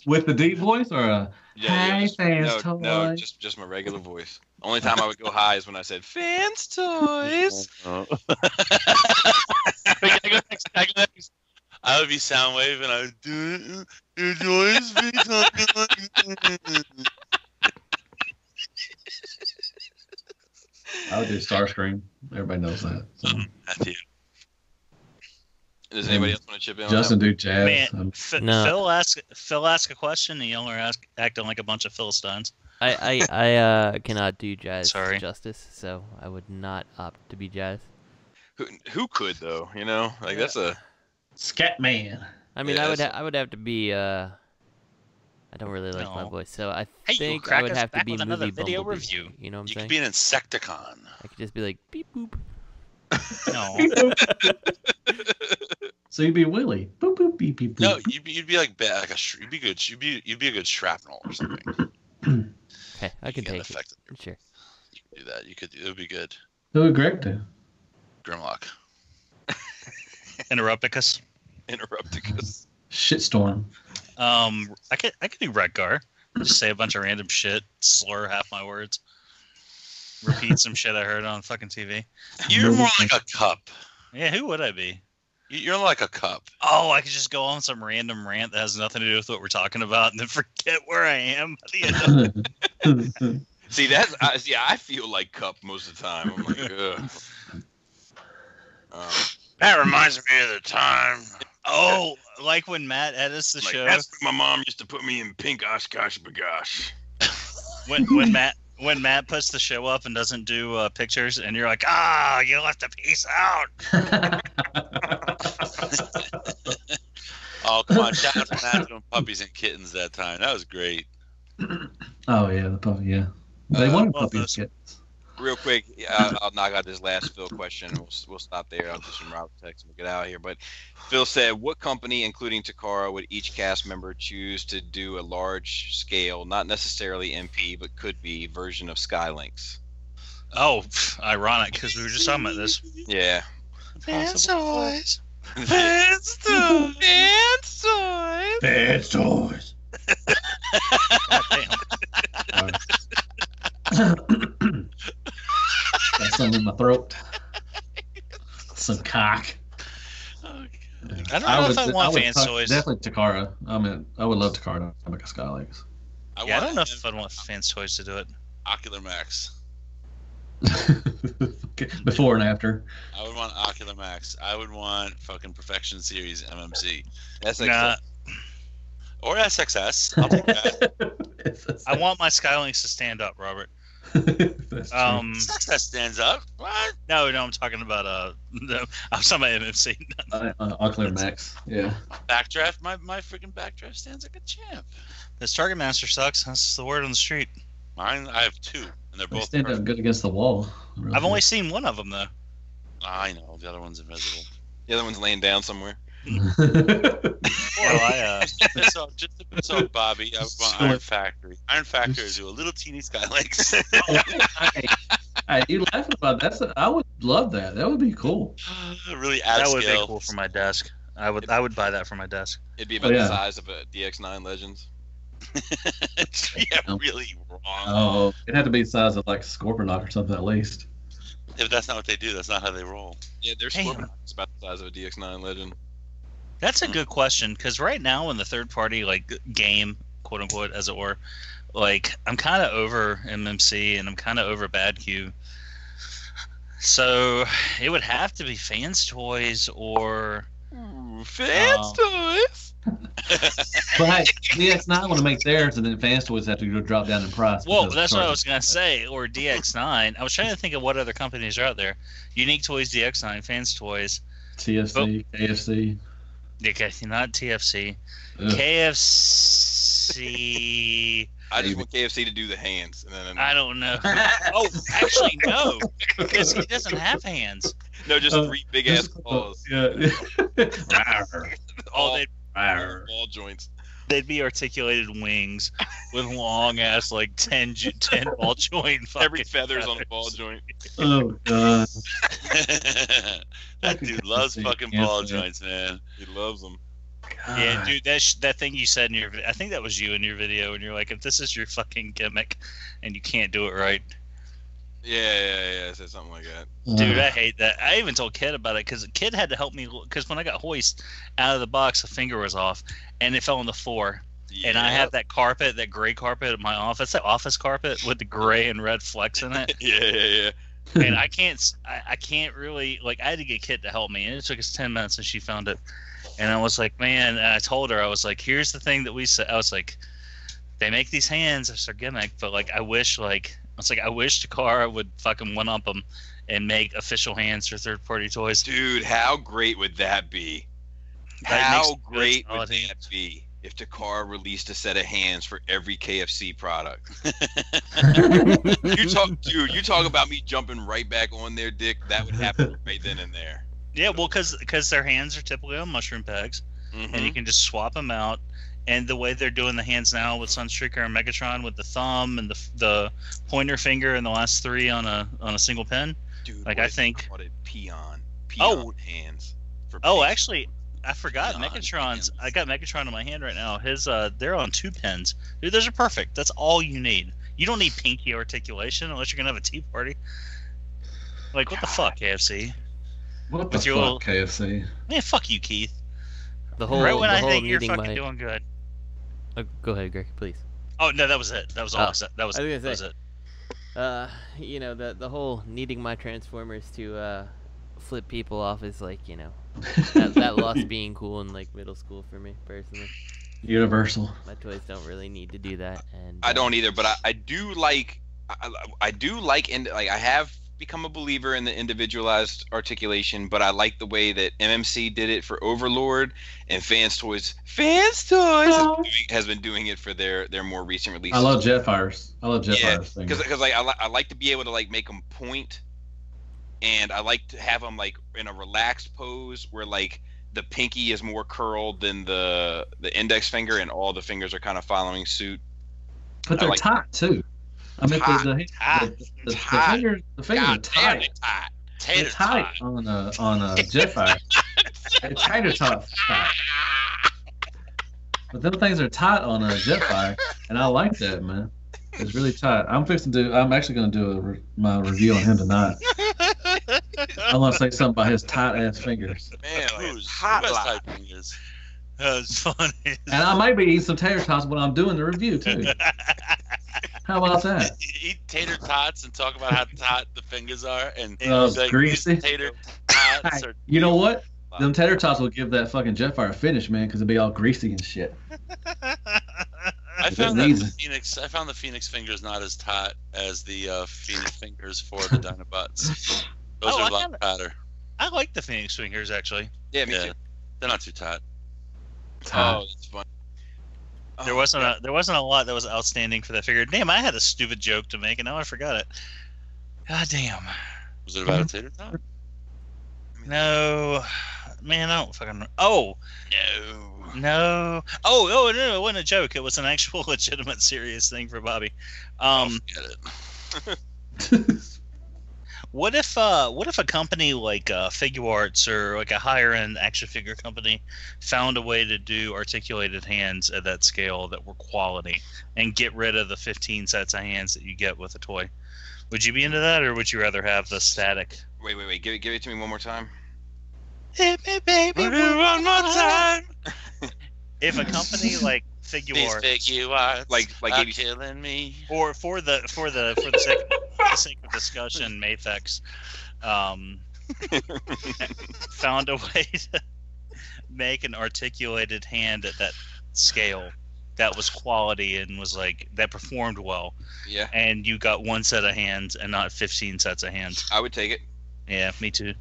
With the deep voice or a no, just my regular voice. Only time I would go high is when I said fans toys. I would be Soundwave and I would do your joys be talking like I would do Starscream. Everybody knows that. So. Does anybody else want to chip in? Justin do jazz. Man, Phil ask a question and y'all are acting like a bunch of Philistines. I cannot do jazz justice, so I would not opt to be jazz. Who could though? You know, like that's a scat man. I mean, I would have to be. I don't really like my voice, so I think I would have to be movie video Bumblebee. review. You know what I'm saying? You could be an Insecticon. I could just be like beep boop. No. So you'd be Willy. Boop boop beep beep boop. No, you'd be like you'd be good. You'd be a good shrapnel or something. Okay, I can take it. Sure. You could do that. It would be good. Who would Greg do? Grimlock. Interrupticus. Shitstorm. I could do Redgar. Just say a bunch of random shit, slur half my words, repeat some shit I heard on fucking TV. You're more like a cup. Yeah, who would I be? You're like a cup. Oh, I could just go on some random rant that has nothing to do with what we're talking about, and then forget where I am at the end. See, I feel like Cup most of the time. I'm like, ugh. That reminds me of the time. Oh, like when Matt edits the show. That's when my mom used to put me in pink Oshkosh bagosh. When Matt puts the show up and doesn't do pictures, and you're like, you left a piece out. Oh, come on. Shout out to Matt doing puppies and kittens that time. That was great. Oh, yeah. The puppy, yeah. They wanted puppies and kittens. Real quick, I'll knock out this last Phil question. We'll stop there. I'll do some route text and we'll get out of here. But Phil said, what company, including Takara, would each cast member choose to do a large scale, not necessarily MP, but could be, version of Skylinks? Oh, ironic, because we were just talking about this. Yeah. Fans toys. Fans toys. Fans toys. Got some in my throat. Some cock. I don't know if I want fans toys. Definitely Takara. I mean, I would love Takara to make a Skylinks. I don't know if I'd want fans toys to do it. Ocular Max. Before and after. I would want Ocular Max. I would want fucking Perfection Series MMC. Nah. Or SXS. I'll take that. I want my Skylinks to stand up, Robert. That stands up. What? No, I'm talking about I was talking about MMC. Auclair Max. Yeah. Backdraft. My freaking backdraft stands like a champ. This Target Master sucks. That's the word on the street. Mine, I have 2, and they're They both stand up good against the wall. Really. I've only seen one of them though. I know the other one's invisible. The other one's laying down somewhere. Just to piss off Bobby, I was on Iron Factory. Iron Factory do a little teeny Skylegs. Hey, you laughing about that? I would love that. That would be cool. Really out of That would scale. be cool for my desk. I would buy that for my desk. It'd be about the size of a DX9 Legends. Yeah, really wrong. Oh, it had to be the size of like Scorponok or something at least. If that's not what they do, that's not how they roll. Yeah, their Scorpion is about the size of a DX9 Legend. That's a good question, because right now in the third party like game, quote unquote, as it were, like I'm kind of over MMC and I'm kind of over Bad Q. So it would have to be Fans Toys or Fans Toys. But hey, DX9 want to make theirs, and then Fans Toys have to go drop down in price. Well, that's what I was gonna say. Or DX9. I was trying to think of what other companies are out there. Unique Toys, DX9, Fans Toys, TFC, KFC. Okay, not TFC. Ugh. KFC. I just want KFC to do the hands. And then I don't know. Oh, actually, no, because he doesn't have hands. No, just 3 big ass claws. Yeah. all ball joints. They'd be articulated wings with long ass like 10 ball joint. Every feather's on a ball joint. Oh god. That dude loves fucking ball joints, man. He loves them. God. Yeah, dude, that thing you said in your, I think that was you in your video, and you're like, if this is your fucking gimmick, and you can't do it right. Yeah. I said something like that. Dude, I hate that. I even told Kid about it because Kid had to help me because when I got hoist out of the box, the finger was off and it fell on the floor. Yep. And I have that carpet, that gray carpet at my office, that office carpet with the gray and red flecks in it. Yeah. And I can't really, like, I had to get Kid to help me, and it took us 10 minutes, and she found it. And I was like, man, and I told her, I was like, here's the thing that we said. I was like, they make these hands, it's their gimmick, but like, I wish Takara would fucking one-up them and make official hands for third-party toys. Dude, how great would that be? How great would that be if Takara released a set of hands for every KFC product? You talk about me jumping right back on their dick. That would happen right then and there. Yeah, well, because their hands are typically on mushroom pegs, and you can just swap them out. And the way they're doing the hands now with Sunstreaker and Megatron with the thumb and the pointer finger and the last 3 on a single pin. Dude, like I think. What a peon hands. Actually, I forgot Megatron's. I got Megatron in my hand right now. His they're on 2 pins. Dude, those are perfect. That's all you need. You don't need pinky articulation unless you're gonna have a tea party. Like what the fuck, KFC? What the fuck, KFC? Man, fuck you, Keith. The whole right when I whole think you're fucking doing good. Oh, go ahead, Greg, please. Oh no, that was it. That was all. That was it. You know, the whole needing my Transformers to flip people off is like, you know, that lost being cool in like middle school for me personally. Universal. My toys don't really need to do that, and I don't either. But I do like, I have become a believer in the individualized articulation, but I like the way that MMC did it for Overlord, and Fans Toys has been doing it for their more recent releases. I love Jetfires. Because like I like to be able to like make them point, and I like to have them like in a relaxed pose where like the pinky is more curled than the index finger, and all the fingers are kind of following suit. But they're tight too. I mean, the fingers are tight. They're tight on a Jetfire. They're tighter tight. But them things are tight on a Jetfire, and I like that, man. It's really tight. I'm actually going to do my review on him tonight. I want to say something about his tight ass fingers. Man, who's tight fingers? That was funny. And I may be eating some tater tots when I'm doing the review too. How about that? Eat tater tots and talk about how tight the fingers are, and like, greasy tater tots. You know what? Them tater tots will give that fucking Jetfire a finish, man, because it'll be all greasy and shit. I found the Phoenix fingers not as tight as the Phoenix fingers for the Dinobots. Those are a lot tighter. I like the Phoenix fingers actually. Yeah, me too. They're not too tight. Oh, that's fun. There wasn't a lot that was outstanding for that figure. Damn, I had a stupid joke to make and now I forgot it. God damn. Was it about a tater tot? No, man, I don't fucking know. Oh no. Oh no, it wasn't a joke. It was an actual legitimate serious thing for Bobby. Get it. What if a company like Figure Arts or like a higher end action figure company found a way to do articulated hands at that scale that were quality and get rid of the 15 sets of hands that you get with a toy? Would you be into that, or would you rather have the static? Wait. Give it to me one more time. Hit me, baby, one more time. If a company like Figure Arts, like are killing me, or for the sake of discussion, Mathex found a way to make an articulated hand at that scale that was quality and was like that performed well. Yeah. And you got one set of hands and not 15 sets of hands. I would take it. Yeah, me too.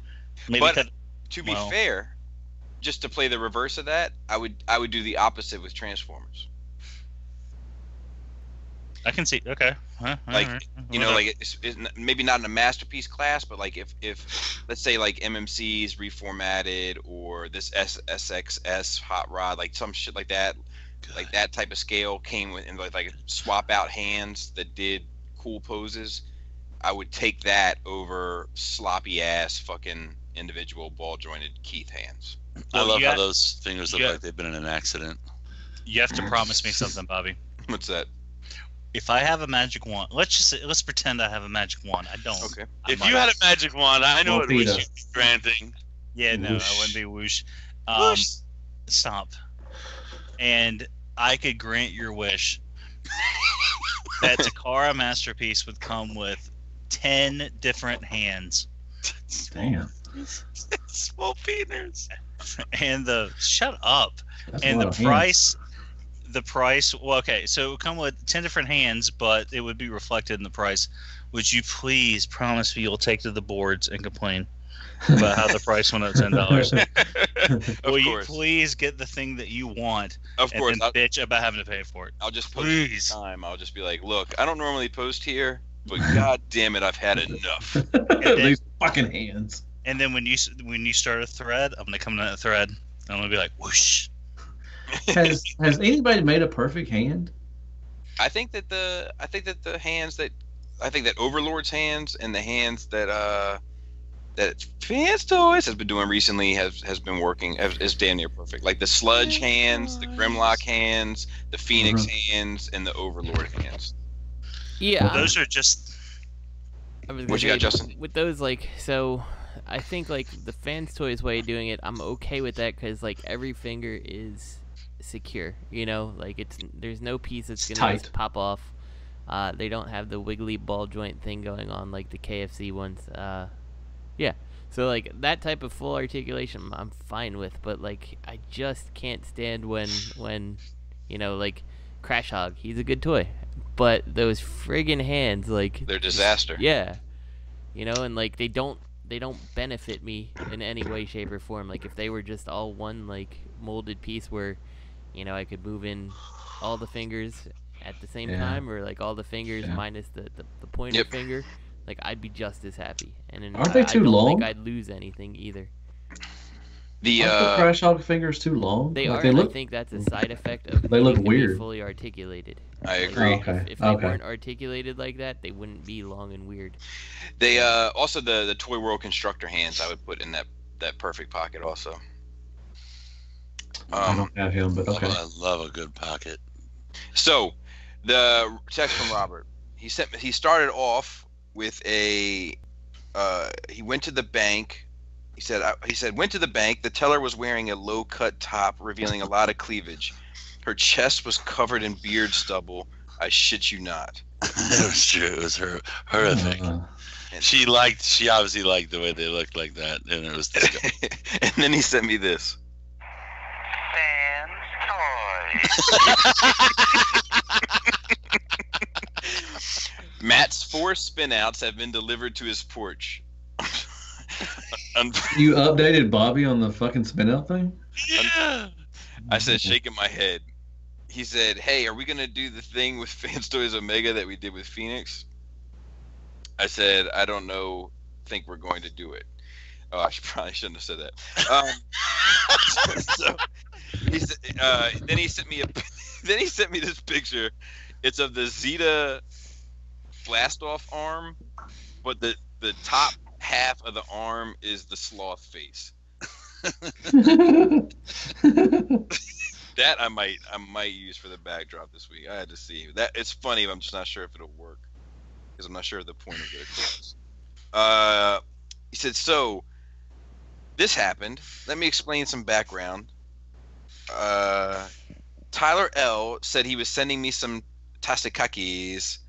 But to be fair, just to play the reverse of that, I would do the opposite with Transformers. I can see. Okay. Like you know, like it's maybe not in a masterpiece class, but like if let's say like MMC's reformatted or this SXS hot rod, like some shit like that, like that type of scale came with and like swap out hands that did cool poses, I would take that over sloppy ass fucking individual ball jointed Keith hands. I love how those fingers look like they've been in an accident. You have to promise me something, Bobby. What's that? If I have a magic wand, let's pretend I have a magic wand. I don't. Okay. If you had a magic wand, I know what wish you'd be granting. Yeah, no, I wouldn't be whoosh. Stop. And I could grant your wish that Takara Masterpiece would come with 10 different hands. Damn. Small penis. And shut up. That's and the price. The price, well, okay, so it would come with 10 different hands, but it would be reflected in the price. Would you please promise me you'll take to the boards and complain about how the price went up $10? Will you please get the thing that you want? Of course. And then bitch about having to pay for it. I'll just post it time. I'll just be like, look, I don't normally post here, but god damn it, I've had enough. These fucking hands. And then when you start a thread, I'm gonna come to that thread. I'm gonna be like, whoosh. Has anybody made a perfect hand? I think that Overlord's hands and the hands that Fans Toys has been doing recently has been working is damn near perfect. Like the Sludge hands, the Grimlock hands, the Phoenix hands, and the Overlord hands. Yeah, well, those are just. What you got, Justin? With those, like, so I think like the Fans Toys way of doing it, I'm okay with that because like every finger is secure, you know, like there's no piece that's gonna just pop off. They don't have the wiggly ball joint thing going on like the KFC ones. Yeah, so like that type of full articulation I'm fine with, but like I just can't stand when you know, like Crash Hog, he's a good toy, but those friggin' hands, like they're disaster. Yeah, you know, and like they don't benefit me in any way, shape, or form. Like if they were just all one like molded piece where, you know, I could move in all the fingers at the same time, or like all the fingers minus the pointer finger, like I'd be just as happy. And aren't they too long? I don't think I'd lose anything either. The Crash Hog fingers too long? They like are. I think that's a side effect of they look weird. Fully articulated. I agree. If they weren't articulated like that, they wouldn't be long and weird. They also the Toy World Constructor hands I would put in that perfect pocket also. I don't have him, but okay. I love a good pocket. So, the text from Robert. He started off with a. He went to the bank. He said went to the bank. The teller was wearing a low cut top, revealing a lot of cleavage. Her chest was covered in beard stubble. I shit you not. It was true. It was horrific. She obviously liked the way they looked like that, and it was disgusting. And then he sent me this. Matt's 4 spinouts have been delivered to his porch. You updated Bobby on the fucking spin out thing? Yeah. I said, shaking my head. He said, "Hey, are we gonna do the thing with Fans Toys Omega that we did with Phoenix?" I said, "I don't know. Think we're going to do it." Oh, I probably shouldn't have said that. So then he sent me this picture. It's of the Zeta blast-off arm, but the top half of the arm is the sloth face. That I might use for the backdrop this week. I had to see that. It's funny, but I'm just not sure if it'll work because I'm not sure of the point of it. He said, "So this happened. Let me explain some background. Tyler L said he was sending me some tastekakis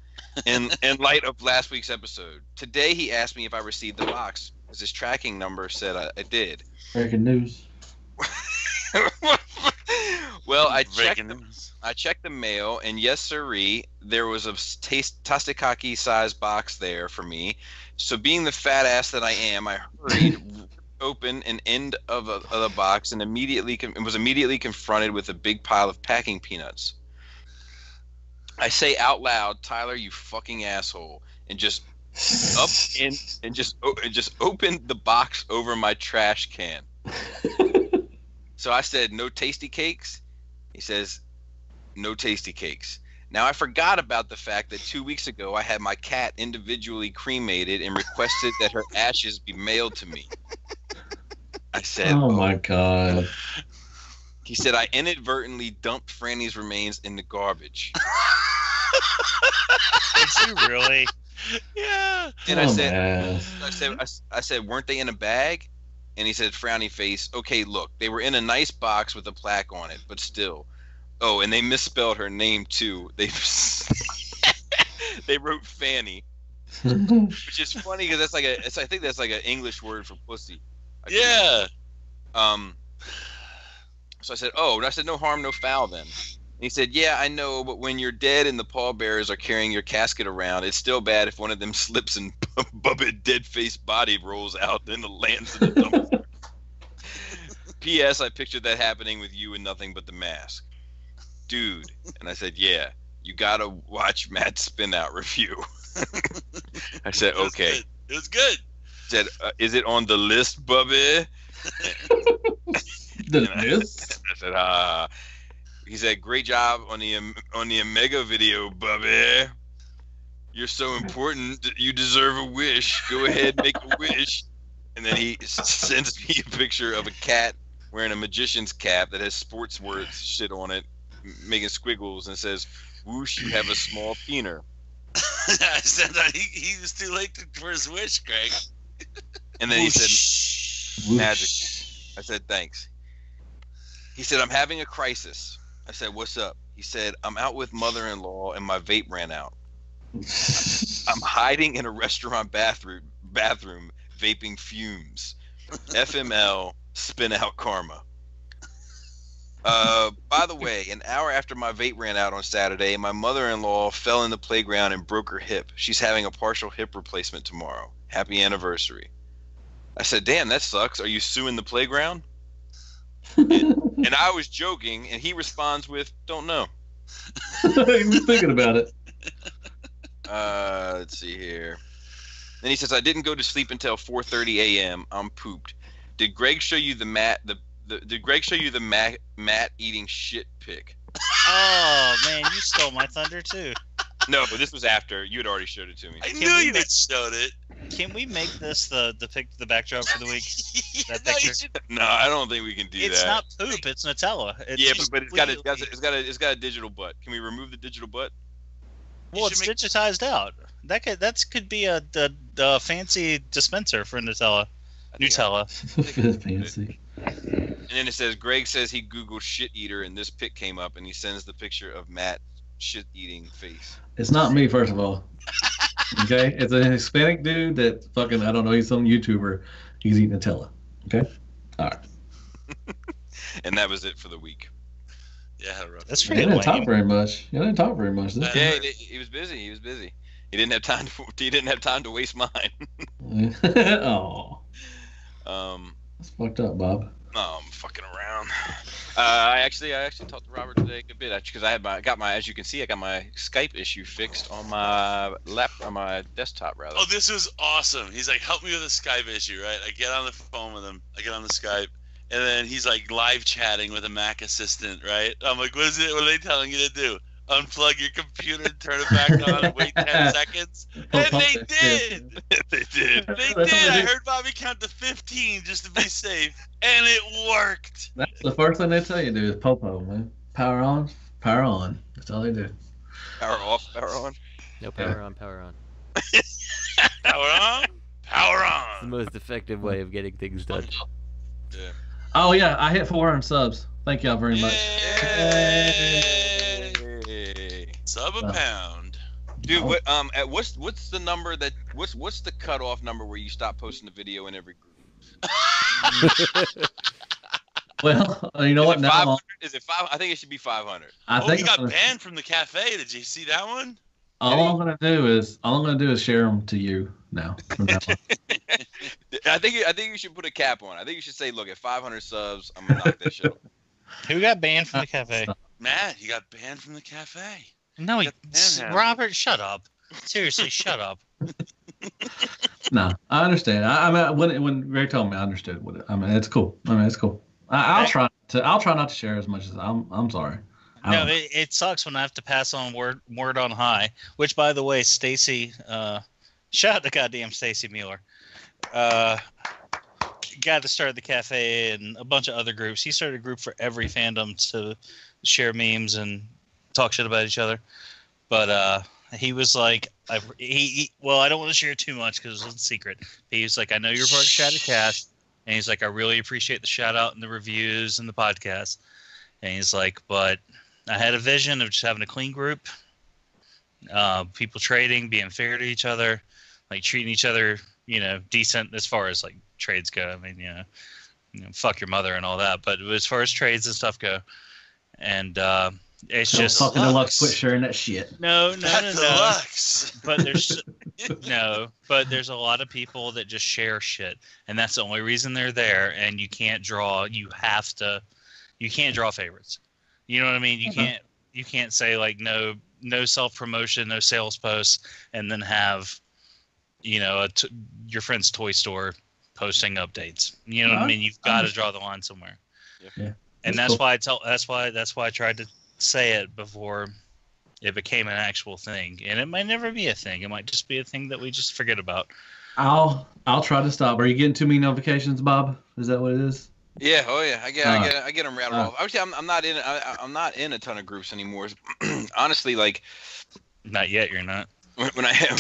in light of last week's episode. Today he asked me if I received the box, as his tracking number said I did. Breaking news. Well, I checked the mail, and yes, sirree, there was a tastekaki size box there for me. So, being the fat ass that I am, I hurried open an end of the box and was immediately confronted with a big pile of packing peanuts. I say out loud, "Tyler, you fucking asshole," and just opened the box over my trash can. So I said, "No tasty cakes?" He says, "No tasty cakes." Now, I forgot about the fact that 2 weeks ago I had my cat individually cremated and requested that her ashes be mailed to me. I said, "Oh my God." He said, "I inadvertently dumped Franny's remains in the garbage." Did you really? Yeah. And I said, "Weren't they in a bag?" And he said, frowny face, "Okay, look, they were in a nice box with a plaque on it, but still. Oh, and they misspelled her name too. They wrote Fanny, which is funny because I think that's like an English word for pussy." Yeah. So I said, "Oh," and I said, "No harm, no foul then." And he said, "Yeah, I know, but when you're dead and the pallbearers are carrying your casket around, it's still bad if one of them slips and Bubba's dead-faced body rolls out and lands in the dumpster." P.S. I pictured that happening with you and nothing but the mask. Dude. And I said, "Yeah, you gotta watch Matt's spin-out review." I said, "Okay." It was good. He said, "Is it on the list, Bubby?" The list? I said, He said, "Great job on the Omega video, Bubby. You're so important that you deserve a wish. Go ahead, make a wish." And then he sends me a picture of a cat wearing a magician's cap that has sports words shit on it, making squiggles, and says, "Whoosh, you have a small peener." I said that he was too late for his wish, Greg. And then he said, "Magic." I said, "Thanks." He said, "I'm having a crisis." I said, "What's up?" He said, "I'm out with mother-in-law and my vape ran out. I'm hiding in a restaurant bathroom vaping fumes. FML, spin out karma." By the way, an hour after my vape ran out on Saturday, my mother-in-law fell in the playground and broke her hip. She's having a partial hip replacement tomorrow. Happy anniversary. I said, "Damn, that sucks. Are you suing the playground?" And I was joking, and he responds with, "Don't know." He was thinking about it. Let's see here. Then he says, "I didn't go to sleep until 4:30 a.m. I'm pooped. Did Greg show you Did Greg show you the Matt eating shit pic?" Oh man, you stole my thunder too. No, but this was after you had already showed it to me. I knew you had showed it. Can we make this the backdrop for the week? That picture? No, I don't think we can do that. It's not poop. It's Nutella. But it's got a digital butt. Can we remove the digital butt? Well, it's digitized out. That could be a fancy dispenser for Nutella. Fancy. And then it says, "Greg says he Googled shit eater and this pic came up," and he sends the picture of Matt shit eating face. It's not me, first of all. Okay? It's a Hispanic dude that fucking, I don't know, he's some YouTuber. He's eating Nutella. Okay? All right. And that was it for the week. Yeah, that's He pretty didn't lame. talk very much. He didn't talk very much. Yeah, he was busy. He He didn't have time. He didn't have time to waste mine. Oh. That's fucked up, Bob. No, I'm fucking around. I actually talked to Robert today a good bit because as you can see, I got my Skype issue fixed on my desktop rather. Oh, this was awesome. He's like, help me with a Skype issue, right? I get on the phone with him. I get on the Skype, and then he's like live chatting with a Mac assistant, right? I'm like, what are they telling you to do? Unplug your computer and turn it back on and wait 10 seconds? And they did! They did. I heard Bobby count to 15 just to be safe, and it worked. That's the first thing they tell you to do is popo, man. Power on, power on. That's all they do. Power off, power on. No, power on, power on. Power on, power on. It's the most effective way of getting things done. Yeah. Oh yeah, I hit 400 subs. Thank y'all very much. Sub a pound. Dude, what's the number that what's the cutoff number where you stop posting the video in every group? Well, you know what? Now is it 5? I think it should be 500. I think he got banned from the cafe. Did you see that one? All I'm gonna do is share them to you now. From now on. I think you should put a cap on. I think you should say, look, at 500 subs, I'm gonna knock that shit off. Who got banned from the cafe? Matt, he got banned from the cafe. No, Robert, shut up. Seriously, shut up. No, I understand. I mean, when Greg told me, I understood what I mean. It's cool. It's cool. I'll try not to share as much as I'm sorry. No, it sucks when I have to pass on word on high. Which, by the way, Stacy, shout out to goddamn Stacy Mueller, guy that started the cafe and a bunch of other groups. He started a group for every fandom to share memes and talk shit about each other. But he was like, well, I don't want to share too much because it's a secret. He was like, I know you're part of Shadowcast, and he's like, I really appreciate the shout out and the reviews and the podcast. And he's like, but I had a vision of just having a clean group, people trading, being fair to each other, like treating each other, decent as far as like trades go. I mean, fuck your mother and all that, but as far as trades and stuff go, and it's just fucking deluxe. Quit sharing that shit. No. Deluxe. But there's a lot of people that just share shit, and that's the only reason they're there. And you can't draw. You can't draw favorites. You know what I mean? You can't say like no self promotion, no sales posts, and then have your friend's toy store posting updates. You know what I mean? You've got to draw the line somewhere. Yeah. And that's why I tried to say it before it became an actual thing. And it might never be a thing. It might just be a thing that we just forget about. I'll try to stop. Are you getting too many notifications, Bob? Is that what it is? Yeah. Oh yeah. I get them rattled off. Obviously, I'm not in a ton of groups anymore. Honestly, like. Not yet. You're not. When I had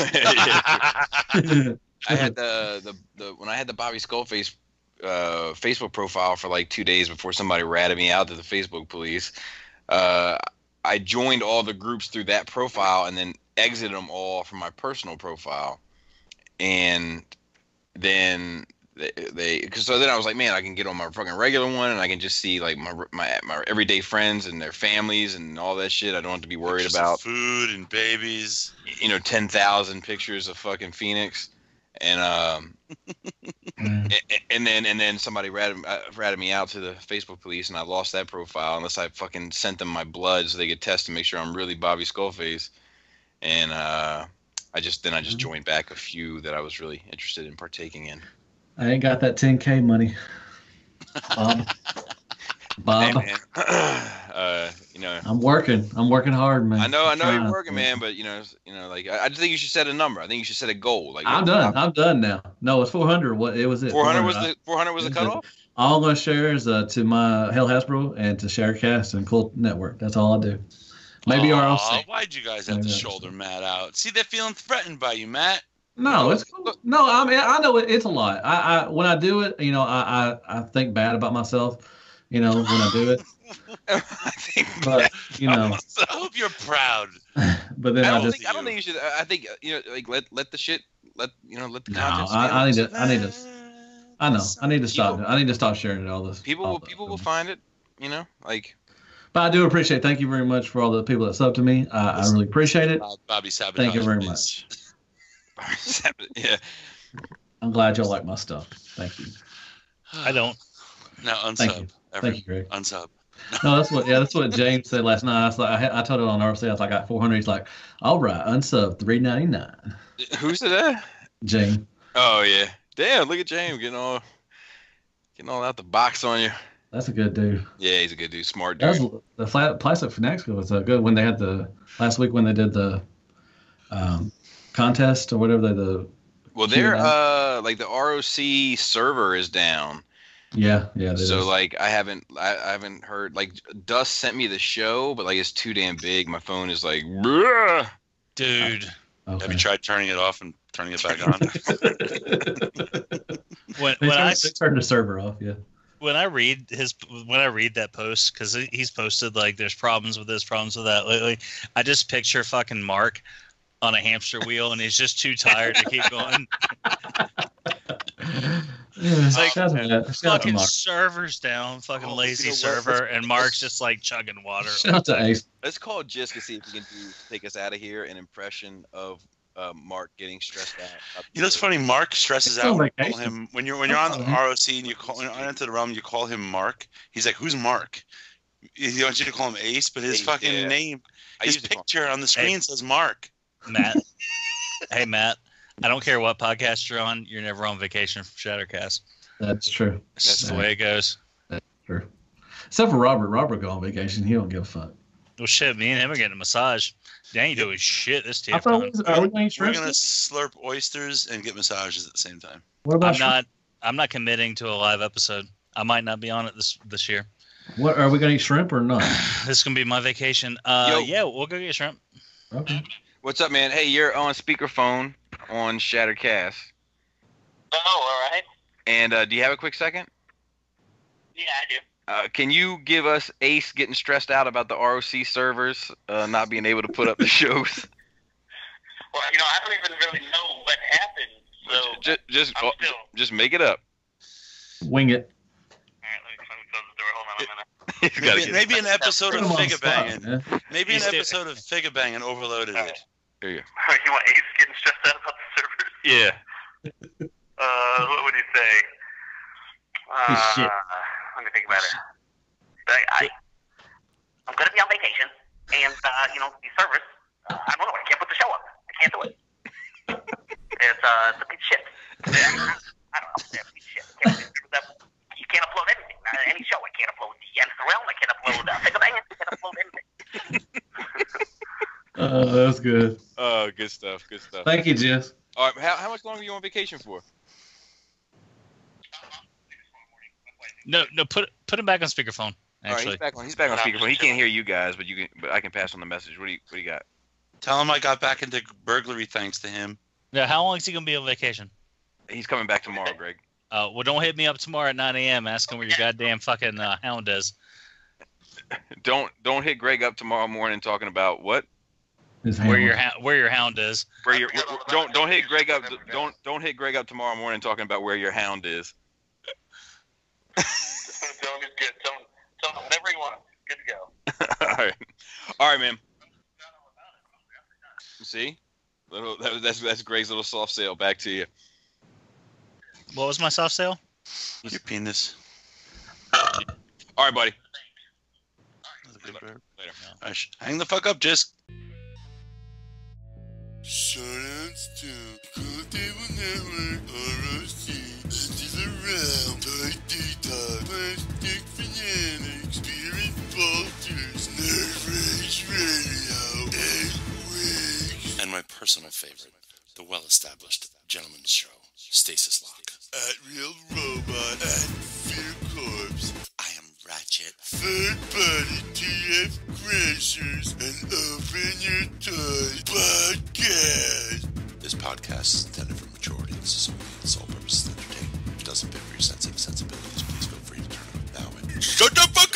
the Bobby Skullface Facebook profile for like 2 days before somebody ratted me out to the Facebook police. I joined all the groups through that profile and then exited them all from my personal profile, and then so then I was like, man, I can get on my fucking regular one and I can just see like my everyday friends and their families and all that shit. I don't have to be worried pictures about of food and babies. 10,000 pictures of fucking Phoenix, and and then somebody ratted me out to the Facebook police, and I lost that profile unless I fucking sent them my blood so they could test to make sure I'm really Bobby Skullface, and I just joined back a few that I was really interested in partaking in. I ain't got that 10K money, Bob. Hey, man. I'm working hard, man. I know you're working, man. But like I just think you should set a number. I think you should set a goal. Like I'm done now. No, it's 400. What it was it? 400 was the cutoff. All I'm gonna share is to my Hell Hasbro and to Sharecast and Cool Network. That's all I do. Maybe RLC. Why'd you guys have to shoulder Matt out? See, they're feeling threatened by you, Matt. No, it's cool. No, I mean I know it's a lot. I when I do it, I think bad about myself. When I do it. I think, but I hope you're proud. But then I don't think you should. I think like let the shit let the content. I need to stop. I need to stop sharing it. All this. People will find it. But I do appreciate. Thank you very much for all the people that sub to me. I really appreciate it. Bobby Sabaton. Thank you very much. Yeah. I'm glad y'all like my stuff. Thank you. I don't. No, unsub. Thank you. Thank you, Greg. Unsub. No, that's what James said last night. I was like, I told it on RC. I was like, I got 400. He's like, all right, unsub $3.99. Who said that? James. Oh yeah. Damn, look at James getting all out the box on you. That's a good dude. Yeah, he's a good dude. Smart dude. The plastic Fanatics was good when they had last week when they did the contest or whatever Well, they're like the ROC server is down. Yeah. So like I haven't heard, like Dust sent me the show, but like it's too damn big. My phone is like, bruh. Dude. Okay. Have you tried turning it off and turning it back on? when I turned the server off, yeah. When I read that post, because he's posted like there's problems with this, problems with that lately, I just picture fucking Mark on a hamster wheel, and he's just too tired to keep going. It's like fucking servers down, fucking lazy server, and Mark's just like chugging water. Shout out to Ace. Let's call Jisk to see if we can take us out of here an impression of Mark getting stressed out. You know, it's funny. Mark stresses out when you call him when you're on the ROC and you call into the realm. You call him Mark. He's like, "Who's Mark?" He wants you to call him Ace, but his fucking name, his picture on the screen says Mark. Matt. Hey, Matt. I don't care what podcast you're on. You're never on vacation from Shattercast. That's true. That's the way it goes. That's true. Except for Robert. Robert go on vacation. He don't give a fuck. Well, shit, me and him are getting a massage. They ain't doing shit this TF We're going to slurp oysters and get massages at the same time. What about I'm not committing to a live episode. I might not be on it this year. What are we going to eat shrimp or not? This is going to be my vacation. Yeah, we'll go get shrimp. Okay. What's up, man? Hey, you're on speakerphone on Shattercast. Oh, all right. And do you have a quick second? Yeah, I do. Can you give us Ace getting stressed out about the ROC servers not being able to put up the shows? Well, I don't even really know what happened. So just make it up. Wing it. All right, let me close the door. Hold on a minute. Maybe an episode of Figga Bangin'. Maybe an episode of Figga Bangin' overloaded it. There you go. You want Ace getting stressed out about the servers? Yeah. What would you say? Shit. Let me think about it. I'm going to be on vacation, and, these servers, I don't know, I can't put the show up. I can't do it. It's a piece of shit. I don't know. It's a piece of shit. You can't upload anything. Any show. I can't upload the End of the Realm. I can't upload Figga Bangin'. I can't upload anything. That's good. Oh, good stuff. Good stuff. Thank you, Jess. All right, how much longer are you on vacation for? No, put him back on speakerphone. Actually, all right, he's back on speakerphone. He can't hear you guys, but I can pass on the message. What do you got? Tell him I got back into burglary thanks to him. Yeah, how long is he gonna be on vacation? He's coming back tomorrow, Greg. Well, don't hit me up tomorrow at 9 a.m. asking where your goddamn fucking hound is. Don't hit Greg up tomorrow morning talking about what? Where your hound is. Don't hit Greg up. Don't hit Greg up tomorrow morning talking about where your hound is. Tell him he's good. Tell him whatever he wants. Good to go. All right, man. See, that's Greg's little soft sale. Back to you. What was my soft sale? Your penis. All right, buddy. Later. Hang the fuck up, just. Shoutouts to Collectables Network, ROC, Into the Realm, Toy Detox, Plastic Fanatics, Spirit Vultures, Nerve Rage Radio, Wigs, and my personal favorite, the well-established Gentleman's Show, Stasis Lock. At Real Robot, at Fear Corpse, I am Ratchet. Third Party TF Crashers, and Open Your Toys Podcast. This podcast is intended for mature audiences only. Its sole purpose is to entertain. If it doesn't fit for your sensitive sensibilities, please feel free to turn it off now. Shut the fuck